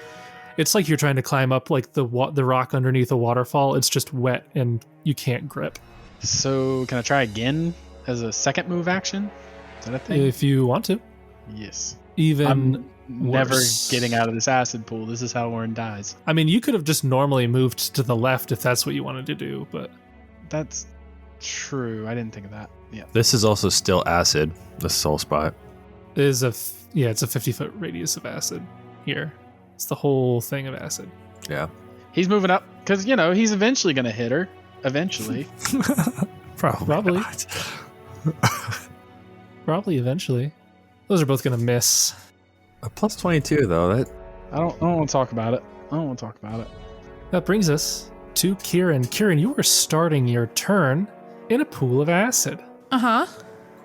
[SPEAKER 1] like you're trying to climb up like the rock underneath a waterfall. It's just wet and you can't grip.
[SPEAKER 3] So can I try again as a second move action? Is that a thing?
[SPEAKER 1] If you want to.
[SPEAKER 3] Yes.
[SPEAKER 1] Even
[SPEAKER 3] I'm never
[SPEAKER 1] worse.
[SPEAKER 3] getting out of this acid pool. This is how Oran dies.
[SPEAKER 1] I mean, you could have just normally moved to the left if that's what you wanted to do, but
[SPEAKER 3] That's true. I didn't think of that. Yeah.
[SPEAKER 6] This is also still acid, the soul spot.
[SPEAKER 1] it is it's a 50-foot radius of acid here. It's the whole thing of acid.
[SPEAKER 6] Yeah.
[SPEAKER 3] He's moving up because, he's eventually going to hit her. Eventually.
[SPEAKER 1] Probably.
[SPEAKER 6] not.
[SPEAKER 1] Probably eventually. Those are both going to miss.
[SPEAKER 6] A plus 22, though. That
[SPEAKER 3] I don't want to talk about it.
[SPEAKER 1] That brings us to Kieran. Kieran, you are starting your turn in a pool of acid.
[SPEAKER 2] Uh-huh.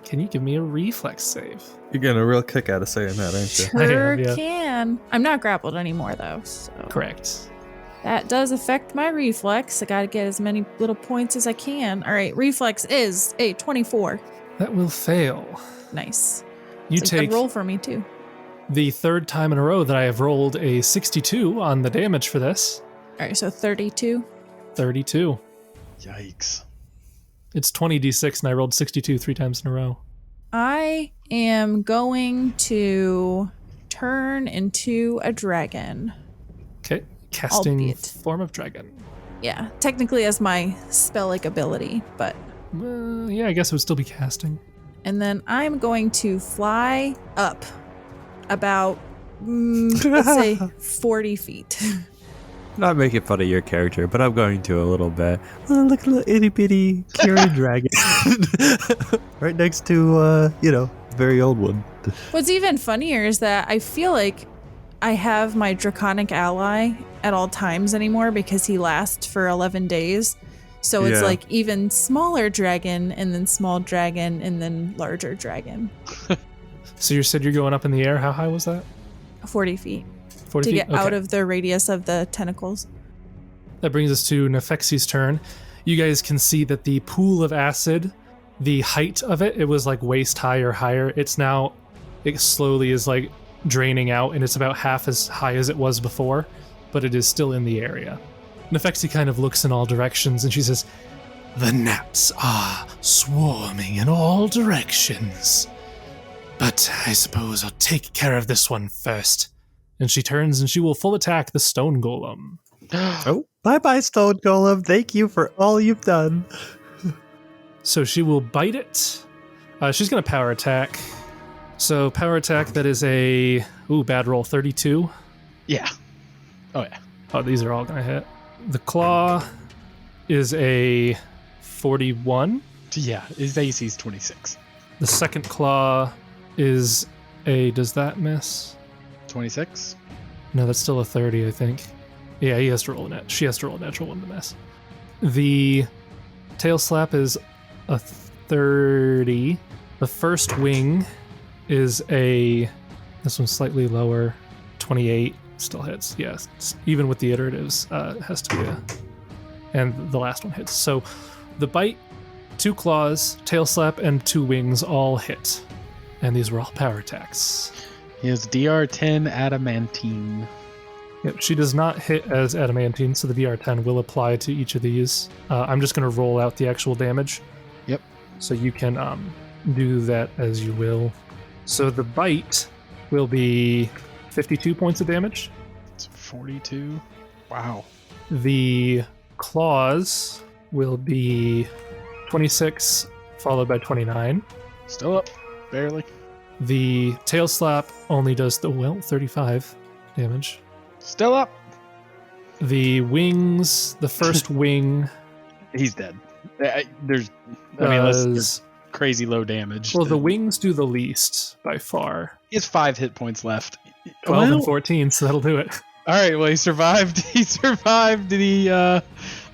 [SPEAKER 1] Can you give me a reflex save?
[SPEAKER 6] you're getting a real kick out of saying that, aren't you?
[SPEAKER 2] Sure
[SPEAKER 1] I am, yeah.
[SPEAKER 2] can. I'm not grappled anymore, though. So
[SPEAKER 1] Correct.
[SPEAKER 2] that does affect my reflex. I got to get as many little points as I can. All right, reflex is a 24.
[SPEAKER 1] That will fail.
[SPEAKER 2] Nice.
[SPEAKER 1] You
[SPEAKER 2] It's a
[SPEAKER 1] take
[SPEAKER 2] good roll for me too.
[SPEAKER 1] the third time in a row that I have rolled a 62 on the damage for this.
[SPEAKER 2] All right, so 32.
[SPEAKER 1] 32.
[SPEAKER 3] Yikes.
[SPEAKER 1] It's 20d6 and I rolled 62 3 times in a row.
[SPEAKER 2] I am going to turn into a dragon.
[SPEAKER 1] Okay. Casting
[SPEAKER 2] Albeit.
[SPEAKER 1] form of dragon.
[SPEAKER 2] Yeah, technically as my spell-like ability, but...
[SPEAKER 1] Yeah, I guess it would still be casting.
[SPEAKER 2] And then I'm going to fly up about, let's say, 40 feet.
[SPEAKER 6] Not making fun of your character, but I'm going to a little bit. Oh, look at a little itty bitty Kieran dragon. Right next to, very old one.
[SPEAKER 2] What's even funnier is that I feel like I have my draconic ally at all times anymore because he lasts for 11 days. So it's
[SPEAKER 6] Yeah.
[SPEAKER 2] like even smaller dragon and then small dragon and then larger dragon.
[SPEAKER 1] So you said you're going up in the air. How high was that?
[SPEAKER 2] 40 feet
[SPEAKER 1] 40
[SPEAKER 2] to
[SPEAKER 1] feet?
[SPEAKER 2] get out of the radius of the tentacles.
[SPEAKER 1] That brings us to Nefexi's turn. You guys can see that the pool of acid, the height of it was like waist high or higher. It slowly is like draining out and it's about half as high as it was before, but it is still in the area. Nefexi kind of looks in all directions and she says, "The gnats are swarming in all directions. But I suppose I'll take care of this one first." And she turns and she will full attack the stone golem.
[SPEAKER 6] Oh, bye-bye, Stone Golem. Thank you for all you've done.
[SPEAKER 1] So she will bite it. She's going to power attack. So power attack, that is a bad roll, 32.
[SPEAKER 3] Yeah. Oh, yeah.
[SPEAKER 1] Oh, these are all going to hit. The claw is a 41.
[SPEAKER 3] Yeah, his AC's 26.
[SPEAKER 1] The second claw is does that miss?
[SPEAKER 3] 26?
[SPEAKER 1] No, that's still a 30, I think. Yeah, he has to roll a net. She has to roll a natural one to miss. The tail slap is a 30. The first wing is this one's slightly lower, 28. Still hits, yes. Even with the iteratives, it has to be and the last one hits. So the bite, 2 claws, tail slap, and 2 wings all hit. And these were all power attacks.
[SPEAKER 3] He has DR10 adamantine.
[SPEAKER 1] Yep, she does not hit as adamantine, so the DR10 will apply to each of these. I'm just going to roll out the actual damage.
[SPEAKER 3] Yep.
[SPEAKER 1] So you can do that as you will. So the bite will be 52 points of damage.
[SPEAKER 3] It's 42. Wow.
[SPEAKER 1] The claws will be 26, followed by 29.
[SPEAKER 3] Still up. Barely.
[SPEAKER 1] The tail slap only does 35 damage.
[SPEAKER 3] Still up.
[SPEAKER 1] The wings, the first wing
[SPEAKER 3] He's dead. Unless
[SPEAKER 1] does...
[SPEAKER 3] crazy low damage.
[SPEAKER 1] Well, the wings do the least by far.
[SPEAKER 3] He has 5 hit points left.
[SPEAKER 1] 12 and 14, so that'll do it.
[SPEAKER 3] All right. Well, he survived. He survived the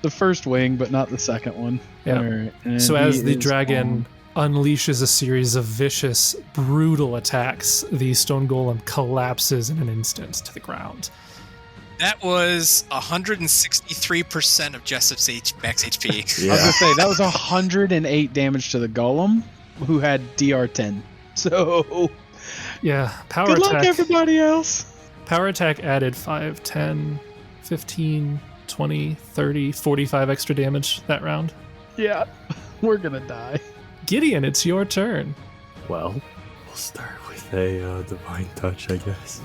[SPEAKER 3] first wing, but not the second one.
[SPEAKER 1] Yeah.
[SPEAKER 3] All right. And
[SPEAKER 1] So as the
[SPEAKER 3] he is
[SPEAKER 1] dragon unleashes a series of vicious, brutal attacks, the stone golem collapses in an instant to the ground.
[SPEAKER 4] That was 163% of Jessup's max HP.
[SPEAKER 3] I was gonna say that was 108 damage to the golem, who had DR10. So
[SPEAKER 1] Yeah, power
[SPEAKER 3] good
[SPEAKER 1] attack.
[SPEAKER 3] luck, everybody else.
[SPEAKER 1] Power attack added 5, 10, 15, 20, 30, 45 extra damage that round.
[SPEAKER 3] Yeah, we're gonna die.
[SPEAKER 1] Gideon, it's your turn.
[SPEAKER 6] Well, we'll start with a divine touch, I guess.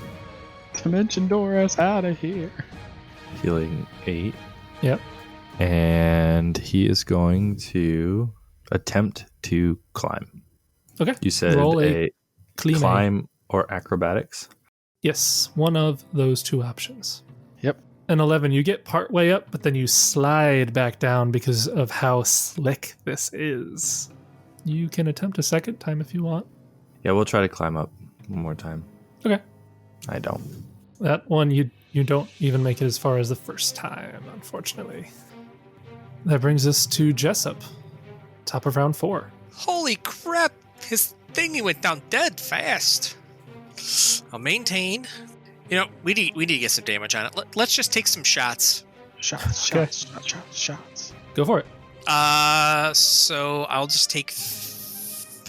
[SPEAKER 3] Dimension door us out of here.
[SPEAKER 6] Healing 8.
[SPEAKER 1] Yep.
[SPEAKER 6] And he is going to attempt to climb.
[SPEAKER 1] Okay.
[SPEAKER 6] You said
[SPEAKER 1] Roll
[SPEAKER 6] a
[SPEAKER 1] Clean
[SPEAKER 6] climb or acrobatics?
[SPEAKER 1] Yes, one of those 2 options.
[SPEAKER 3] Yep.
[SPEAKER 1] An 11, you get part way up, but then you slide back down because of how slick this is. You can attempt a second time if you want.
[SPEAKER 6] Yeah, we'll try to climb up one more time.
[SPEAKER 1] Okay.
[SPEAKER 6] I don't.
[SPEAKER 1] That one, you don't even make it as far as the first time, unfortunately. That brings us to Jessup, top of round 4.
[SPEAKER 4] Holy crap! His thingy went down dead fast. I'll maintain. We need to get some damage on it. Let's just take some shots.
[SPEAKER 3] Shots.
[SPEAKER 1] Go for it.
[SPEAKER 4] So I'll just take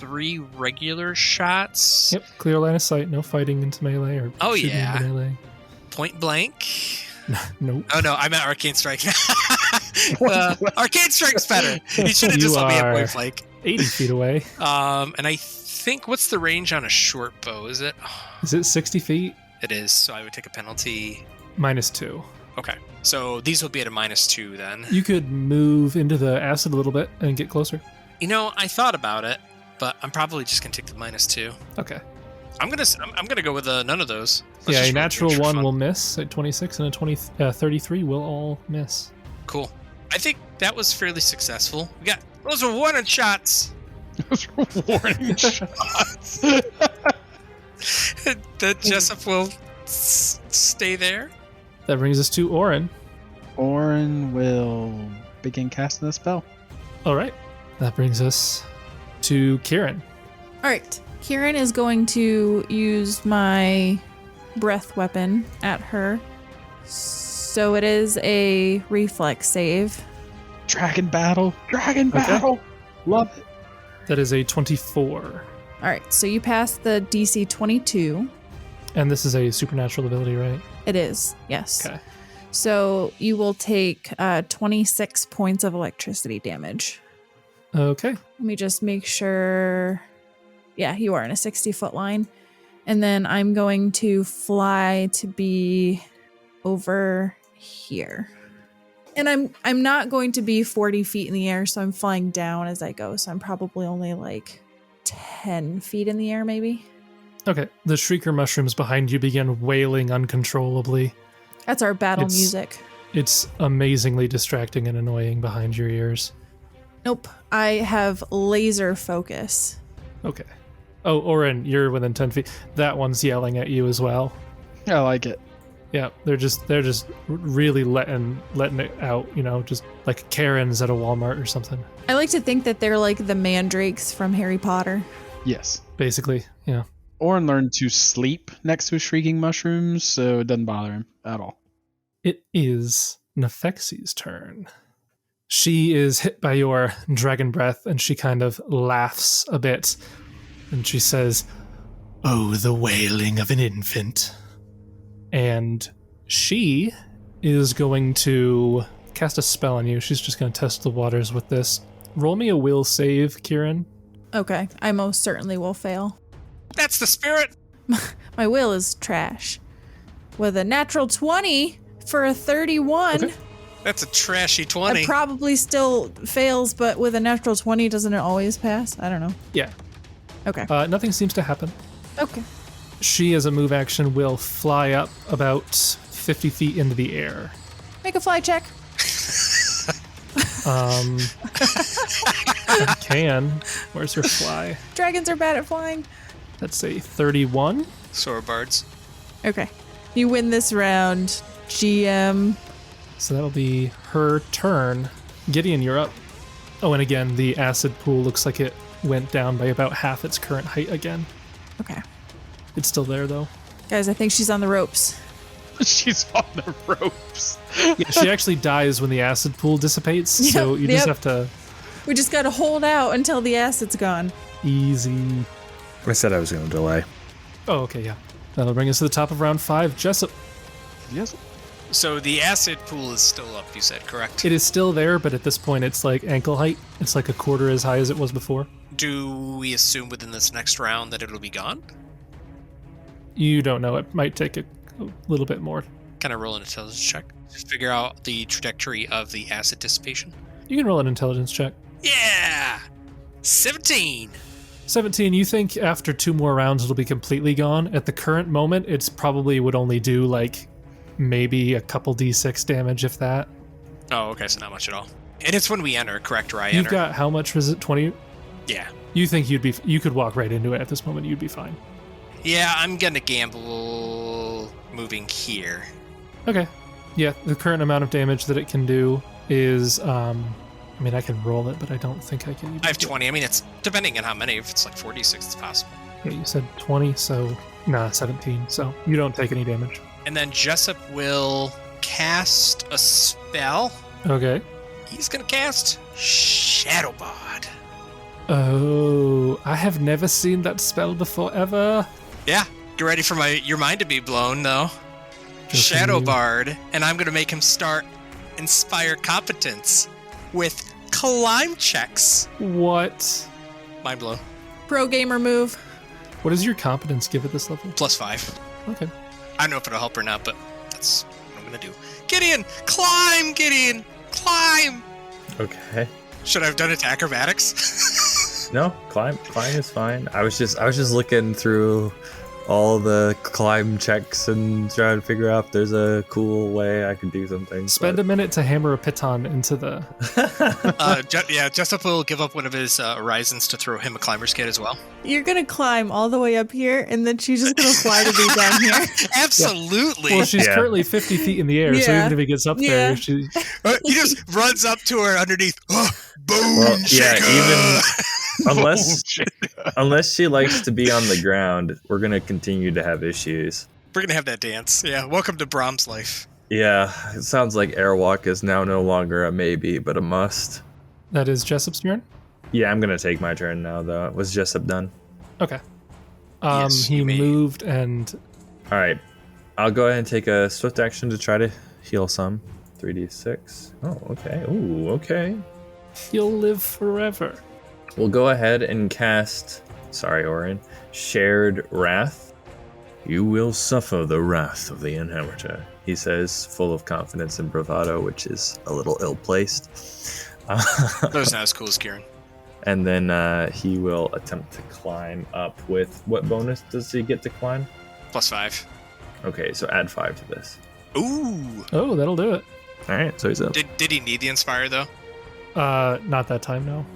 [SPEAKER 4] 3 regular shots.
[SPEAKER 1] Yep, clear line of sight, no fighting into melee or
[SPEAKER 4] Oh,
[SPEAKER 1] shooting
[SPEAKER 4] yeah.
[SPEAKER 1] into melee.
[SPEAKER 4] Point blank.
[SPEAKER 1] Nope.
[SPEAKER 4] Oh no, I meant arcane strike. Arcane strike's better. You should have just
[SPEAKER 1] You
[SPEAKER 4] let me have
[SPEAKER 1] are-
[SPEAKER 4] point flank.
[SPEAKER 1] 80 feet away.
[SPEAKER 4] And I think, what's the range on a short bow? Is it?
[SPEAKER 1] Is it 60 feet?
[SPEAKER 4] It is. So I would take a penalty.
[SPEAKER 1] -2.
[SPEAKER 4] Okay. So these will be at a -2 then.
[SPEAKER 1] You could move into the acid a little bit and get closer.
[SPEAKER 4] You know, I thought about it, but I'm probably just gonna take the -2.
[SPEAKER 1] Okay.
[SPEAKER 4] I'm gonna go with none of those. Let's
[SPEAKER 1] Yeah,
[SPEAKER 4] just
[SPEAKER 1] a
[SPEAKER 4] roll
[SPEAKER 1] natural
[SPEAKER 4] for
[SPEAKER 1] 1
[SPEAKER 4] fun.
[SPEAKER 1] will miss at 26 and a 33 will all miss.
[SPEAKER 4] Cool. I think that was fairly successful. Those were warning shots.
[SPEAKER 3] Those are warning shots.
[SPEAKER 4] The Jessup will stay there.
[SPEAKER 1] That brings us to Oran.
[SPEAKER 3] Oran will begin casting the spell.
[SPEAKER 1] All right. That brings us to Kieran.
[SPEAKER 2] All right. Kieran is going to use my breath weapon at her. So it is a reflex save.
[SPEAKER 3] Dragon battle. Dragon battle. Love it.
[SPEAKER 1] That is a 24.
[SPEAKER 2] All right. So you pass the DC 22.
[SPEAKER 1] And this is a supernatural ability, right?
[SPEAKER 2] It is. Yes.
[SPEAKER 1] Okay.
[SPEAKER 2] So you will take 26 points of electricity damage.
[SPEAKER 1] Okay.
[SPEAKER 2] Let me just make sure. Yeah, you are in a 60-foot line. And then I'm going to fly to be over here. And I'm not going to be 40 feet in the air, so I'm flying down as I go. So I'm probably only like 10 feet in the air, maybe.
[SPEAKER 1] Okay. The shrieker mushrooms behind you begin wailing uncontrollably.
[SPEAKER 2] That's our battle
[SPEAKER 1] It's-
[SPEAKER 2] music.
[SPEAKER 1] It's amazingly distracting and annoying behind your ears.
[SPEAKER 2] Nope. I have laser focus.
[SPEAKER 1] Okay. Oh, Oren, you're within 10 feet. That one's yelling at you as well.
[SPEAKER 3] I like it.
[SPEAKER 1] Yeah, they're just really letting it out, just like Karen's at a Walmart or something.
[SPEAKER 2] I like to think that they're like the mandrakes from Harry Potter.
[SPEAKER 3] Yes.
[SPEAKER 1] Basically, yeah.
[SPEAKER 3] Oran learned to sleep next to shrieking mushrooms, so it doesn't bother him at all.
[SPEAKER 1] It is Nefexi's turn. She is hit by your dragon breath and she kind of laughs a bit. And she says, "Oh, the wailing of an infant." And she is going to cast a spell on you. She's just going to test the waters with this. Roll me a will save, Kieran.
[SPEAKER 2] Okay, I most certainly will fail.
[SPEAKER 4] That's the spirit.
[SPEAKER 2] My will is trash. With a natural 20 for a 31.
[SPEAKER 1] Okay.
[SPEAKER 4] That's a trashy
[SPEAKER 2] It
[SPEAKER 4] 20.
[SPEAKER 2] probably still fails, but with a natural 20, doesn't it always pass? I don't know.
[SPEAKER 1] Yeah.
[SPEAKER 2] Okay.
[SPEAKER 1] Nothing seems to happen.
[SPEAKER 2] Okay.
[SPEAKER 1] She, as a move action, will fly up about 50 feet into the air.
[SPEAKER 2] Make a fly check.
[SPEAKER 1] You can. Where's her fly?
[SPEAKER 2] Dragons are bad at flying.
[SPEAKER 1] That's a 31.
[SPEAKER 4] Sword bards.
[SPEAKER 2] Okay. You win this round, GM.
[SPEAKER 1] So that'll be her turn. Gideon, you're up. Oh, and again, the acid pool looks like it went down by about half its current height again.
[SPEAKER 2] Okay.
[SPEAKER 1] It's still there, though.
[SPEAKER 2] Guys, I think she's on the ropes.
[SPEAKER 3] She's on the ropes.
[SPEAKER 1] Yeah, she actually dies when the acid pool dissipates, so you just
[SPEAKER 2] Yep.
[SPEAKER 1] have to
[SPEAKER 2] We just gotta hold out until the acid's gone.
[SPEAKER 1] easy.
[SPEAKER 7] I said I was going to delay.
[SPEAKER 1] Oh, okay, yeah. That'll bring us to the top of round 5. Jessup.
[SPEAKER 3] Yes.
[SPEAKER 4] So the acid pool is still up, you said, correct?
[SPEAKER 1] It is still there, but at this point it's like ankle height. It's like a quarter as high as it was before.
[SPEAKER 4] Do we assume within this next round that it'll be gone?
[SPEAKER 1] You don't know. It might take a little bit more.
[SPEAKER 4] Kind of roll an intelligence check. Just figure out the trajectory of the acid dissipation.
[SPEAKER 1] You can roll an intelligence check.
[SPEAKER 4] Yeah! 17!
[SPEAKER 1] 17, you think after 2 more rounds it'll be completely gone? At the current moment, it's probably would only do like maybe a couple d6 damage, if that.
[SPEAKER 4] Oh, okay, so not much at all. And it's when we enter, correct? Or I
[SPEAKER 1] You've
[SPEAKER 4] enter?
[SPEAKER 1] got how much was it? 20?
[SPEAKER 4] Yeah.
[SPEAKER 1] You think you could walk right into it at this moment, you'd be fine.
[SPEAKER 4] Yeah, I'm gonna gamble moving here.
[SPEAKER 1] Okay. Yeah, the current amount of damage that it can do is I mean, I can roll it, but I don't think I can.
[SPEAKER 4] I have 20. I mean, it's depending on how many. If it's like 46, it's possible.
[SPEAKER 1] Yeah, you said 20, so 17. So you don't take any damage.
[SPEAKER 4] And then Jessup will cast a spell.
[SPEAKER 1] Okay.
[SPEAKER 4] He's gonna cast Shadowbard.
[SPEAKER 1] Oh, I have never seen that spell before ever.
[SPEAKER 4] Yeah, get ready for your mind to be blown, though.
[SPEAKER 1] Just
[SPEAKER 4] Shadow
[SPEAKER 1] you.
[SPEAKER 4] Bard, and I'm going to make him start Inspire Competence with climb checks.
[SPEAKER 1] What?
[SPEAKER 4] Mind blown.
[SPEAKER 2] Pro gamer move.
[SPEAKER 1] What does your competence give at this level?
[SPEAKER 4] +5.
[SPEAKER 1] Okay.
[SPEAKER 4] I don't know if it'll help or not, but that's what I'm going to do. Gideon! Climb, Gideon! Climb!
[SPEAKER 6] Okay.
[SPEAKER 4] Should I have done it to acrobatics?
[SPEAKER 6] No, climb is fine. I was just looking through all the climb checks and trying to figure out if there's a cool way I can do something.
[SPEAKER 1] Spend a minute to hammer a piton into the...
[SPEAKER 4] Jessup will give up one of his horizons to throw him a climber's kit as well.
[SPEAKER 2] You're gonna climb all the way up here, and then she's just gonna fly to be down here.
[SPEAKER 4] Absolutely.
[SPEAKER 1] Well, she's
[SPEAKER 6] Yeah.
[SPEAKER 1] currently 50 feet in the air, so
[SPEAKER 2] Yeah.
[SPEAKER 1] even if he gets up
[SPEAKER 2] Yeah.
[SPEAKER 1] there, she...
[SPEAKER 4] He just runs up to her underneath. Boom!
[SPEAKER 6] Well, yeah,
[SPEAKER 4] shaker!
[SPEAKER 6] unless she likes to be on the ground, we're gonna continue to have issues.
[SPEAKER 4] We're gonna have that dance. Yeah. Welcome to Brahm's life.
[SPEAKER 6] Yeah, it sounds like airwalk is now no longer a maybe, but a must.
[SPEAKER 1] That is Jessup's turn?
[SPEAKER 6] Yeah, I'm gonna take my turn now, though. Was Jessup done?
[SPEAKER 1] Okay.
[SPEAKER 4] Yes,
[SPEAKER 1] he
[SPEAKER 4] you may.
[SPEAKER 1] moved and...
[SPEAKER 6] All right, I'll go ahead and take a swift action to try to heal some. 3d6. Oh, okay. Ooh, okay.
[SPEAKER 1] He'll live forever.
[SPEAKER 6] We'll go ahead and cast, sorry, Oran, Shared Wrath. You will suffer the wrath of the inheritor, he says, full of confidence and bravado, which is a little ill-placed.
[SPEAKER 4] That was not as cool as Kieran.
[SPEAKER 6] And then he will attempt to climb up with, what bonus does he get to climb?
[SPEAKER 4] +5.
[SPEAKER 6] Okay, so add 5 to this.
[SPEAKER 4] Ooh.
[SPEAKER 1] Oh, that'll do it.
[SPEAKER 6] All right, so he's up.
[SPEAKER 4] Did he need the Inspire, though?
[SPEAKER 1] Not that time, no.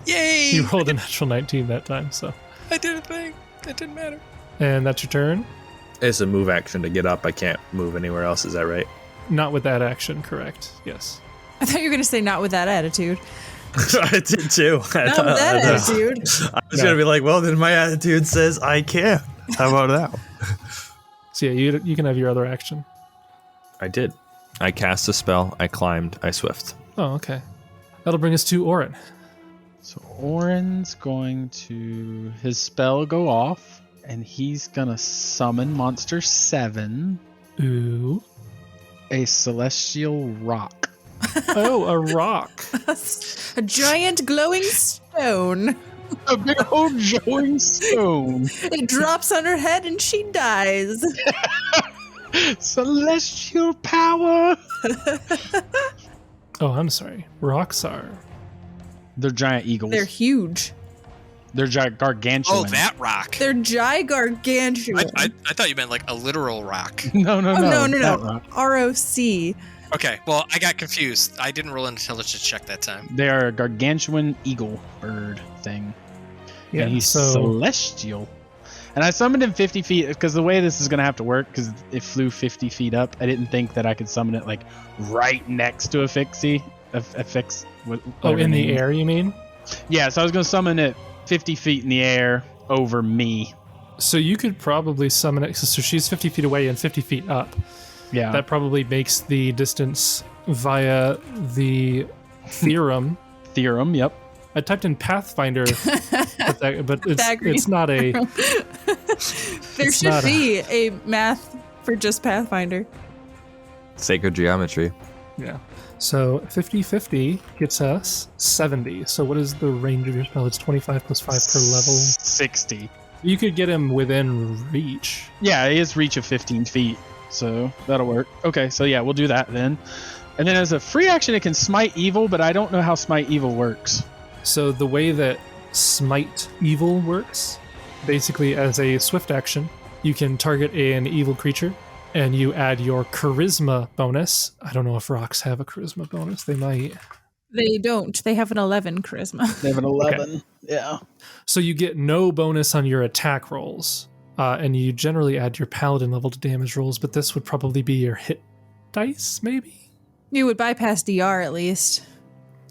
[SPEAKER 4] Yay!
[SPEAKER 1] He rolled a natural 19 that time, so...
[SPEAKER 4] I did a thing. That didn't matter.
[SPEAKER 1] And that's your turn?
[SPEAKER 6] It's a move action to get up. I can't move anywhere else, is that right?
[SPEAKER 1] Not with that action, correct. Yes.
[SPEAKER 2] I thought you were gonna say not with that attitude.
[SPEAKER 6] I did too.
[SPEAKER 2] Not with that attitude.
[SPEAKER 6] I was going to be like, well, then my attitude says I can. How about that?
[SPEAKER 1] So yeah, you can have your other action.
[SPEAKER 6] I did. I cast a spell. I climbed. I swift.
[SPEAKER 1] Oh, okay. That'll bring us to Oran.
[SPEAKER 3] So Oran's going to his spell go off, and he's gonna summon Monster 7,
[SPEAKER 1] Ooh.
[SPEAKER 3] a celestial rock.
[SPEAKER 1] Oh, a rock.
[SPEAKER 2] A giant glowing stone.
[SPEAKER 3] A big old glowing stone.
[SPEAKER 2] It drops on her head and she dies.
[SPEAKER 3] Celestial power.
[SPEAKER 1] Oh, I'm sorry. Rocks are...
[SPEAKER 3] They're giant eagles.
[SPEAKER 2] They're huge.
[SPEAKER 3] They're giant gargantuan.
[SPEAKER 4] Oh, that rock.
[SPEAKER 2] They're gigantuan.
[SPEAKER 4] I thought you meant like a literal rock.
[SPEAKER 3] No. That
[SPEAKER 2] No.
[SPEAKER 3] rock.
[SPEAKER 2] ROC.
[SPEAKER 4] Okay, well, I got confused. I didn't roll an intelligence check that time.
[SPEAKER 3] They are a gargantuan eagle bird thing.
[SPEAKER 1] Yeah,
[SPEAKER 3] And he's
[SPEAKER 1] so...
[SPEAKER 3] celestial. And I summoned him 50 feet because the way this is going to have to work, because it flew 50 feet up, I didn't think that I could summon it like right next to a fixie.
[SPEAKER 1] Oh, in the air, you mean?
[SPEAKER 3] Yeah, so I was going to summon it 50 feet in the air over me.
[SPEAKER 1] So you could probably summon it. So she's 50 feet away and 50 feet up.
[SPEAKER 3] Yeah.
[SPEAKER 1] That probably makes the distance via the theorem.
[SPEAKER 3] Theorem, yep.
[SPEAKER 1] I typed in Pathfinder, but it's not a...
[SPEAKER 2] There should be a math for just Pathfinder.
[SPEAKER 6] Sacred geometry.
[SPEAKER 1] Yeah. So 50-50 gets us 70. So what is the range of your spell? It's 25 plus 5 per level.
[SPEAKER 3] 60.
[SPEAKER 1] You could get him within reach.
[SPEAKER 3] Yeah, he has reach of 15 feet, so that'll work. Okay, so yeah, we'll do that then. And then as a free action, it can smite evil, but I don't know how smite evil works.
[SPEAKER 1] So the way that Smite Evil works, basically as a swift action, you can target an evil creature and you add your charisma bonus. I don't know if rocks have a charisma bonus. They might.
[SPEAKER 2] They don't. They have an 11 charisma.
[SPEAKER 3] They have an 11. Yeah.
[SPEAKER 1] So you get no bonus on your attack rolls. And you generally add your paladin level to damage rolls, but this would probably be your hit dice, maybe?
[SPEAKER 2] You would bypass DR at least.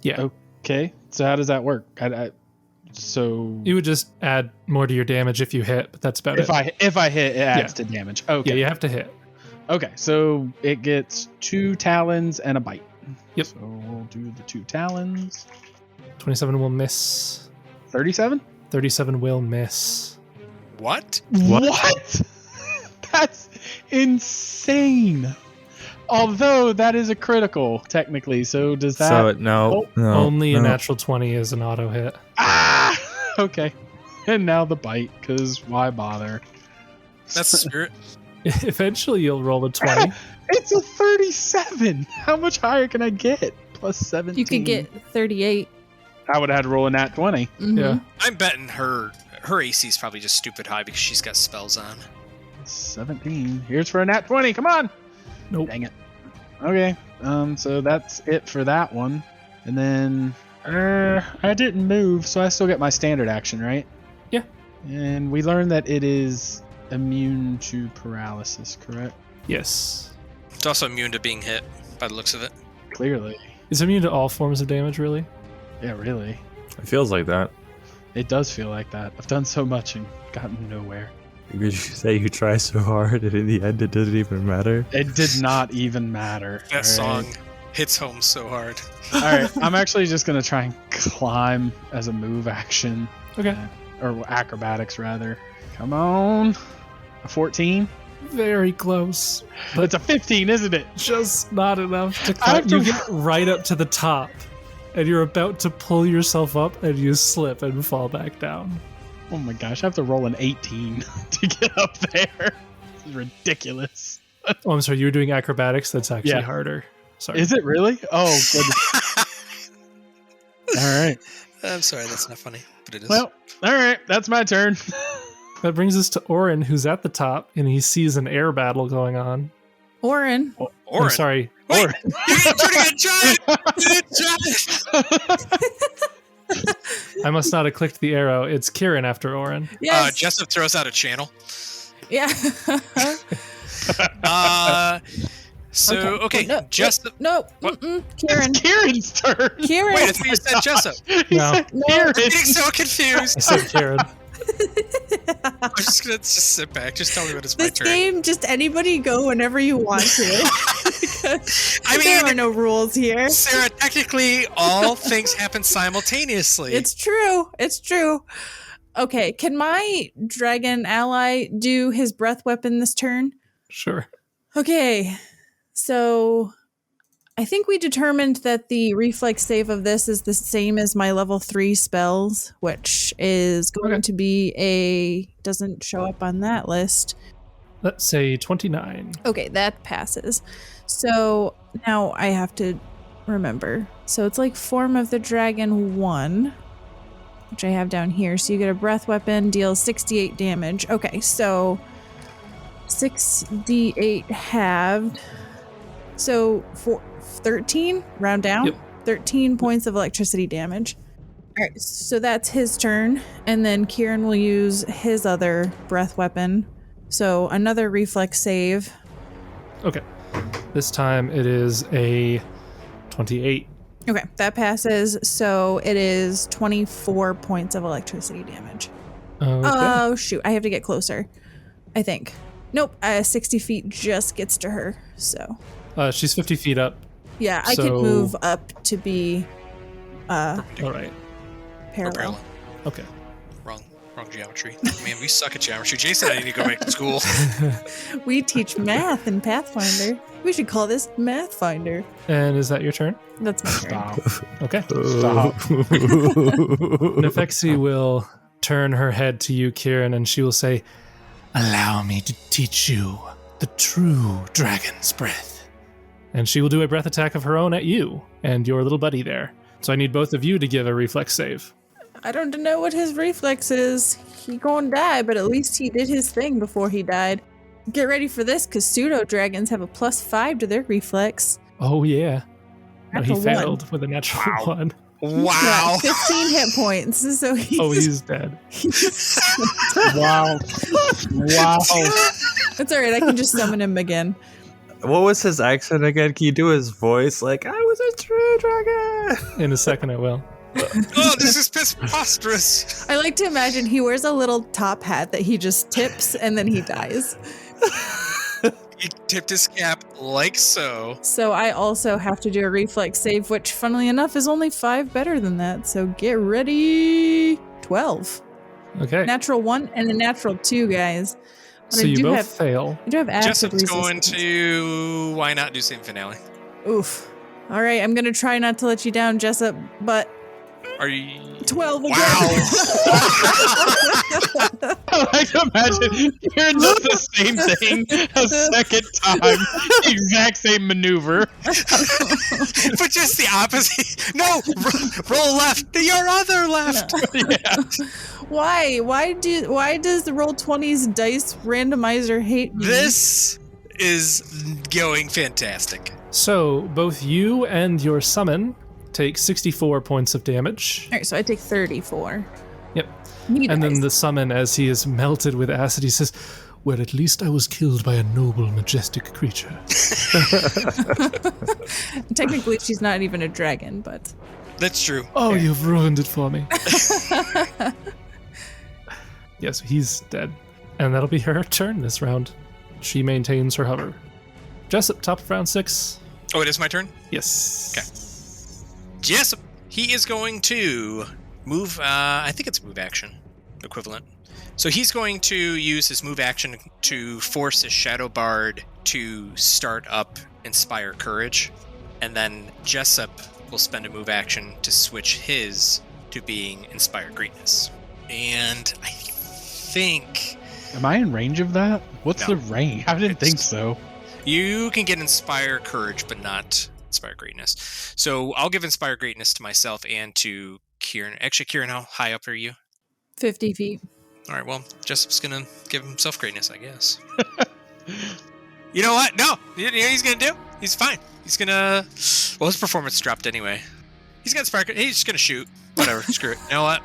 [SPEAKER 1] Yeah.
[SPEAKER 3] Okay, so how does that work? So
[SPEAKER 1] You would just add more to your damage if you hit, but that's about
[SPEAKER 3] if
[SPEAKER 1] it.
[SPEAKER 3] I hit, it adds to damage. Okay.
[SPEAKER 1] Yeah, you have to hit.
[SPEAKER 3] Okay, so it gets 2 talons and a bite.
[SPEAKER 1] Yep.
[SPEAKER 3] So we'll do the 2 talons.
[SPEAKER 1] 27 will miss.
[SPEAKER 3] 37?
[SPEAKER 1] 37 will miss.
[SPEAKER 4] What?
[SPEAKER 3] What? That's insane. Although that is a critical, technically. So does that...
[SPEAKER 7] So no,
[SPEAKER 1] Only a
[SPEAKER 7] no.
[SPEAKER 1] natural 20 is an auto hit.
[SPEAKER 3] Ah! Okay. And now the bite, because why bother?
[SPEAKER 4] That's the spirit.
[SPEAKER 1] Eventually you'll roll a 20.
[SPEAKER 3] It's a 37. How much higher can I get? Plus 17.
[SPEAKER 2] You could get 38.
[SPEAKER 3] I would have had to roll a nat 20.
[SPEAKER 2] Mhm.
[SPEAKER 1] Yeah.
[SPEAKER 4] I'm betting her AC is probably just stupid high because she's got spells on.
[SPEAKER 3] 17. Here's for a nat 20. Come on.
[SPEAKER 1] Nope.
[SPEAKER 3] Dang it. Okay. So that's it for that one. And then I didn't move, so I still get my standard action, right?
[SPEAKER 1] Yeah.
[SPEAKER 3] And we learned that it is immune to paralysis, correct?
[SPEAKER 1] Yes.
[SPEAKER 4] It's also immune to being hit by the looks of it.
[SPEAKER 3] Clearly.
[SPEAKER 1] Is immune to all forms of damage, really?
[SPEAKER 3] Yeah, really.
[SPEAKER 7] It feels like that.
[SPEAKER 3] It does feel like that. I've done so much and gotten nowhere.
[SPEAKER 7] Could you say you try so hard and in the end it didn't even matter?
[SPEAKER 3] It did not even matter.
[SPEAKER 4] That song hits home so hard.
[SPEAKER 3] Alright, I'm actually just going to try and climb as a move action.
[SPEAKER 1] Okay.
[SPEAKER 3] Or acrobatics, rather. Come on. A 14?
[SPEAKER 1] Very close.
[SPEAKER 3] But it's a 15, isn't it?
[SPEAKER 1] Just not enough to
[SPEAKER 3] I have
[SPEAKER 1] climb.
[SPEAKER 3] to-
[SPEAKER 1] You get right up to the top, and you're about to pull yourself up, and you slip and fall back down.
[SPEAKER 3] Oh my gosh, I have to roll an 18 to get up there. This is ridiculous.
[SPEAKER 1] Oh, I'm sorry. You were doing acrobatics. That's actually
[SPEAKER 3] Yeah.
[SPEAKER 1] harder. Sorry.
[SPEAKER 3] Is it really? Oh, goodness. All right.
[SPEAKER 4] I'm sorry, that's not funny, but it is.
[SPEAKER 3] Well, all right. That's my turn.
[SPEAKER 1] That brings us to Oran, who's at the top, and he sees an air battle going on.
[SPEAKER 2] Oran.
[SPEAKER 4] Oran.
[SPEAKER 1] I'm sorry.
[SPEAKER 4] Wait,
[SPEAKER 3] Oran.
[SPEAKER 4] you're turning a giant! You're a giant!
[SPEAKER 1] I must not have clicked the arrow. It's Kieran after Oran.
[SPEAKER 2] Yes.
[SPEAKER 4] Jessup throws out a channel.
[SPEAKER 2] Yeah.
[SPEAKER 4] Okay,
[SPEAKER 2] No,
[SPEAKER 4] Jessup.
[SPEAKER 2] No.
[SPEAKER 4] What?
[SPEAKER 2] Kieran.
[SPEAKER 3] It's Kieran's turn.
[SPEAKER 2] Kieran.
[SPEAKER 4] Wait, I thought you said Jessup.
[SPEAKER 3] He
[SPEAKER 1] No.
[SPEAKER 3] said
[SPEAKER 2] No.
[SPEAKER 3] Kieran.
[SPEAKER 4] I'm getting so confused.
[SPEAKER 1] I said Kieran.
[SPEAKER 4] I'm just gonna just sit back. Just tell me when it's my
[SPEAKER 2] This
[SPEAKER 4] turn.
[SPEAKER 2] game, just anybody go whenever you want to. Because
[SPEAKER 4] I
[SPEAKER 2] there
[SPEAKER 4] mean-
[SPEAKER 2] are no rules here.
[SPEAKER 4] Sarah, technically, all things happen simultaneously.
[SPEAKER 2] It's true. It's true. Okay, can my dragon ally do his breath weapon this turn?
[SPEAKER 1] Sure.
[SPEAKER 2] Okay, so I think we determined that the reflex save of this is the same as my level 3 spells, which is going to be doesn't show up on that list.
[SPEAKER 1] Let's say 29.
[SPEAKER 2] Okay, that passes. So now I have to remember. So it's like Form of the Dragon 1, which I have down here. So you get a breath weapon, deals 68 damage. Okay, so 6d8 halved. So 13, round down.
[SPEAKER 1] Yep.
[SPEAKER 2] 13 points of electricity damage. All right, so that's his turn. And then Kieran will use his other breath weapon. So another reflex save.
[SPEAKER 1] Okay. This time it is a 28.
[SPEAKER 2] Okay, that passes. So it is 24 points of electricity damage.
[SPEAKER 1] Okay.
[SPEAKER 2] Oh, shoot. I have to get closer, I think. Nope, 60 feet just gets to her. So,
[SPEAKER 1] She's 50 feet up.
[SPEAKER 2] yeah, I could
[SPEAKER 1] So-
[SPEAKER 2] move up to be
[SPEAKER 1] All right.
[SPEAKER 2] parallel.
[SPEAKER 1] Okay.
[SPEAKER 4] Wrong geometry. Man, we suck at geometry. Jason, I need to go back to school.
[SPEAKER 2] We teach math in Pathfinder. We should call this Mathfinder.
[SPEAKER 1] And is that your turn?
[SPEAKER 2] That's my turn.
[SPEAKER 3] Stop.
[SPEAKER 1] Okay.
[SPEAKER 3] Stop.
[SPEAKER 1] Nefexi will turn her head to you, Kieran, and she will say, "Allow me to teach you the true dragon's breath." And she will do a breath attack of her own at you and your little buddy there. So I need both of you to give a reflex save.
[SPEAKER 2] I don't know what his reflex is. He gonna die, but at least he did his thing before he died. Get ready for this, because pseudo dragons have a +5 to their reflex.
[SPEAKER 1] Oh, yeah. No, he
[SPEAKER 2] Natural one.
[SPEAKER 1] failed with a natural one.
[SPEAKER 4] Wow.
[SPEAKER 2] He's got 15 hit points, so he's,
[SPEAKER 1] Oh, he's dead.
[SPEAKER 3] Wow. Wow.
[SPEAKER 2] It's all right. I can just summon him again.
[SPEAKER 7] What was his accent again? Can you do his voice? Like, I was a true dragon.
[SPEAKER 1] In a second, I will.
[SPEAKER 4] Oh, this is preposterous.
[SPEAKER 2] I like to imagine he wears a little top hat that he just tips and then he dies.
[SPEAKER 4] He tipped his cap like so.
[SPEAKER 2] So I also have to do a reflex save, which funnily enough is only 5 better than that. So get ready. 12.
[SPEAKER 1] Okay.
[SPEAKER 2] Natural 1 and a natural 2, guys. But
[SPEAKER 1] So you both fail.
[SPEAKER 2] I do have acid
[SPEAKER 4] Jessup's going
[SPEAKER 2] resistance.
[SPEAKER 4] to... Why not do same finale?
[SPEAKER 2] Oof. All right, I'm going to try not to let you down, Jessup, but
[SPEAKER 4] Are you...
[SPEAKER 2] 12 again.
[SPEAKER 4] Wow!
[SPEAKER 3] I like to imagine Kieran does the same thing a second time. The exact same maneuver.
[SPEAKER 4] But just the opposite. No! Roll left. Your other left.
[SPEAKER 3] Yeah.
[SPEAKER 2] Why? Why does the Roll20's dice randomizer hate me?
[SPEAKER 4] This is going fantastic.
[SPEAKER 1] So both you and your summon take 64 points of damage.
[SPEAKER 2] All right, so I take 34.
[SPEAKER 1] Yep.
[SPEAKER 2] Me
[SPEAKER 1] And then
[SPEAKER 2] dice.
[SPEAKER 1] the summon, as he is melted with acid, he says, "Well, at least I was killed by a noble, majestic creature."
[SPEAKER 2] Technically, she's not even a dragon, but
[SPEAKER 4] That's true.
[SPEAKER 1] Oh, you've ruined it for me. Yes, he's dead. And that'll be her turn this round. She maintains her hover. Jessup, top of round 6.
[SPEAKER 4] Oh, it is my turn?
[SPEAKER 1] Yes.
[SPEAKER 4] Okay. Jessup, he is going to move, I think it's move action equivalent. So he's going to use his move action to force his Shadow Bard to start up Inspire Courage. And then Jessup will spend a move action to switch his to being Inspire Greatness. And I think...
[SPEAKER 3] Am I in range of that? What's
[SPEAKER 4] No.
[SPEAKER 3] the range? I didn't think so.
[SPEAKER 4] You can get Inspire Courage, but not Inspire Greatness. So I'll give Inspire Greatness to myself and to Kieran. Actually, Kieran, how high up are you?
[SPEAKER 2] 50 feet.
[SPEAKER 4] All right, well, Jessup's going to give himself Greatness, I guess. You know what? No! You know what he's going to do? He's fine. He's going to... Well, his performance dropped anyway. He's got Inspire... He's just going to shoot. Whatever, screw it. You know what?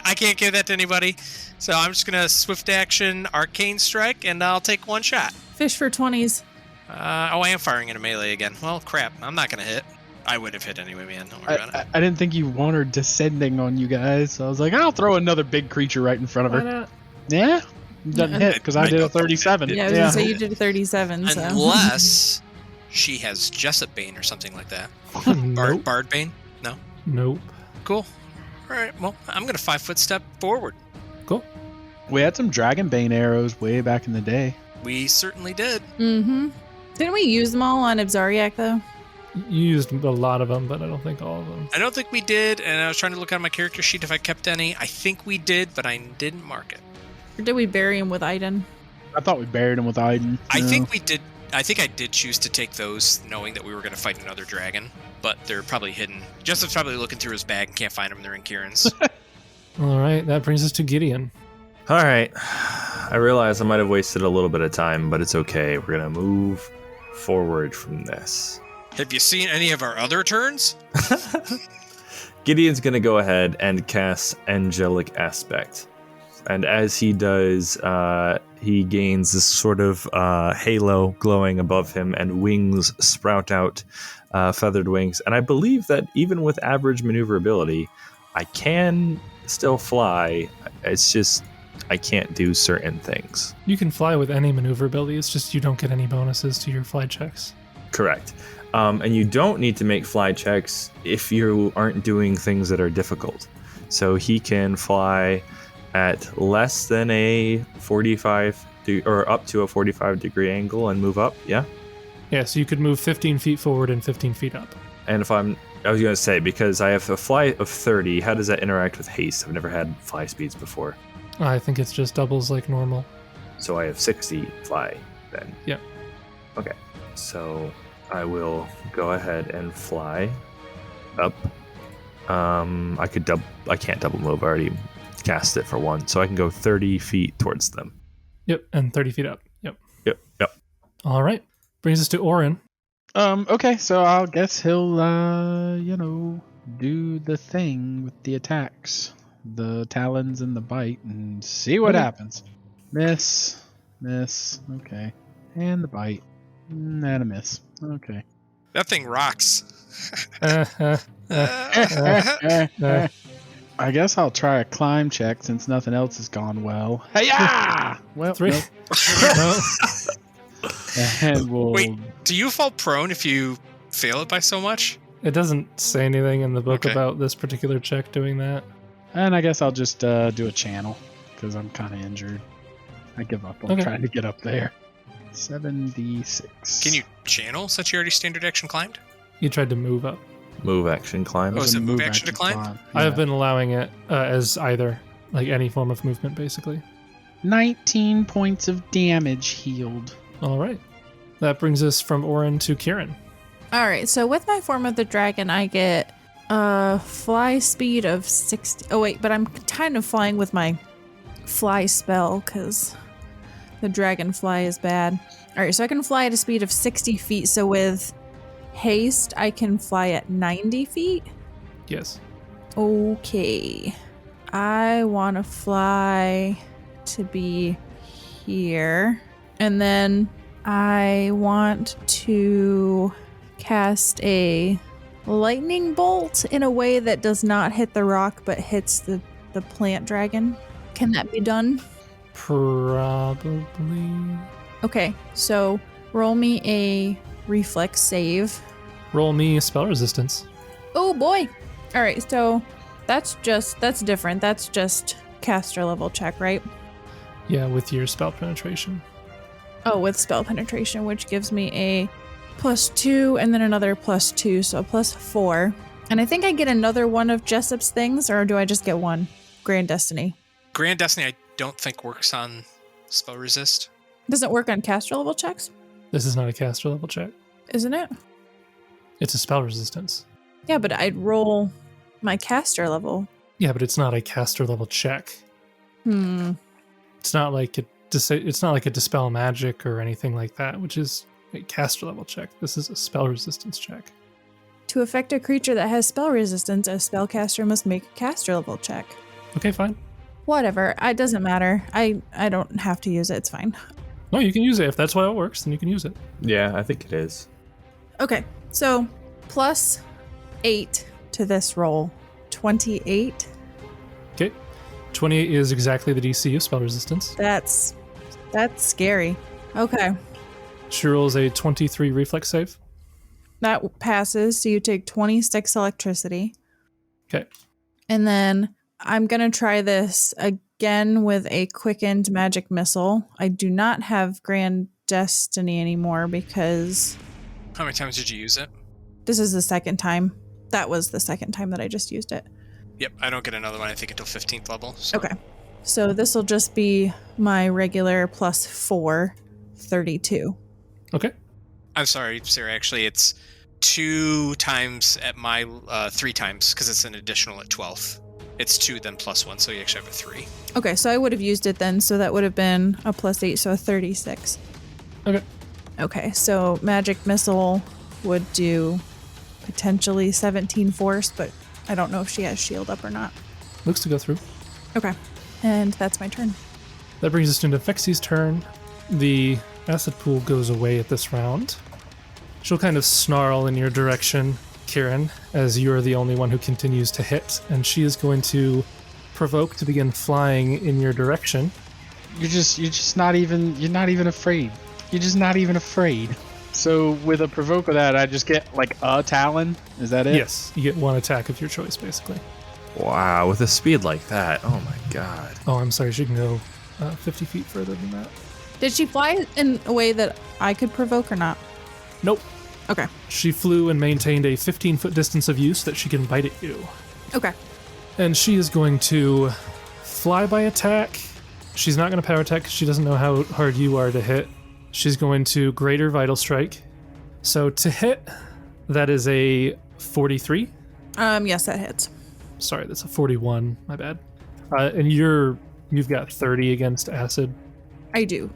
[SPEAKER 4] I can't give that to anybody. So I'm just going to Swift Action Arcane Strike, and I'll take one shot.
[SPEAKER 2] Fish for 20s.
[SPEAKER 4] I am firing in a melee again. Well, crap. I'm not going to hit. I would have hit anyway, man. Don't worry about it.
[SPEAKER 3] I didn't think you wanted descending on you guys, so I was like, I'll throw another big creature right in front of
[SPEAKER 1] Why
[SPEAKER 3] her.
[SPEAKER 1] not?
[SPEAKER 3] Yeah? Doesn't hit, because I
[SPEAKER 4] I
[SPEAKER 3] did a
[SPEAKER 4] don't think
[SPEAKER 3] 37.
[SPEAKER 4] it
[SPEAKER 2] Yeah, I was going to say you did a 37, so.
[SPEAKER 4] Unless she has Jessup Bane or something like that.
[SPEAKER 1] Nope.
[SPEAKER 4] Bard Bane? No?
[SPEAKER 1] Nope.
[SPEAKER 4] Cool. All right, well, I'm going to 5-foot step forward.
[SPEAKER 1] Cool.
[SPEAKER 3] We had some Dragonbane arrows way back in the day.
[SPEAKER 4] We certainly did.
[SPEAKER 2] Mm-hmm. Didn't we use them all on Abzariak, though?
[SPEAKER 1] You used a lot of them, but I don't think all of them.
[SPEAKER 4] I don't think we did, and I was trying to look on my character sheet if I kept any. I think we did, but I didn't mark it.
[SPEAKER 2] Or did we bury him with Iden?
[SPEAKER 3] I thought we buried him with Iden.
[SPEAKER 4] I
[SPEAKER 3] No.
[SPEAKER 4] think we did. I think I did choose to take those, knowing that we were going to fight another dragon, but they're probably hidden. Justin's probably looking through his bag and can't find them. They're in Kieran's.
[SPEAKER 1] All right, that brings us to Gideon.
[SPEAKER 6] All right. I realize I might have wasted a little bit of time, but it's okay. We're going to move forward from this.
[SPEAKER 4] Have you seen any of our other turns?
[SPEAKER 6] Gideon's going to go ahead and cast Angelic Aspect. And as he does, he gains this sort of halo glowing above him, and wings sprout out, feathered wings. And I believe that even with average maneuverability, I can still fly. It's just I can't do certain things.
[SPEAKER 1] You can fly with any maneuverability, it's just you don't get any bonuses to your fly checks.
[SPEAKER 6] Correct. And you don't need to make fly checks if you aren't doing things that are difficult. So he can fly at less than a 45 or up to a 45 degree angle and move up. Yeah.
[SPEAKER 1] Yeah, so you could move 15 feet forward and 15 feet up.
[SPEAKER 6] And I was going to say, because I have a fly of 30, how does that interact with haste? I've never had fly speeds before.
[SPEAKER 1] I think it's just doubles like normal.
[SPEAKER 6] So I have 60 fly then.
[SPEAKER 1] Yeah.
[SPEAKER 6] Okay. So I will go ahead and fly up. I can't double move. I already cast it for one. So I can go 30 feet towards them.
[SPEAKER 1] Yep, and 30 feet up. Yep.
[SPEAKER 6] Yep.
[SPEAKER 1] All right. Brings us to Oran.
[SPEAKER 3] Okay, so I'll guess he'll, do the thing with the attacks. The talons and the bite and see what happens. Miss. Okay. And the bite. And a miss. Okay.
[SPEAKER 4] That thing rocks.
[SPEAKER 3] I guess I'll try a climb check since nothing else has gone well. Hey-ya! Well,
[SPEAKER 1] 3.
[SPEAKER 3] nope.
[SPEAKER 1] No.
[SPEAKER 3] And we'll...
[SPEAKER 4] Wait, do you fall prone if you fail it by so much?
[SPEAKER 1] It doesn't say anything in the book
[SPEAKER 4] Okay.
[SPEAKER 1] about this particular check doing that.
[SPEAKER 3] And I guess I'll just do a channel because I'm kind of injured. I give up on trying to get up there. 7d6.
[SPEAKER 4] Can you channel since you already standard action climbed?
[SPEAKER 1] You tried to move up.
[SPEAKER 7] Move action climb.
[SPEAKER 4] Oh, is it move action to climb?
[SPEAKER 3] Yeah.
[SPEAKER 1] I have been allowing it as either, like any form of movement, basically.
[SPEAKER 3] 19 points of damage healed.
[SPEAKER 1] All right. That brings us from Oran to Kieran.
[SPEAKER 2] All right, so with my form of the dragon, I get fly speed of 60. Oh, wait, but I'm kind of flying with my fly spell because the dragonfly is bad. All right, so I can fly at a speed of 60 feet. So with haste, I can fly at 90 feet.
[SPEAKER 1] Yes.
[SPEAKER 2] Okay. I want to fly to be here. And then I want to cast a lightning bolt in a way that does not hit the rock but hits the plant dragon. Can that be done?
[SPEAKER 1] Probably.
[SPEAKER 2] Okay, so roll me a reflex save.
[SPEAKER 1] Roll me spell resistance.
[SPEAKER 2] Oh boy. All right, so that's different. That's just caster level check, right?
[SPEAKER 1] Yeah, with your spell penetration.
[SPEAKER 2] Oh, with spell penetration, which gives me a +2 and then another +2, so +4. And I think I get another one of Jessup's things, or do I just get one? Grand Destiny.
[SPEAKER 4] Grand Destiny, I don't think works on spell resist.
[SPEAKER 2] Does it work on caster level checks?
[SPEAKER 1] This is not a caster level check.
[SPEAKER 2] Isn't it?
[SPEAKER 1] It's a spell resistance.
[SPEAKER 2] Yeah, but I'd roll my caster level.
[SPEAKER 1] Yeah, but it's not a caster level check. It's not like it's not like a dispel magic or anything like that, which is a caster level check. This is a spell resistance check.
[SPEAKER 2] To affect a creature that has spell resistance, a spellcaster must make a caster level check.
[SPEAKER 1] Okay, fine.
[SPEAKER 2] Whatever. It doesn't matter. I don't have to use it. It's fine.
[SPEAKER 1] No, you can use it. If that's why it works, then you can use it.
[SPEAKER 7] Yeah, I think it is.
[SPEAKER 2] Okay, so +8 to this roll. 28.
[SPEAKER 1] Okay. 28 is exactly the DC of spell resistance.
[SPEAKER 2] That's scary. Okay.
[SPEAKER 1] She rolls a 23 reflex save.
[SPEAKER 2] That passes, so you take 26 electricity.
[SPEAKER 1] Okay.
[SPEAKER 2] And then I'm going to try this again with a quickened magic missile. I do not have Grand Destiny anymore because
[SPEAKER 4] How many times did you use it?
[SPEAKER 2] this is the second time. That was the second time that I just used it.
[SPEAKER 4] Yep, I don't get another one, I think, until 15th level. So.
[SPEAKER 2] Okay. So this will just be my regular +4, 32.
[SPEAKER 1] Okay.
[SPEAKER 4] I'm sorry, Sarah, actually, it's 2 times at my 3 times, because it's an additional at 12. It's 2, then +1, so you actually have a 3.
[SPEAKER 2] Okay, so I would have used it then, so that would have been a +8, so a 36.
[SPEAKER 1] Okay.
[SPEAKER 2] Okay, so magic missile would do potentially 17 force, but I don't know if she has shield up or not.
[SPEAKER 1] Looks to go through.
[SPEAKER 2] Okay, and that's my turn.
[SPEAKER 1] That brings us to Nefexi's turn. The acid pool goes away at this round. She'll kind of snarl in your direction, Kieran, as you're the only one who continues to hit, and she is going to provoke to begin flying in your direction.
[SPEAKER 3] You're not even afraid. You're just not even afraid. So with a provoke of that, I just get like a talon. Is that it?
[SPEAKER 1] Yes, you get one attack of your choice, basically.
[SPEAKER 7] Wow, with a speed like that. Oh my god.
[SPEAKER 1] Oh, I'm sorry, she can go 50 feet further than that.
[SPEAKER 2] Did she fly in a way that I could provoke or not?
[SPEAKER 1] Nope.
[SPEAKER 2] Okay.
[SPEAKER 1] She flew and maintained a 15-foot distance of use that she can bite at you.
[SPEAKER 2] Okay.
[SPEAKER 1] And she is going to flyby attack. She's not going to power attack because she doesn't know how hard you are to hit. She's going to Greater Vital Strike. So to hit, that is a 43.
[SPEAKER 2] Yes, that hits.
[SPEAKER 1] Sorry, that's a 41. My bad. And you've got 30 against acid.
[SPEAKER 2] I do.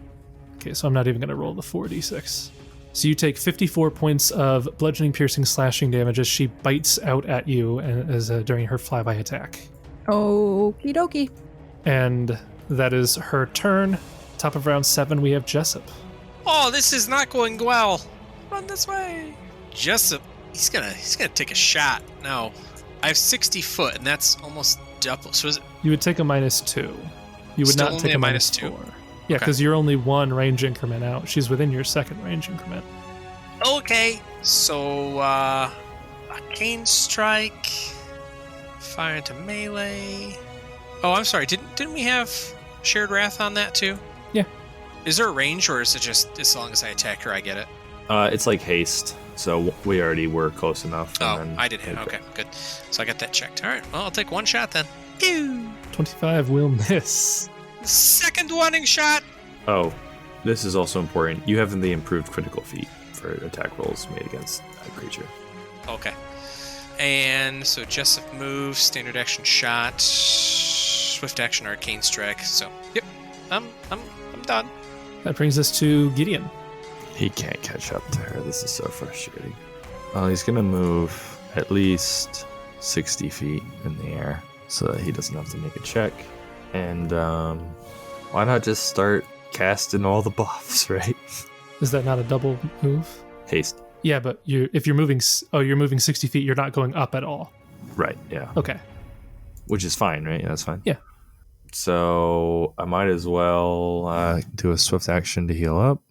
[SPEAKER 1] Okay, so I'm not even going to roll the 4d6. So you take 54 points of bludgeoning, piercing, slashing damage as she bites out at you during her flyby attack.
[SPEAKER 2] Okie dokie.
[SPEAKER 1] And that is her turn. Top of round 7, we have Jessup.
[SPEAKER 4] Oh, this is not going well. Run this way. Jessup, he's gonna take a shot. No, I have 60 foot, and that's almost double. So is it?
[SPEAKER 1] You would take a -2. You would
[SPEAKER 4] Still
[SPEAKER 1] not take
[SPEAKER 4] only
[SPEAKER 1] a
[SPEAKER 4] a -2.
[SPEAKER 1] -4. Yeah, because you're only 1 range increment out. She's within your 2nd range increment.
[SPEAKER 4] Okay, so Arcane Strike, fire into melee. Oh, I'm sorry. Didn't we have Shared Wrath on that too?
[SPEAKER 1] Yeah.
[SPEAKER 4] Is there a range, or is it just as long as I attack her, I get it?
[SPEAKER 6] It's like haste, so we already were close enough.
[SPEAKER 4] Oh,
[SPEAKER 6] and then
[SPEAKER 4] I did hit. Okay, good. So I got that checked. All right. Well, I'll take one shot then. Pew!
[SPEAKER 1] 25 will miss.
[SPEAKER 4] Second warning shot.
[SPEAKER 6] Oh, this is also important. You have the improved critical feat for attack rolls made against a creature.
[SPEAKER 4] Okay. And so Jessup moves, standard action shot, swift action, arcane strike. So, yep, I'm done.
[SPEAKER 1] That brings us to Gideon.
[SPEAKER 7] He can't catch up to her. This is so frustrating. Well, he's going to move at least 60 feet in the air so that he doesn't have to make a check. And why not just start casting all the buffs, right?
[SPEAKER 1] Is that not a double move?
[SPEAKER 7] Haste.
[SPEAKER 1] Yeah, but if you're moving 60 feet, you're not going up at all.
[SPEAKER 7] Right, yeah.
[SPEAKER 1] Okay.
[SPEAKER 7] Which is fine, right? Yeah, that's fine.
[SPEAKER 1] Yeah.
[SPEAKER 7] So I might as well do a swift action to heal up.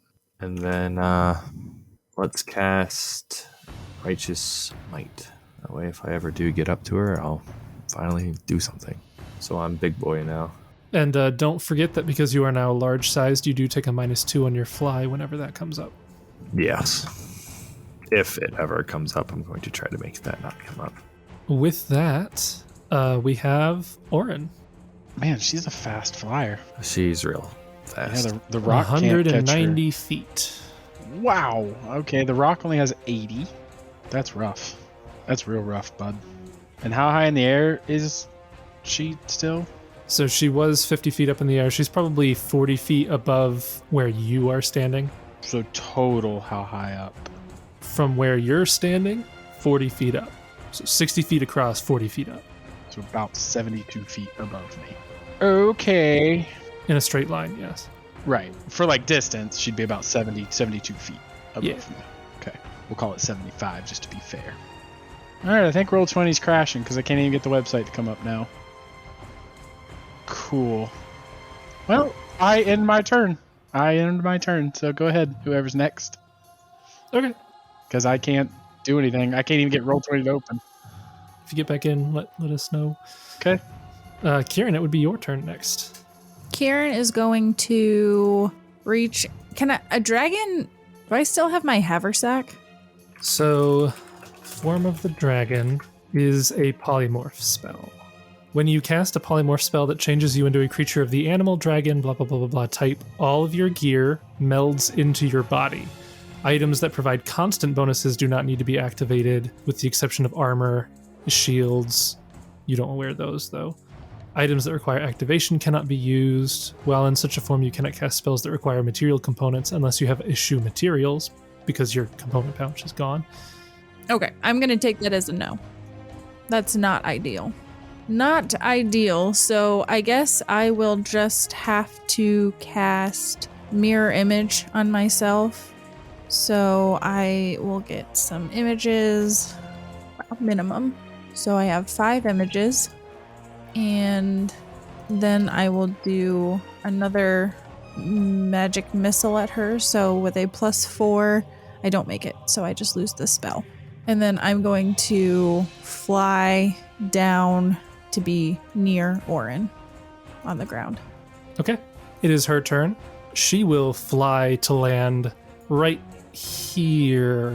[SPEAKER 7] And then let's cast Righteous Might. That way, if I ever do get up to her, I'll finally do something. So I'm big boy now.
[SPEAKER 1] And don't forget that because you are now large-sized, you do take a -2 on your fly whenever that comes up.
[SPEAKER 7] Yes. If it ever comes up, I'm going to try to make that not come up.
[SPEAKER 1] With that, we have Oran.
[SPEAKER 3] Man, she's a fast flyer.
[SPEAKER 7] She's real
[SPEAKER 3] Yeah,
[SPEAKER 7] fast.
[SPEAKER 3] the rock can't catch her.
[SPEAKER 1] 190 feet.
[SPEAKER 3] Wow. Okay, the rock only has 80. That's rough. That's real rough, bud. And how high in the air is she still?
[SPEAKER 1] So she was 50 feet up in the air. She's probably 40 feet above where you are standing.
[SPEAKER 3] So total, how high up?
[SPEAKER 1] From where you're standing, 40 feet up. So 60 feet across, 40 feet up.
[SPEAKER 3] So about 72 feet above me. Okay.
[SPEAKER 1] In a straight line, yes.
[SPEAKER 3] Right. For like distance, she'd be about 72 feet above
[SPEAKER 1] Yeah.
[SPEAKER 3] me. Okay. We'll call it 75 just to be fair. All right, I think Roll20's crashing because I can't even get the website to come up now. Cool. Well, I end my turn. So go ahead, whoever's next.
[SPEAKER 1] Okay.
[SPEAKER 3] Because I can't do anything. I can't even get Roll20 to open.
[SPEAKER 1] If you get back in, let us know.
[SPEAKER 3] Okay.
[SPEAKER 1] Kieran, it would be your turn next.
[SPEAKER 2] Kieran is going to reach. A dragon? Do I still have my haversack?
[SPEAKER 1] So, Form of the Dragon is a polymorph spell. When you cast a polymorph spell that changes you into a creature of the animal, dragon, blah, blah, blah, blah, blah type, all of your gear melds into your body. Items that provide constant bonuses do not need to be activated, with the exception of armor, shields. You don't wear those, though. Items that require activation cannot be used. While in such a form, you cannot cast spells that require material components unless you have issue materials, because your component pouch is gone.
[SPEAKER 2] Okay, I'm going to take that as a no. That's not ideal. Not ideal, so I guess I will just have to cast Mirror Image on myself. So I will get some images, minimum. So I have 5 images. And then I will do another magic missile at her. So with a +4, I don't make it. So I just lose the spell. And then I'm going to fly down to be near Oran on the ground.
[SPEAKER 1] Okay. It is her turn. She will fly to land right here,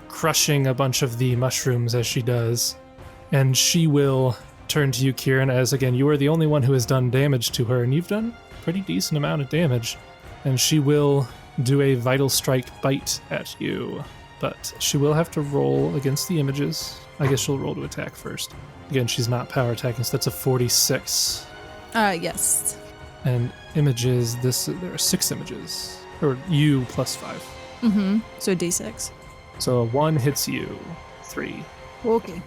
[SPEAKER 1] crushing a bunch of the mushrooms as she does. And she will turn to you, Kieran, as again, you are the only one who has done damage to her, and you've done a pretty decent amount of damage. And she will do a Vital Strike bite at you, but she will have to roll against the images. I guess she'll roll to attack first. Again, she's not power attacking, so that's a 46.
[SPEAKER 2] Yes.
[SPEAKER 1] And images, there are 6 images. Or you +5.
[SPEAKER 2] Mm-hmm. So D6.
[SPEAKER 1] So a 1 hits you. 3.
[SPEAKER 2] Okay.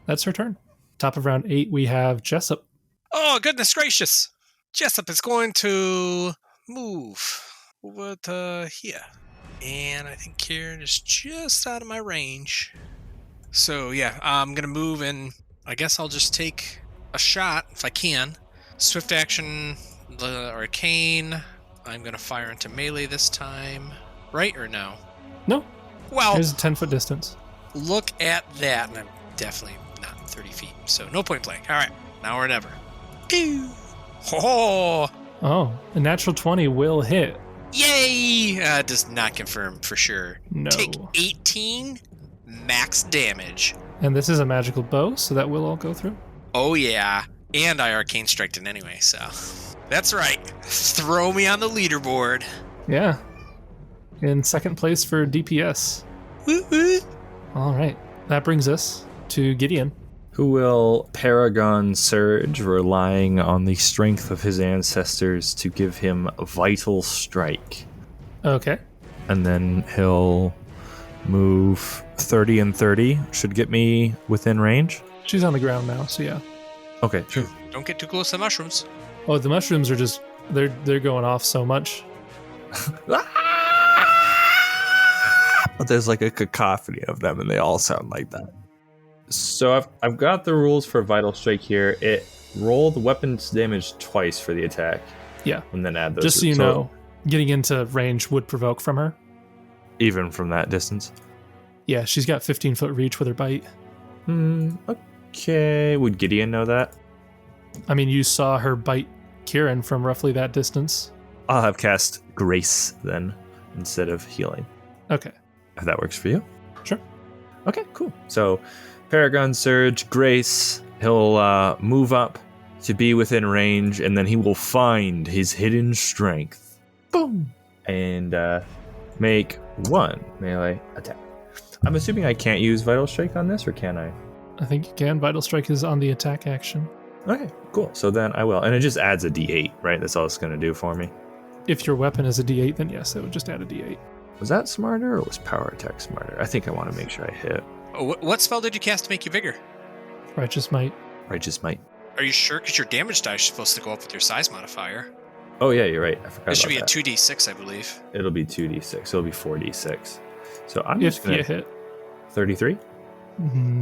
[SPEAKER 1] That's her turn. Top of round 8, we have Jessup.
[SPEAKER 4] Oh, goodness gracious. Jessup is going to move over to here. And I think Kieran is just out of my range. So, yeah, I'm going to move, and I guess I'll just take a shot if I can. Swift action, the arcane. I'm going to fire into melee this time. Right or no?
[SPEAKER 1] No.
[SPEAKER 4] Well,
[SPEAKER 1] There's a 10-foot distance.
[SPEAKER 4] look at that, and I'm definitely not 30 feet. So no point blank. All right, now or never. Pew! Ho!
[SPEAKER 1] Oh, a natural 20 will hit.
[SPEAKER 4] Yay! Does not confirm for sure.
[SPEAKER 1] No.
[SPEAKER 4] Take 18 max damage.
[SPEAKER 1] And this is a magical bow, so that will all go through.
[SPEAKER 4] Oh yeah, and I arcane striked it anyway. So that's right. Throw me on the leaderboard.
[SPEAKER 1] Yeah. In second place for DPS.
[SPEAKER 4] Woo-woo.
[SPEAKER 1] All right. That brings us to Gideon.
[SPEAKER 7] Who will Paragon Surge, relying on the strength of his ancestors to give him Vital Strike.
[SPEAKER 1] Okay.
[SPEAKER 7] And then he'll move 30 and 30. Should get me within range.
[SPEAKER 1] She's on the ground now, so yeah.
[SPEAKER 7] Okay, sure.
[SPEAKER 4] Don't get too close to the mushrooms.
[SPEAKER 1] Oh, the mushrooms are just, they're going off so much.
[SPEAKER 7] But there's like a cacophony of them, and they all sound like that. So I've got the rules for Vital Strike here. It rolled weapons damage twice for the attack.
[SPEAKER 1] Yeah.
[SPEAKER 7] And then add those.
[SPEAKER 1] Just so you know, getting into range would provoke from her.
[SPEAKER 7] Even from that distance?
[SPEAKER 1] Yeah, she's got 15-foot reach with her bite.
[SPEAKER 7] Okay. Would Gideon know that?
[SPEAKER 1] I mean, you saw her bite Kieran from roughly that distance.
[SPEAKER 7] I'll have cast Grace then, instead of healing.
[SPEAKER 1] Okay.
[SPEAKER 7] If that works for you.
[SPEAKER 1] Sure.
[SPEAKER 7] Okay, cool. So, Paragon Surge, Grace, he'll move up to be within range, and then he will find his hidden strength. Boom! And make one melee attack. I'm assuming I can't use Vital Strike on this, or can I?
[SPEAKER 1] I think you can. Vital Strike is on the attack action.
[SPEAKER 7] Okay, cool. So then I will. And it just adds a d8, right? That's all it's going to do for me.
[SPEAKER 1] If your weapon is a d8, then yes, it would just add a d8.
[SPEAKER 7] Was that smarter, or was power attack smarter? I think I want to make sure I hit.
[SPEAKER 4] Oh, what spell did you cast to make you bigger?
[SPEAKER 1] Righteous Might.
[SPEAKER 7] Righteous Might.
[SPEAKER 4] Are you sure? Because your damage dice is supposed to go up with your size modifier.
[SPEAKER 7] Oh, yeah, you're right. I forgot
[SPEAKER 4] It should be
[SPEAKER 7] about
[SPEAKER 4] a
[SPEAKER 7] that.
[SPEAKER 4] 2d6, I believe.
[SPEAKER 7] It'll be 2d6. It'll be 4d6. So I'm
[SPEAKER 1] If
[SPEAKER 7] just going
[SPEAKER 1] you
[SPEAKER 7] to
[SPEAKER 1] hit.
[SPEAKER 7] 33.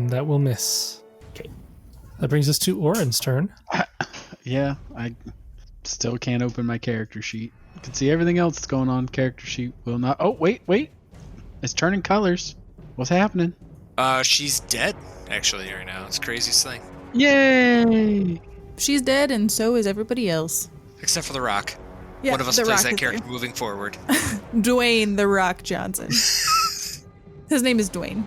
[SPEAKER 1] That will miss.
[SPEAKER 7] Okay.
[SPEAKER 1] That brings us to Oran's turn.
[SPEAKER 3] Yeah, I still can't open my character sheet. You can see everything else that's going on. Character sheet will not. Oh, wait. It's turning colors. What's happening?
[SPEAKER 4] She's dead, actually, right now. It's the craziest thing.
[SPEAKER 3] Yay!
[SPEAKER 2] She's dead, and so is everybody else.
[SPEAKER 4] Except for The Rock.
[SPEAKER 2] Yeah,
[SPEAKER 4] One of us
[SPEAKER 2] The
[SPEAKER 4] plays
[SPEAKER 2] Rock
[SPEAKER 4] that
[SPEAKER 2] is
[SPEAKER 4] character moving forward.
[SPEAKER 2] Dwayne The Rock Johnson. His name is Dwayne.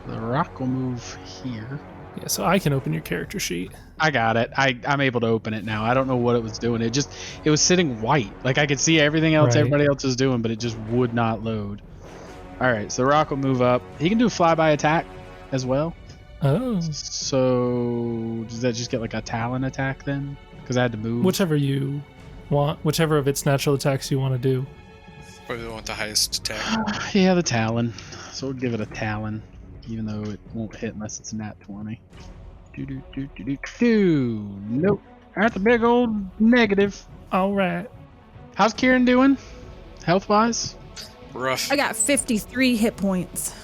[SPEAKER 3] The rock will move here.
[SPEAKER 1] Yeah, so I can open your character sheet.
[SPEAKER 3] I got it. I'm able to open it now. I don't know what it was doing. It was sitting white. Like I could see everything else
[SPEAKER 1] Right.
[SPEAKER 3] everybody else was doing, but it just would not load. All right, so the rock will move up. He can do flyby attack as well.
[SPEAKER 1] Oh.
[SPEAKER 3] So does that just get like a talon attack then? Because I had to move.
[SPEAKER 1] Whichever you want. Whichever of its natural attacks you want to do.
[SPEAKER 4] Probably the one with the highest attack.
[SPEAKER 3] Yeah, the talon. So we'll give it a talon, even though it won't hit unless it's a nat 20. Nope. That's a big old negative.
[SPEAKER 1] All right.
[SPEAKER 3] How's Kieran doing? Health-wise?
[SPEAKER 4] Rough.
[SPEAKER 2] I got 53 hit points.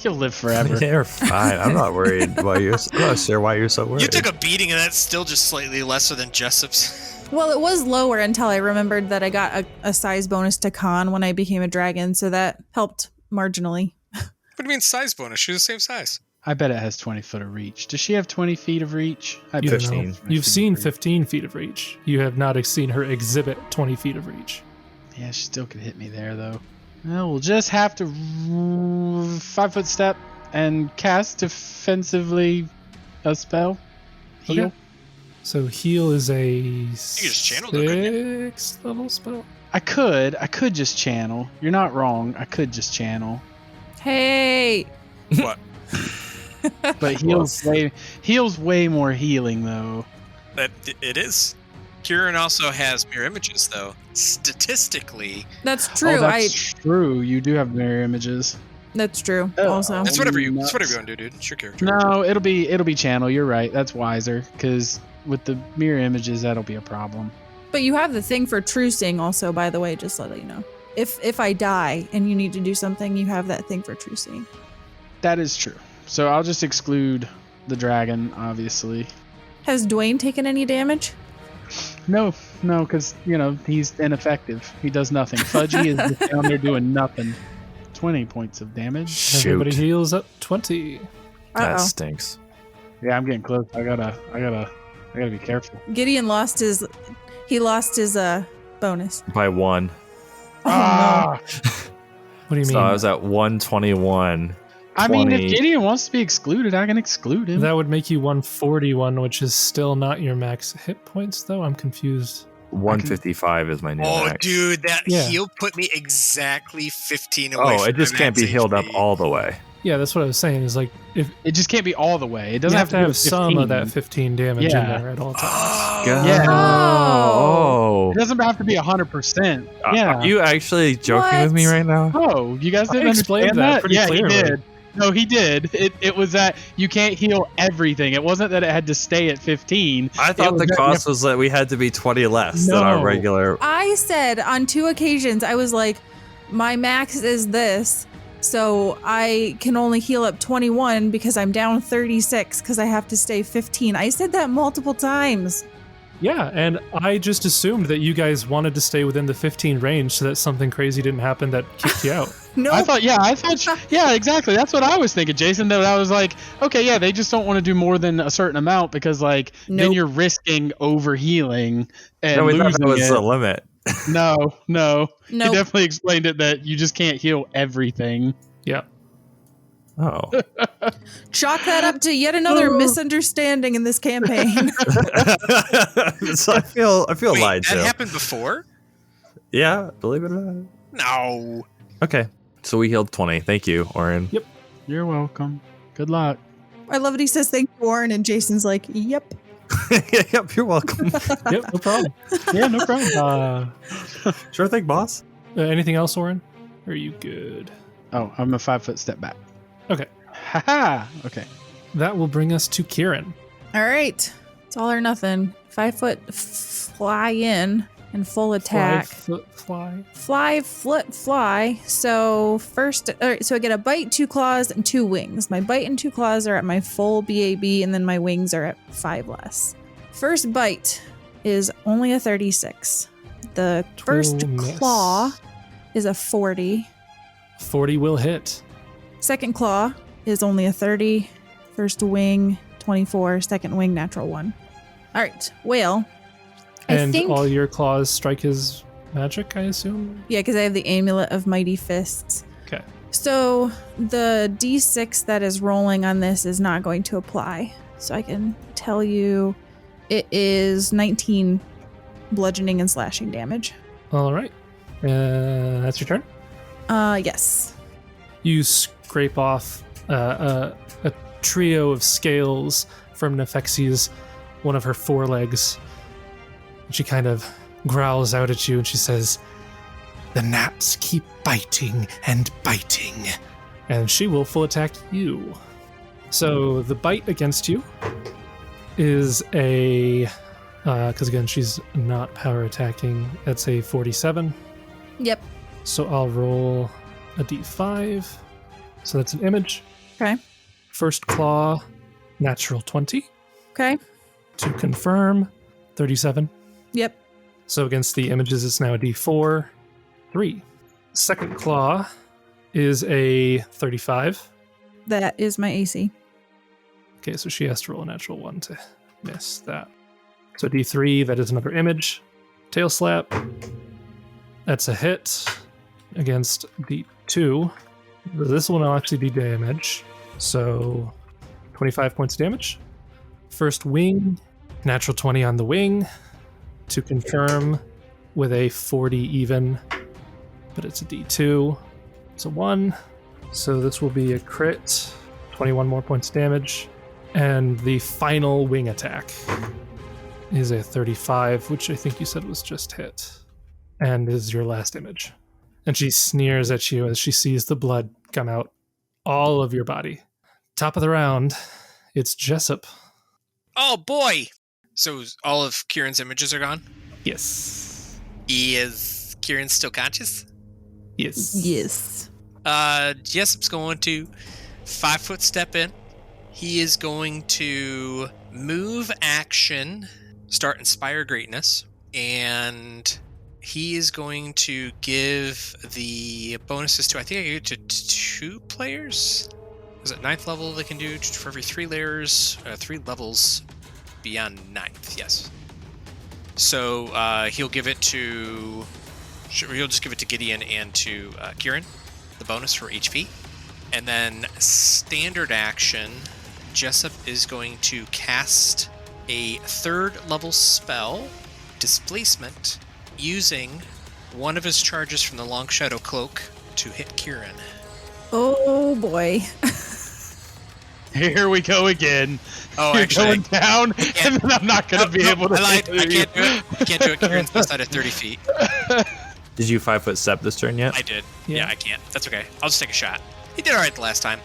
[SPEAKER 3] You'll live forever.
[SPEAKER 7] They're fine. I'm not worried why you're. I'm not sure why you're so worried.
[SPEAKER 4] You took a beating, and that's still just slightly lesser than Jessup's.
[SPEAKER 2] Well, it was lower until I remembered that I got a size bonus to con when I became a dragon, so that helped marginally.
[SPEAKER 4] What do you mean size bonus? She's the same size.
[SPEAKER 3] I bet it has 20 foot of reach. Does she have 20 feet of reach? I
[SPEAKER 1] You
[SPEAKER 3] bet
[SPEAKER 1] don't
[SPEAKER 3] she
[SPEAKER 1] know.
[SPEAKER 3] has 20
[SPEAKER 1] You've
[SPEAKER 3] feet
[SPEAKER 1] seen
[SPEAKER 3] of reach.
[SPEAKER 1] 15 feet of reach. You have not seen her exhibit 20 feet of reach.
[SPEAKER 3] Yeah, she still could hit me there, though. Well, we'll just have to 5-foot step and cast defensively a spell. Heal.
[SPEAKER 1] Okay. So heal is a
[SPEAKER 4] just channeled it, couldn't
[SPEAKER 1] 6th level spell.
[SPEAKER 3] I could just channel. You're not wrong. I could just channel.
[SPEAKER 2] Hey!
[SPEAKER 4] What?
[SPEAKER 3] But heals way more healing though.
[SPEAKER 4] That it is. Kieran also has mirror images, though. Statistically,
[SPEAKER 2] That's true.
[SPEAKER 3] Oh, that's true. You do have mirror images.
[SPEAKER 2] That's true.
[SPEAKER 3] Oh.
[SPEAKER 2] Also,
[SPEAKER 4] that's whatever you
[SPEAKER 3] nuts.
[SPEAKER 4] want to do, dude. It's your character.
[SPEAKER 3] No, it'll be channel. You're right. That's wiser because with the mirror images, that'll be a problem.
[SPEAKER 2] but you have the thing for trucing also. By the way, just to let you know, if I die and you need to do something, you have that thing for trucing.
[SPEAKER 3] That is true. So I'll just exclude the dragon, obviously.
[SPEAKER 2] Has Dwayne taken any damage?
[SPEAKER 3] No, because he's ineffective. He does nothing. Fudgy is just down there doing nothing. 20 points of damage.
[SPEAKER 7] Shoot.
[SPEAKER 1] Everybody heals up 20.
[SPEAKER 7] That
[SPEAKER 2] Uh-oh.
[SPEAKER 7] stinks.
[SPEAKER 3] Yeah, I'm getting close. I gotta be careful.
[SPEAKER 2] Gideon lost his bonus.
[SPEAKER 7] By 1.
[SPEAKER 2] Oh
[SPEAKER 1] What do you mean?
[SPEAKER 7] So I was at 121.
[SPEAKER 3] I mean, if
[SPEAKER 7] 20.
[SPEAKER 3] Gideon wants to be excluded, I can exclude him.
[SPEAKER 1] That would make you 141, which is still not your max hit points, though. I'm confused.
[SPEAKER 7] 155 is my new
[SPEAKER 4] Oh,
[SPEAKER 7] max.
[SPEAKER 4] dude, that
[SPEAKER 1] Yeah.
[SPEAKER 4] heal put me exactly 15 away.
[SPEAKER 7] Oh,
[SPEAKER 4] from
[SPEAKER 7] it just
[SPEAKER 4] my
[SPEAKER 7] can't be
[SPEAKER 4] max
[SPEAKER 7] healed up
[SPEAKER 4] HP.
[SPEAKER 7] all the way.
[SPEAKER 1] Yeah, that's what I was saying. Is like if
[SPEAKER 3] It just can't be all the way. It
[SPEAKER 1] you
[SPEAKER 3] doesn't
[SPEAKER 1] have to
[SPEAKER 3] be
[SPEAKER 1] have some
[SPEAKER 3] 15.
[SPEAKER 1] of that 15 damage in
[SPEAKER 3] Yeah.
[SPEAKER 1] there at all times.
[SPEAKER 4] Oh,
[SPEAKER 3] Yeah.
[SPEAKER 7] Oh.
[SPEAKER 3] It doesn't have to be 100%. Yeah.
[SPEAKER 7] Are you actually joking with me
[SPEAKER 2] What?
[SPEAKER 7] right now?
[SPEAKER 3] Oh, you guys
[SPEAKER 1] I
[SPEAKER 3] didn't
[SPEAKER 1] explained
[SPEAKER 3] understand
[SPEAKER 1] that pretty
[SPEAKER 3] Yeah,
[SPEAKER 1] clearly.
[SPEAKER 3] he did. No, he did. It was that you can't heal everything. It wasn't that it had to stay at 15.
[SPEAKER 7] I thought
[SPEAKER 3] was
[SPEAKER 7] the
[SPEAKER 3] that-
[SPEAKER 7] cost was that we had to be 20 less than our
[SPEAKER 3] No.
[SPEAKER 7] regular.
[SPEAKER 2] I said on 2 occasions, I was like, my max is this. So I can only heal up 21 because I'm down 36 because I have to stay 15. I said that multiple times.
[SPEAKER 1] Yeah, and I just assumed that you guys wanted to stay within the 15 range so that something crazy didn't happen that kicked you out.
[SPEAKER 2] No,
[SPEAKER 3] yeah, exactly. That's what I was thinking, Jason. That I was like, okay, yeah, they just don't want to do more than a certain amount because, like, then
[SPEAKER 2] Nope.
[SPEAKER 3] you're risking over healing and
[SPEAKER 7] No, we thought
[SPEAKER 3] losing
[SPEAKER 7] that was
[SPEAKER 3] it.
[SPEAKER 7] the limit.
[SPEAKER 3] No. He
[SPEAKER 2] Nope.
[SPEAKER 3] definitely explained it that you just can't heal everything.
[SPEAKER 1] Yeah.
[SPEAKER 7] Oh.
[SPEAKER 2] Chalk that up to yet another misunderstanding in this campaign.
[SPEAKER 7] So I feel
[SPEAKER 4] Wait,
[SPEAKER 7] lied
[SPEAKER 4] that
[SPEAKER 7] to.
[SPEAKER 4] happened before?
[SPEAKER 7] Yeah, believe it or not.
[SPEAKER 4] No.
[SPEAKER 7] Okay. So we healed 20. Thank you, Oran.
[SPEAKER 1] Yep.
[SPEAKER 3] You're welcome. Good luck.
[SPEAKER 2] I love it. He says thank you, Warren, and Jason's like, yep.
[SPEAKER 7] Yep, you're welcome.
[SPEAKER 1] Yep, no problem.
[SPEAKER 3] Yeah, no problem.
[SPEAKER 7] Sure thing, boss.
[SPEAKER 1] Anything else, Oren? Or are you good?
[SPEAKER 3] Oh, I'm a 5 foot step back.
[SPEAKER 1] Okay.
[SPEAKER 3] Haha. Okay.
[SPEAKER 1] That will bring us to Kieran.
[SPEAKER 2] All right. It's all or nothing. 5 foot fly in and full attack.
[SPEAKER 1] 5 foot fly.
[SPEAKER 2] Fly. So first, all right, so I get a bite, 2 claws, and 2 wings. My bite and 2 claws are at my full BAB, and then my wings are at 5 less. First bite is only a 36. The first
[SPEAKER 1] miss.
[SPEAKER 2] claw is a 40.
[SPEAKER 1] 40 will hit.
[SPEAKER 2] Second claw is only a 30. First wing, 24. Second wing, natural 1. All right, whale.
[SPEAKER 1] And
[SPEAKER 2] I think,
[SPEAKER 1] all your claws strike his magic, I assume?
[SPEAKER 2] yeah, because I have the amulet of mighty fists.
[SPEAKER 1] Okay.
[SPEAKER 2] So the d6 that is rolling on this is not going to apply. So I can tell you it is 19 bludgeoning and slashing damage.
[SPEAKER 1] All right. That's your turn.
[SPEAKER 2] Yes.
[SPEAKER 1] You scrape off a trio of scales from Nefexi's one of her forelegs. She kind of growls out at you and she says, "The gnats keep biting and biting." And she will full attack you. So the bite against you is a, because again, she's not power attacking, that's a 47.
[SPEAKER 2] Yep.
[SPEAKER 1] So I'll roll a d5. So that's an image.
[SPEAKER 2] Okay.
[SPEAKER 1] First claw, natural 20.
[SPEAKER 2] Okay.
[SPEAKER 1] To confirm, 37.
[SPEAKER 2] Yep.
[SPEAKER 1] So against the images, it's now a d4, 3. Second claw is a 35.
[SPEAKER 2] That is my AC.
[SPEAKER 1] Okay, so she has to roll a natural 1 to miss that. So d3, that is another image. Tail slap. That's a hit against d2. This one will actually be damage. So 25 points of damage. First wing, natural 20 on the wing. To confirm with a 40 even, but it's a d2. It's a 1. So this will be a crit. 21 more points damage. And the final wing attack is a 35, which I think you said was just hit. And is your last image. And she sneers at you as she sees the blood come out all of your body. Top of the round, it's Jessup.
[SPEAKER 4] Oh boy! So all of Kieran's images are gone?
[SPEAKER 1] Yes.
[SPEAKER 4] Is Kieran still conscious?
[SPEAKER 1] Yes.
[SPEAKER 2] Yes.
[SPEAKER 4] Jessup's going to 5 foot step in. He is going to move action, start Inspire Greatness, and he is going to give the bonuses to, I think I gave it to 2 players? is it 9th level they can do for every 3 layers, 3 levels beyond 9th, yes. So he'll give it to, he'll just give it to Gideon and to Kieran, the bonus for HP. And then standard action, Jessup is going to cast a 3rd level spell, Displacement, using one of his charges from the Long Shadow Cloak to hit Kieran.
[SPEAKER 2] Oh boy.
[SPEAKER 3] Here we go again.
[SPEAKER 4] Oh,
[SPEAKER 3] You're
[SPEAKER 4] actually,
[SPEAKER 3] going down, and then I'm not going to be able to.
[SPEAKER 4] I lied. I can't do it. I can't do it. Kieran's outside of 30 feet.
[SPEAKER 7] Did you 5 foot step this turn yet?
[SPEAKER 4] I did. Yeah, I can't. That's okay. I'll just take a shot. He did all right the last time.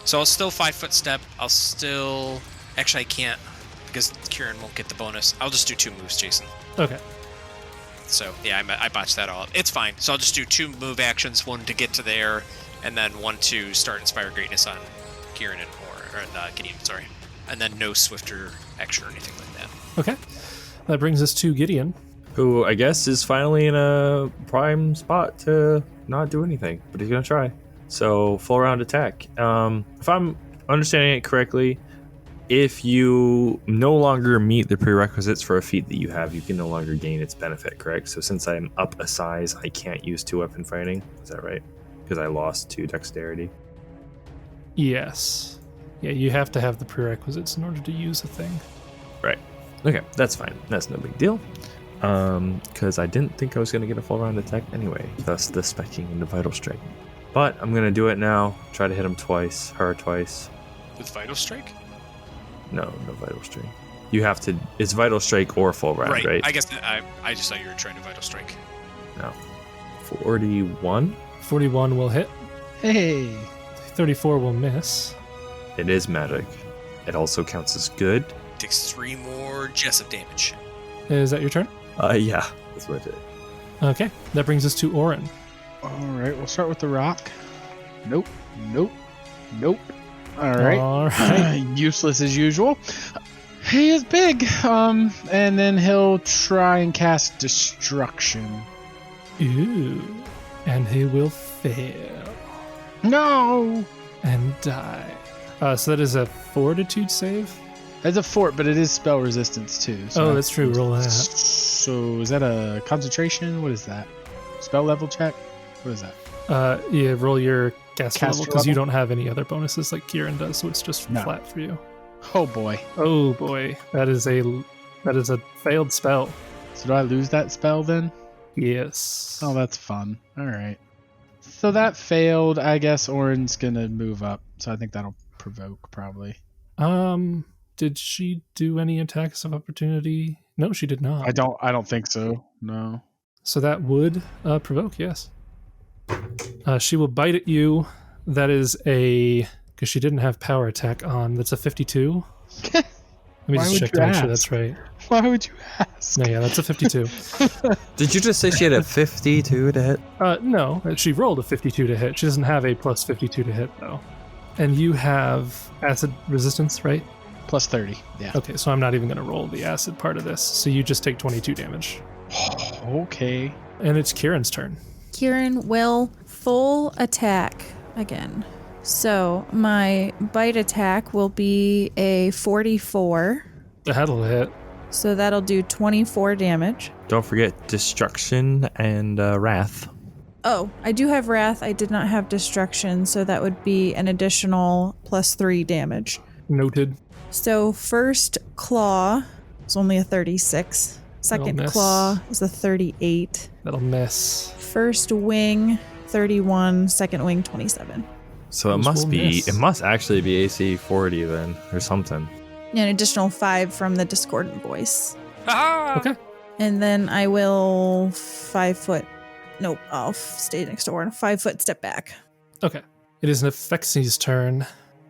[SPEAKER 4] So I'll still 5 foot step. I'll still... Actually, I can't because Kieran won't get the bonus. I'll just do 2 moves, Jason.
[SPEAKER 1] Okay.
[SPEAKER 4] So, yeah, I botched that all. It's fine. So I'll just do 2 move actions, 1 to get to there, and then 1 to start Inspire Greatness on Kieran and Gideon, sorry. And then no swifter action or anything like that.
[SPEAKER 1] Okay. That brings us to Gideon.
[SPEAKER 7] Who I guess is finally in a prime spot to not do anything, but he's gonna try. So full round attack. If I'm understanding it correctly, if you no longer meet the prerequisites for a feat that you have, you can no longer gain its benefit, correct? So since I'm up a size, I can't use 2-weapon fighting. Is that right? Because I lost 2 dexterity.
[SPEAKER 1] Yes. Yeah, you have to have the prerequisites in order to use a thing.
[SPEAKER 7] Right. Okay, that's fine. That's no big deal. Because I didn't think I was going to get a full round attack anyway. Thus the specking into Vital Strike. But I'm going to do it now. Try to hit him twice. Her twice.
[SPEAKER 4] With Vital Strike?
[SPEAKER 7] No Vital Strike. You have to... It's Vital Strike or full round, right?
[SPEAKER 4] I guess I just thought you were trying to Vital Strike.
[SPEAKER 7] No. 41?
[SPEAKER 1] 41 will hit.
[SPEAKER 3] Hey.
[SPEAKER 1] 34 will miss.
[SPEAKER 7] It is magic. It also counts as good.
[SPEAKER 4] Takes 3 more Jessup damage.
[SPEAKER 1] Is that your turn?
[SPEAKER 7] Yeah. That's my turn.
[SPEAKER 1] Okay. That brings us to Oran.
[SPEAKER 3] All right, we'll start with the rock. Nope. All right.
[SPEAKER 1] All right.
[SPEAKER 3] Useless as usual. He is big. And then he'll try and cast Destruction.
[SPEAKER 1] Ooh. And he will fail.
[SPEAKER 3] No.
[SPEAKER 1] And die. So that is a fortitude save?
[SPEAKER 3] It's a fort, but it is spell resistance too. So
[SPEAKER 1] That's true. Roll that.
[SPEAKER 3] So is that a concentration? What is that? Spell level check? What is that?
[SPEAKER 1] Yeah, roll your caster level
[SPEAKER 3] Caster
[SPEAKER 1] because you
[SPEAKER 3] level?
[SPEAKER 1] don't have any other bonuses like Kieran does, so it's just
[SPEAKER 3] No.
[SPEAKER 1] flat for you.
[SPEAKER 3] Oh boy.
[SPEAKER 1] Oh boy, that is a failed spell.
[SPEAKER 3] So do I lose that spell then?
[SPEAKER 1] Yes.
[SPEAKER 3] Oh, that's fun. All right. So that failed. I guess Oran's gonna move up. So I think that'll provoke probably.
[SPEAKER 1] Did she do any attacks of opportunity? No, she did not.
[SPEAKER 3] I don't think so. No.
[SPEAKER 1] So that would provoke, yes. She will bite at you. That is because she didn't have power attack on. That's a 52. Let me
[SPEAKER 3] Why
[SPEAKER 1] just
[SPEAKER 3] would
[SPEAKER 1] check
[SPEAKER 3] you
[SPEAKER 1] to make sure
[SPEAKER 3] ask?
[SPEAKER 1] that's right.
[SPEAKER 3] Why would you ask?
[SPEAKER 1] No, yeah, that's a 52.
[SPEAKER 7] Did you just say she had a 52 to hit?
[SPEAKER 1] No, she rolled a 52 to hit. She doesn't have a plus 52 to hit, though. And you have acid resistance, right?
[SPEAKER 3] Plus 30. Yeah.
[SPEAKER 1] Okay, so I'm not even going to roll the acid part of this. So you just take 22 damage.
[SPEAKER 3] Okay.
[SPEAKER 1] And it's Kieran's turn.
[SPEAKER 2] Kieran will full attack again. So my bite attack will be a 44.
[SPEAKER 1] That'll hit.
[SPEAKER 2] So that'll do 24 damage.
[SPEAKER 7] Don't forget Destruction and Wrath.
[SPEAKER 2] Oh, I do have Wrath. I did not have Destruction, so that would be an additional plus 3 damage.
[SPEAKER 1] Noted.
[SPEAKER 2] So first claw is only a 36. Second
[SPEAKER 1] miss.
[SPEAKER 2] claw is a 38.
[SPEAKER 1] That'll miss.
[SPEAKER 2] First wing, 31. Second wing, 27.
[SPEAKER 7] So it
[SPEAKER 1] Those
[SPEAKER 7] must
[SPEAKER 1] will
[SPEAKER 7] be.
[SPEAKER 1] miss.
[SPEAKER 7] It must actually be AC 40 then, or something.
[SPEAKER 2] An additional 5 from the discordant voice.
[SPEAKER 4] Ah!
[SPEAKER 1] Okay.
[SPEAKER 2] And then I will 5 foot. Nope, I'll stay next to Oran. 5 foot step back.
[SPEAKER 1] Okay. It is Nefexi's turn.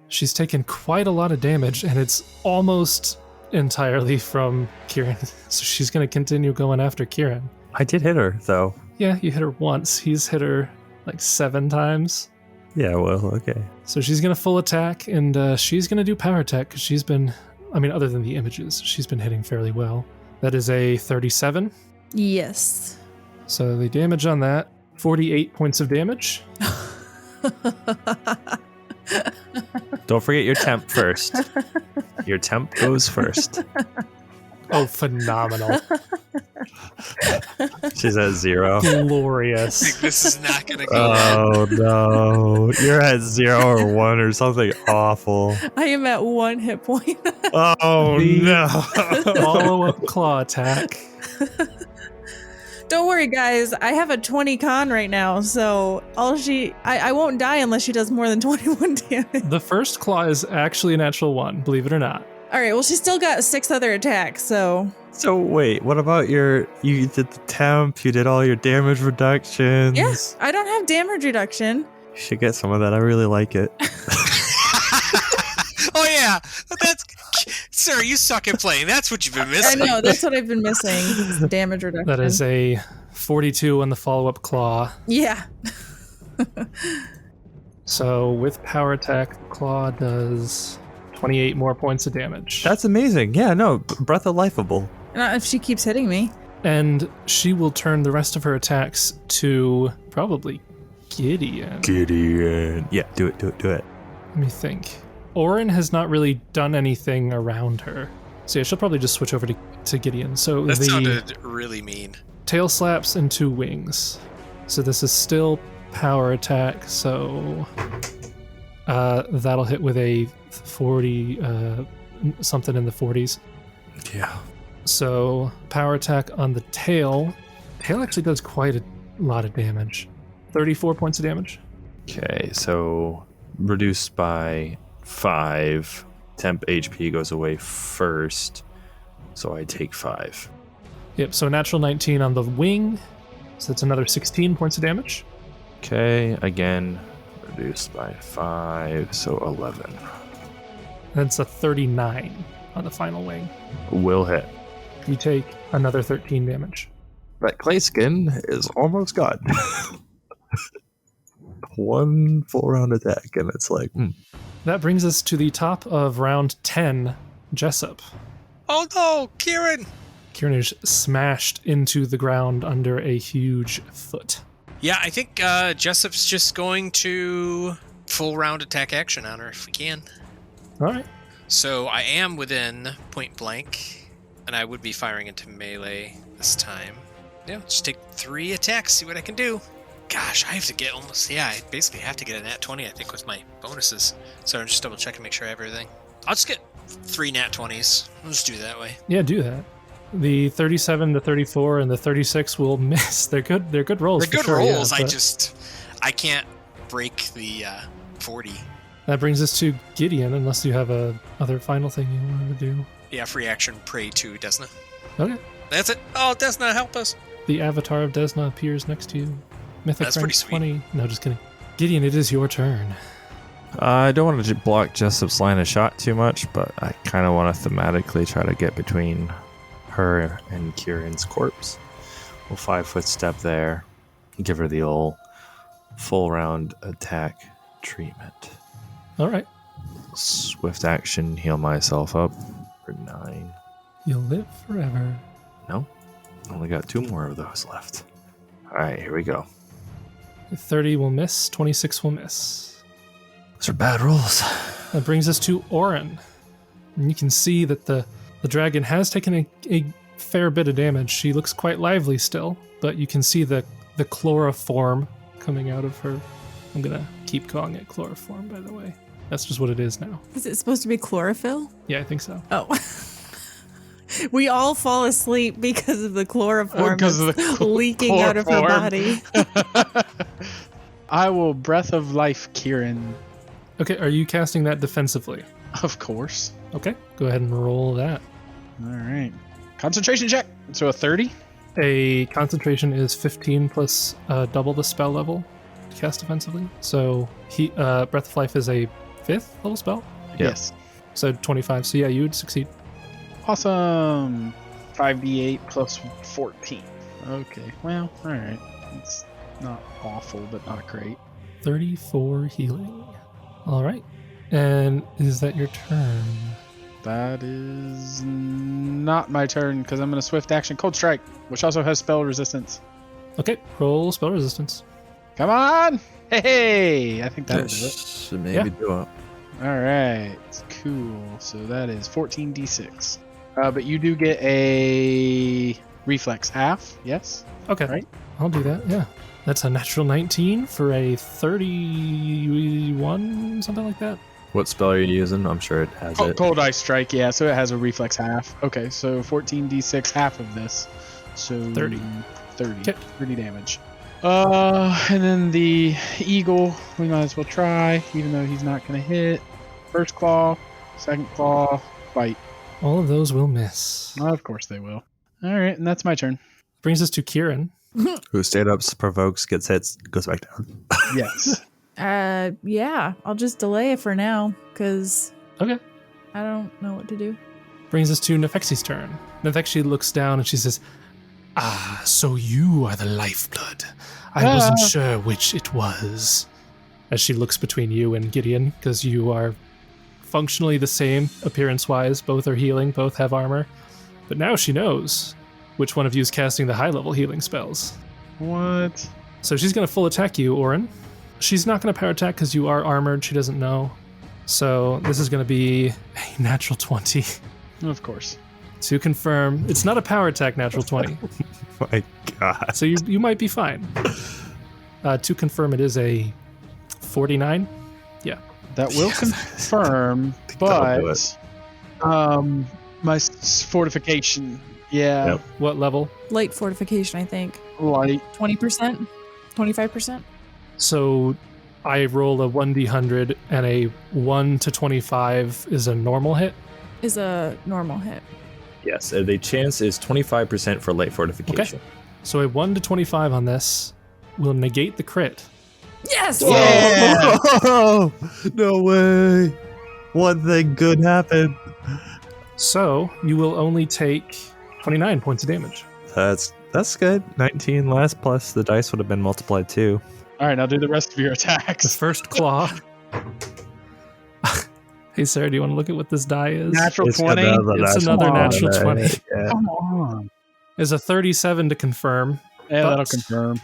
[SPEAKER 1] She's taken quite a lot of damage, and it's almost entirely from Kieran. So she's going to continue going after Kieran.
[SPEAKER 7] I did hit her, though.
[SPEAKER 1] Yeah, you hit her once. He's hit her like 7 times.
[SPEAKER 7] Yeah, well, okay.
[SPEAKER 1] So she's going to full attack, and she's going to do power attack because she's been, other than the images, she's been hitting fairly well. That is a 37.
[SPEAKER 2] Yes.
[SPEAKER 1] So the damage on that, 48 points of damage.
[SPEAKER 7] Don't forget your temp first. Your temp goes first.
[SPEAKER 1] Oh, phenomenal.
[SPEAKER 7] She's at 0.
[SPEAKER 1] Glorious.
[SPEAKER 4] This is not going to go well.
[SPEAKER 7] Oh no. You're at 0 or 1 or something awful.
[SPEAKER 2] I am at 1 hit point.
[SPEAKER 7] Oh no.
[SPEAKER 1] Follow-up claw attack.
[SPEAKER 2] Don't worry, guys. I have a 20 con right now, so I won't die unless she does more than 21 damage.
[SPEAKER 1] The first claw is actually a natural 1, believe it or not.
[SPEAKER 2] All right, well, she's still got 6 other attacks, so...
[SPEAKER 7] So wait, what about you did the temp, you did all your damage reductions.
[SPEAKER 2] Yes, I don't have damage reduction.
[SPEAKER 7] You should get some of that. I really like it.
[SPEAKER 4] Oh yeah, that's sir. You suck at playing. That's what you've been missing.
[SPEAKER 2] I know, that's what I've been missing. Is the damage reduction.
[SPEAKER 1] That is a 42 on the follow-up claw.
[SPEAKER 2] Yeah.
[SPEAKER 1] So with power attack, the claw does 28 more points of damage.
[SPEAKER 7] That's amazing. Yeah, no, breath of lifeable.
[SPEAKER 2] Not if she keeps hitting me.
[SPEAKER 1] And she will turn the rest of her attacks to probably Gideon.
[SPEAKER 7] Gideon. Yeah, do it.
[SPEAKER 1] Let me think. Oran has not really done anything around her. So yeah, she'll probably just switch over to Gideon. So
[SPEAKER 4] That
[SPEAKER 1] the
[SPEAKER 4] sounded really mean.
[SPEAKER 1] tail slaps and 2 wings. So this is still power attack, so that'll hit with a 40, something in the 40s.
[SPEAKER 7] Yeah.
[SPEAKER 1] So power attack on the tail. Tail actually does quite a lot of damage. 34 points of damage.
[SPEAKER 7] Okay, so reduced by 5. Temp HP goes away first, so I take 5.
[SPEAKER 1] Yep, so a natural 19 on the wing. So that's another 16 points of damage.
[SPEAKER 7] Okay, again, reduced by 5, so 11.
[SPEAKER 1] That's a 39 on the final wing.
[SPEAKER 7] Will hit.
[SPEAKER 1] You take another 13 damage.
[SPEAKER 7] That clay skin is almost gone. One full round attack, and it's like,
[SPEAKER 1] That brings us to the top of round 10, Jessup.
[SPEAKER 4] Oh no, Kieran!
[SPEAKER 1] Kieran is smashed into the ground under a huge foot.
[SPEAKER 4] Yeah, I think Jessup's just going to full round attack action on her if we can.
[SPEAKER 1] All right.
[SPEAKER 4] So I am within point blank, and I would be firing into melee this time. Yeah, just take 3 attacks, see what I can do. Gosh, I have to get I basically have to get a nat 20, I think, with my bonuses. So I'm just double checking, make sure I have everything. I'll just get 3 nat 20s. I'll just do it that way.
[SPEAKER 1] Yeah, do that. The 37, the 34, and the 36 will miss. They're good rolls.
[SPEAKER 4] They're good
[SPEAKER 1] for sure,
[SPEAKER 4] rolls,
[SPEAKER 1] yeah,
[SPEAKER 4] I can't break the 40.
[SPEAKER 1] That brings us to Gideon, unless you have a other final thing you wanted to do.
[SPEAKER 4] Yeah, free action, pray to Desna.
[SPEAKER 1] Okay.
[SPEAKER 4] That's it. Oh, Desna, help us.
[SPEAKER 1] The avatar of Desna appears next to you. Mythic
[SPEAKER 4] That's
[SPEAKER 1] rank
[SPEAKER 4] pretty sweet.
[SPEAKER 1] 20. No, just kidding. Gideon, it is your turn.
[SPEAKER 7] I don't want to block Jessup's line of shot too much, but I kind of want to thematically try to get between her and Kieran's corpse. We'll 5-foot step there. Give her the old full round attack treatment.
[SPEAKER 1] All right.
[SPEAKER 7] Swift action, heal myself up for 9.
[SPEAKER 1] You'll live forever.
[SPEAKER 7] No, only got 2 more of those left. All right, here we go.
[SPEAKER 1] 30 will miss, 26 will miss.
[SPEAKER 7] Those are bad rolls.
[SPEAKER 1] That brings us to Oran. And you can see that the dragon has taken a fair bit of damage. She looks quite lively still, but you can see the chloroform coming out of her. I'm going to keep calling it chloroform, by the way. That's just what it is now.
[SPEAKER 2] Is it supposed to be chlorophyll?
[SPEAKER 1] Yeah, I think so.
[SPEAKER 2] Oh. We all fall asleep because of the chloroform
[SPEAKER 3] Because of the
[SPEAKER 2] leaking out of her
[SPEAKER 3] chloroform.
[SPEAKER 2] body.
[SPEAKER 3] I will breath of life Kieran,
[SPEAKER 1] Okay, are you casting that defensively?
[SPEAKER 3] of course.
[SPEAKER 1] Okay, go ahead and roll that.
[SPEAKER 3] All right. Concentration check. So a 30.
[SPEAKER 1] A concentration is 15 plus double the spell level to cast defensively. So Breath of Life is a 5th level spell.
[SPEAKER 7] Yeah.
[SPEAKER 3] Yes.
[SPEAKER 1] So 25. So yeah, you would succeed.
[SPEAKER 3] Awesome. 5d8 plus 14. Okay. Well, all right. It's not awful, but not great.
[SPEAKER 1] 34 healing. All right. And is that your turn?
[SPEAKER 3] That is not my turn because I'm going to swift action Cold Strike, which also has spell resistance.
[SPEAKER 1] Okay, roll spell resistance.
[SPEAKER 3] Come on! Hey, I think that'll do it.
[SPEAKER 7] Should maybe do it.
[SPEAKER 3] All right, cool. So that is 14d6. But you do get a reflex half, yes?
[SPEAKER 1] Okay.
[SPEAKER 3] Right.
[SPEAKER 1] I'll do that. Yeah. That's a natural 19 for a 31, something like that.
[SPEAKER 7] What spell are you using? I'm sure it has it.
[SPEAKER 3] Cold Ice Strike, yeah, so it has a reflex half. Okay, so 14d6, half of this. So
[SPEAKER 1] 30.
[SPEAKER 3] 30.
[SPEAKER 1] Okay.
[SPEAKER 3] 30 damage. And then the eagle, we might as well try, even though he's not going to hit. First claw, second claw, bite.
[SPEAKER 1] All of those will miss.
[SPEAKER 3] Of course they will. All right, and that's my turn.
[SPEAKER 1] Brings us to Kieran.
[SPEAKER 7] Who stayed up, provokes, gets hits, goes back down.
[SPEAKER 3] Yes.
[SPEAKER 2] Yeah, I'll just delay it for now because
[SPEAKER 1] Okay.
[SPEAKER 2] I don't know what to do.
[SPEAKER 1] Brings us to Nefexi's turn. Nefexi looks down and she says, "Ah, so you are the lifeblood. I wasn't sure which it was." As she looks between you and Gideon, because you are functionally the same appearance-wise. Both are healing, both have armor. But now she knows which one of you is casting the high-level healing spells.
[SPEAKER 3] What?
[SPEAKER 1] So she's going to full attack you, Oran. She's not going to power attack because you are armored. She doesn't know. So this is going to be a natural 20.
[SPEAKER 3] Of course.
[SPEAKER 1] To confirm, it's not a power attack natural 20.
[SPEAKER 7] My God.
[SPEAKER 1] So you might be fine. To confirm, it is a 49. Yeah.
[SPEAKER 3] That will confirm,
[SPEAKER 7] that'll do
[SPEAKER 3] but my fortification, yeah,
[SPEAKER 7] Yep.
[SPEAKER 1] What level?
[SPEAKER 2] Light fortification, I think.
[SPEAKER 3] light.
[SPEAKER 2] 20%? 25%?
[SPEAKER 1] So I roll a 1d100 and a 1 to 25 is a normal hit.
[SPEAKER 2] Is a normal hit.
[SPEAKER 7] Yes, the chance is 25% for light fortification.
[SPEAKER 1] So a 1 to 25 on this will negate the crit.
[SPEAKER 2] Yes!
[SPEAKER 3] Yeah.
[SPEAKER 7] Oh, no way. One thing good happened.
[SPEAKER 1] So you will only take 29 points of damage.
[SPEAKER 7] That's good. 19 less, plus the dice would have been multiplied too.
[SPEAKER 3] All right, now do the rest of your
[SPEAKER 1] The
[SPEAKER 3] attacks.
[SPEAKER 1] first claw. Hey, Sarah, do you want to look at what this die is?
[SPEAKER 3] Natural
[SPEAKER 7] It's
[SPEAKER 3] 20.
[SPEAKER 1] It's another natural 20.
[SPEAKER 7] Yeah.
[SPEAKER 3] Come on.
[SPEAKER 1] Is a 37 to confirm.
[SPEAKER 3] Yeah,
[SPEAKER 1] But-
[SPEAKER 3] that'll confirm.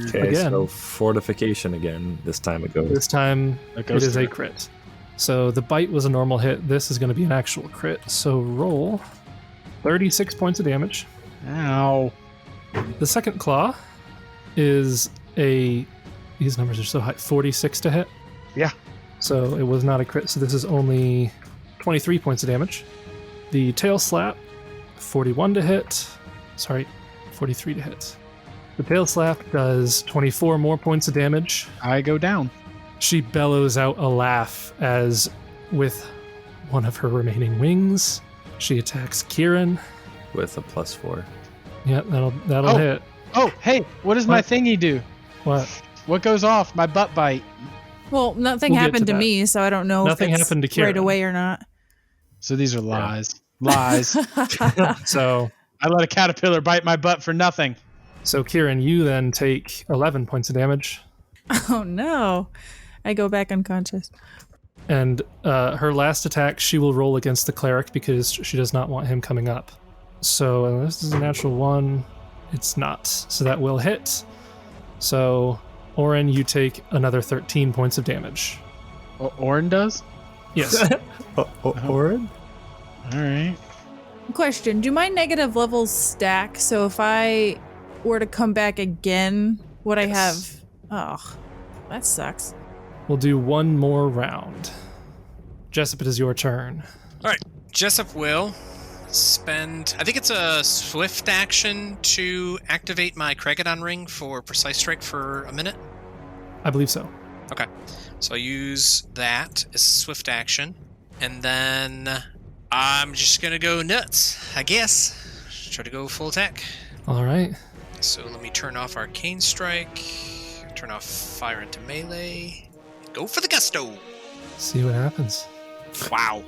[SPEAKER 7] Okay,
[SPEAKER 1] Again.
[SPEAKER 7] so fortification again. This time it goes.
[SPEAKER 1] This time
[SPEAKER 3] That
[SPEAKER 1] it
[SPEAKER 3] goes
[SPEAKER 1] is a
[SPEAKER 3] through.
[SPEAKER 1] crit. So the bite was a normal hit. This is going to be an actual crit. So roll 36 points of damage.
[SPEAKER 3] Ow.
[SPEAKER 1] The second claw is a... These numbers are so high. 46 to hit.
[SPEAKER 3] Yeah.
[SPEAKER 1] So it was not a crit. So this is only 23 points of damage. The tail slap, 41 to hit. Sorry, 43 to hit. The tail slap does 24 more points of damage.
[SPEAKER 3] I go down.
[SPEAKER 1] She bellows out a laugh as, with one of her remaining wings, she attacks Kieran.
[SPEAKER 7] With a +4.
[SPEAKER 1] Yeah, that'll
[SPEAKER 3] Oh.
[SPEAKER 1] hit.
[SPEAKER 3] Oh, hey, what does my
[SPEAKER 1] What?
[SPEAKER 3] thingy do?
[SPEAKER 1] What?
[SPEAKER 3] What goes off? My butt bite.
[SPEAKER 2] Well, nothing
[SPEAKER 1] We'll get
[SPEAKER 2] happened
[SPEAKER 1] to
[SPEAKER 2] to
[SPEAKER 1] that.
[SPEAKER 2] me, so I don't know
[SPEAKER 1] Nothing
[SPEAKER 2] if it's
[SPEAKER 1] happened to Kieran.
[SPEAKER 2] right away or not.
[SPEAKER 3] So these are lies. Lies.
[SPEAKER 1] So
[SPEAKER 3] I let a caterpillar bite my butt for nothing.
[SPEAKER 1] Kieran, you then take 11 points of damage.
[SPEAKER 2] Oh no. I go back unconscious.
[SPEAKER 1] And her last attack, she will roll against the cleric because she does not want him coming up. So this is a natural 1. It's not. So that will hit. So, Oran, you take another 13 points of damage.
[SPEAKER 3] Oran does?
[SPEAKER 1] Yes.
[SPEAKER 7] Oran?
[SPEAKER 3] All right.
[SPEAKER 2] Question, do my negative levels stack? So if I were to come back again, would I have...
[SPEAKER 1] Yes.
[SPEAKER 2] Oh, that sucks.
[SPEAKER 1] We'll do one more round. Jessup, it is your turn.
[SPEAKER 4] Jessup will spend, I think it's a swift action to activate my Kregadon ring for precise strike for a minute.
[SPEAKER 1] I believe so.
[SPEAKER 4] So I'll use that as a swift action. And then I'm just going to go nuts, I guess. Try to go full attack.
[SPEAKER 1] All right.
[SPEAKER 4] So let me turn off Arcane Strike, turn off Fire into Melee, go for the Gusto.
[SPEAKER 1] See what happens.
[SPEAKER 4] Wow.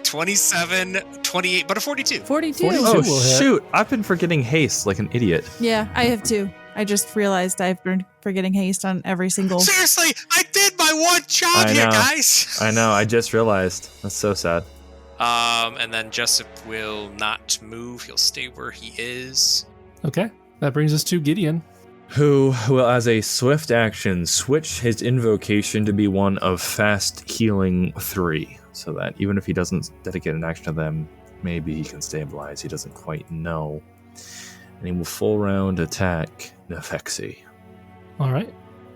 [SPEAKER 4] 27, 28, but a 42.
[SPEAKER 2] 42.
[SPEAKER 1] 42.
[SPEAKER 7] Oh,
[SPEAKER 1] will hit.
[SPEAKER 7] shoot. I've been forgetting haste like an idiot.
[SPEAKER 2] Yeah, I have too. I just realized I've been forgetting haste on every single...
[SPEAKER 4] Seriously, I did my one job
[SPEAKER 7] I
[SPEAKER 4] here,
[SPEAKER 7] know.
[SPEAKER 4] guys.
[SPEAKER 7] I know. I just realized. That's so sad.
[SPEAKER 4] And then Jessup will not move. He'll stay where he is.
[SPEAKER 1] Okay. That brings us to Gideon.
[SPEAKER 7] who will, as a swift action, switch his invocation to be one of fast healing 3, so that even if he doesn't dedicate an action to them, maybe he can stabilize. He doesn't quite know. And he will full round attack Nefexi.
[SPEAKER 1] All right.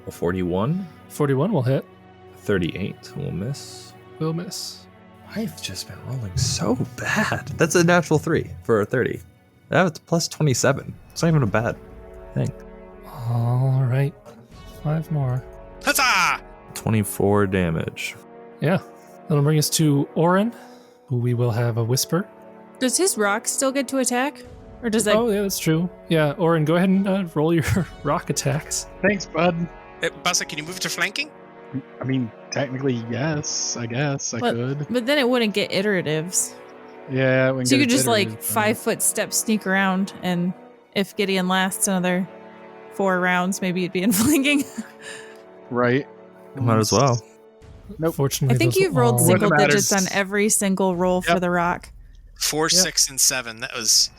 [SPEAKER 7] A 41.
[SPEAKER 1] 41 will hit.
[SPEAKER 7] 38 will miss.
[SPEAKER 1] Will miss.
[SPEAKER 7] I've just been rolling so bad. That's a natural 3 for a 30. That's plus 27. It's not even a bad thing.
[SPEAKER 1] All right. 5 more.
[SPEAKER 4] Huzzah!
[SPEAKER 7] 24 damage.
[SPEAKER 1] Yeah. That'll bring us to Oran, who we will have a whisper.
[SPEAKER 2] Does his rock still get to attack? Or does that...
[SPEAKER 1] Oh, yeah, that's true. Yeah, Oran, go ahead and roll your rock attacks.
[SPEAKER 3] Thanks, bud.
[SPEAKER 4] Bassa, can you move to flanking?
[SPEAKER 3] I mean, technically, yes. I guess I could.
[SPEAKER 2] But then it wouldn't get iteratives.
[SPEAKER 3] Yeah.
[SPEAKER 2] So you could just 5-foot step sneak around, and if Gideon lasts another 4 rounds, maybe you'd be in flanking.
[SPEAKER 3] Right.
[SPEAKER 7] Might as well.
[SPEAKER 3] Nope.
[SPEAKER 1] Fortunately,
[SPEAKER 2] I think
[SPEAKER 1] those
[SPEAKER 2] you've rolled
[SPEAKER 1] all-
[SPEAKER 2] single
[SPEAKER 3] Wouldn't
[SPEAKER 2] digits on
[SPEAKER 3] matter.
[SPEAKER 2] every single roll for
[SPEAKER 3] Yep.
[SPEAKER 2] the rock.
[SPEAKER 4] 4, 6, and 7. That was...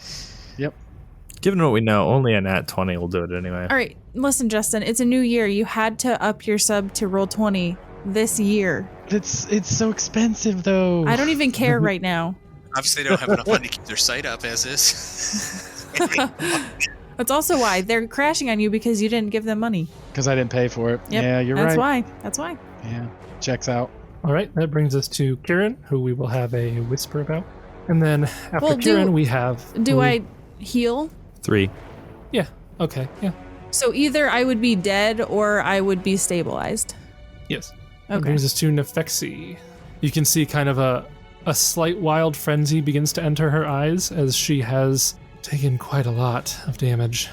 [SPEAKER 7] Given what we know, only a nat 20 will do it anyway.
[SPEAKER 2] All right, listen, Justin, it's a new year. You had to up your sub to roll 20 this year.
[SPEAKER 3] It's so expensive, though.
[SPEAKER 2] I don't even care right now.
[SPEAKER 4] Obviously, they don't have enough money to keep their site up as is.
[SPEAKER 2] That's also why they're crashing on you, because you didn't give them money.
[SPEAKER 3] Because I didn't pay for it.
[SPEAKER 2] Yep,
[SPEAKER 3] Yeah, you're
[SPEAKER 2] That's
[SPEAKER 3] right.
[SPEAKER 2] why. That's why.
[SPEAKER 3] Yeah, checks out.
[SPEAKER 1] All right, that brings us to Kieran, who we will have a whisper about. And then after
[SPEAKER 2] Well,
[SPEAKER 1] Kieran, we have...
[SPEAKER 2] Do I heal?
[SPEAKER 7] 3.
[SPEAKER 1] Yeah, okay, yeah.
[SPEAKER 2] So either I would be dead or I would be stabilized.
[SPEAKER 1] Yes. That
[SPEAKER 2] Okay.
[SPEAKER 1] brings us to Nefexi. You can see kind of a slight wild frenzy begins to enter her eyes as she has taken quite a lot of damage.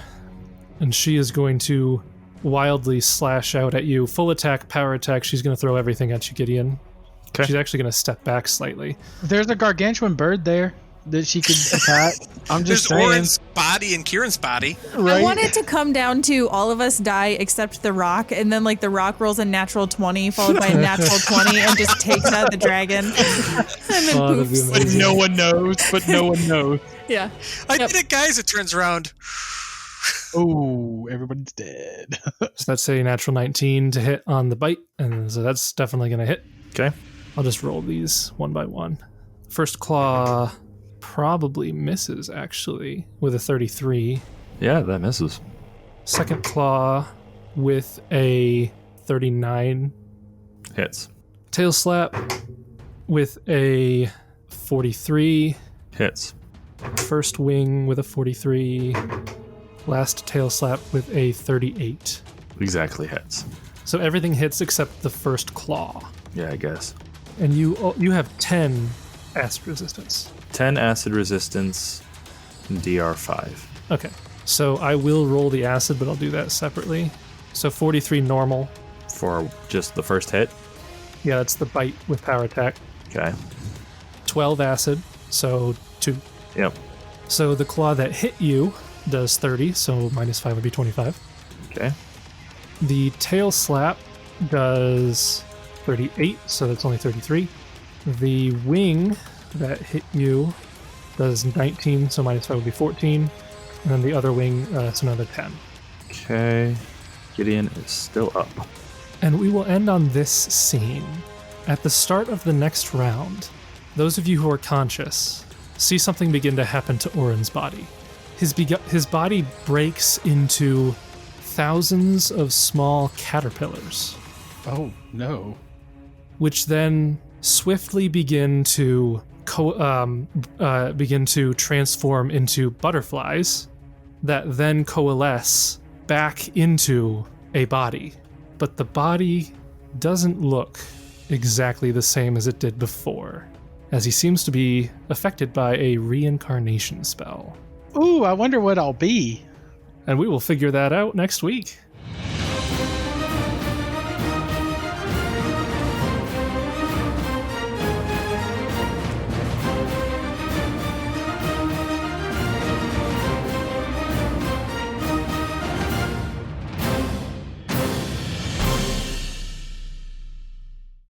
[SPEAKER 1] And she is going to wildly slash out at you. Full attack, power attack. She's going to throw everything at you, Gideon.
[SPEAKER 7] Okay.
[SPEAKER 1] She's actually going to step back slightly.
[SPEAKER 3] There's a gargantuan bird there that she could attack. I'm just
[SPEAKER 4] There's
[SPEAKER 3] saying.
[SPEAKER 4] Oran's body and Kieran's body.
[SPEAKER 3] Right?
[SPEAKER 2] I want it to come down to all of us die except the rock, and then like the rock rolls a natural 20 followed by a natural 20 and just takes out the dragon. And then
[SPEAKER 1] Oh, that'd be
[SPEAKER 2] poofs.
[SPEAKER 1] amazing.
[SPEAKER 3] But no one knows. But no one knows.
[SPEAKER 2] Yeah.
[SPEAKER 4] I
[SPEAKER 2] Yep.
[SPEAKER 4] did it, guys. It turns around.
[SPEAKER 3] Oh, everybody's dead.
[SPEAKER 1] So that's a natural 19 to hit on the bite, and so that's definitely going to hit.
[SPEAKER 7] Okay.
[SPEAKER 1] I'll just roll these one by one. First claw probably misses, actually, with a 33.
[SPEAKER 7] Yeah, that misses.
[SPEAKER 1] Second claw with a 39.
[SPEAKER 7] Hits.
[SPEAKER 1] Tail slap with a 43.
[SPEAKER 7] Hits.
[SPEAKER 1] First wing with a 43. Last tail slap with a 38.
[SPEAKER 7] Exactly hits.
[SPEAKER 1] So everything hits except the first claw.
[SPEAKER 7] Yeah, I guess.
[SPEAKER 1] And you have 10 acid resistance.
[SPEAKER 7] 10 acid resistance, DR5.
[SPEAKER 1] Okay. So I will roll the acid, but I'll do that separately. So 43 normal.
[SPEAKER 7] For just the first hit.
[SPEAKER 1] Yeah, that's the bite with power attack.
[SPEAKER 7] Okay.
[SPEAKER 1] 12 acid, so 2.
[SPEAKER 7] Yep.
[SPEAKER 1] So the claw that hit you does 30, so minus 5 would be 25.
[SPEAKER 7] Okay.
[SPEAKER 1] The tail slap does 38, so that's only 33. The wing that hit you does 19, so minus 5 would be 14. And then the other wing, it's another 10.
[SPEAKER 7] Okay. Gideon is still up.
[SPEAKER 1] And we will end on this scene. At the start of the next round, those of you who are conscious see something begin to happen to Oran's body. His body breaks into thousands of small caterpillars,
[SPEAKER 3] Oh, no.
[SPEAKER 1] which then swiftly begin to transform into butterflies that then coalesce back into a body. But the body doesn't look exactly the same as it did before, as he seems to be affected by a reincarnation spell.
[SPEAKER 3] Ooh, I wonder what I'll be.
[SPEAKER 1] And we will figure that out next week.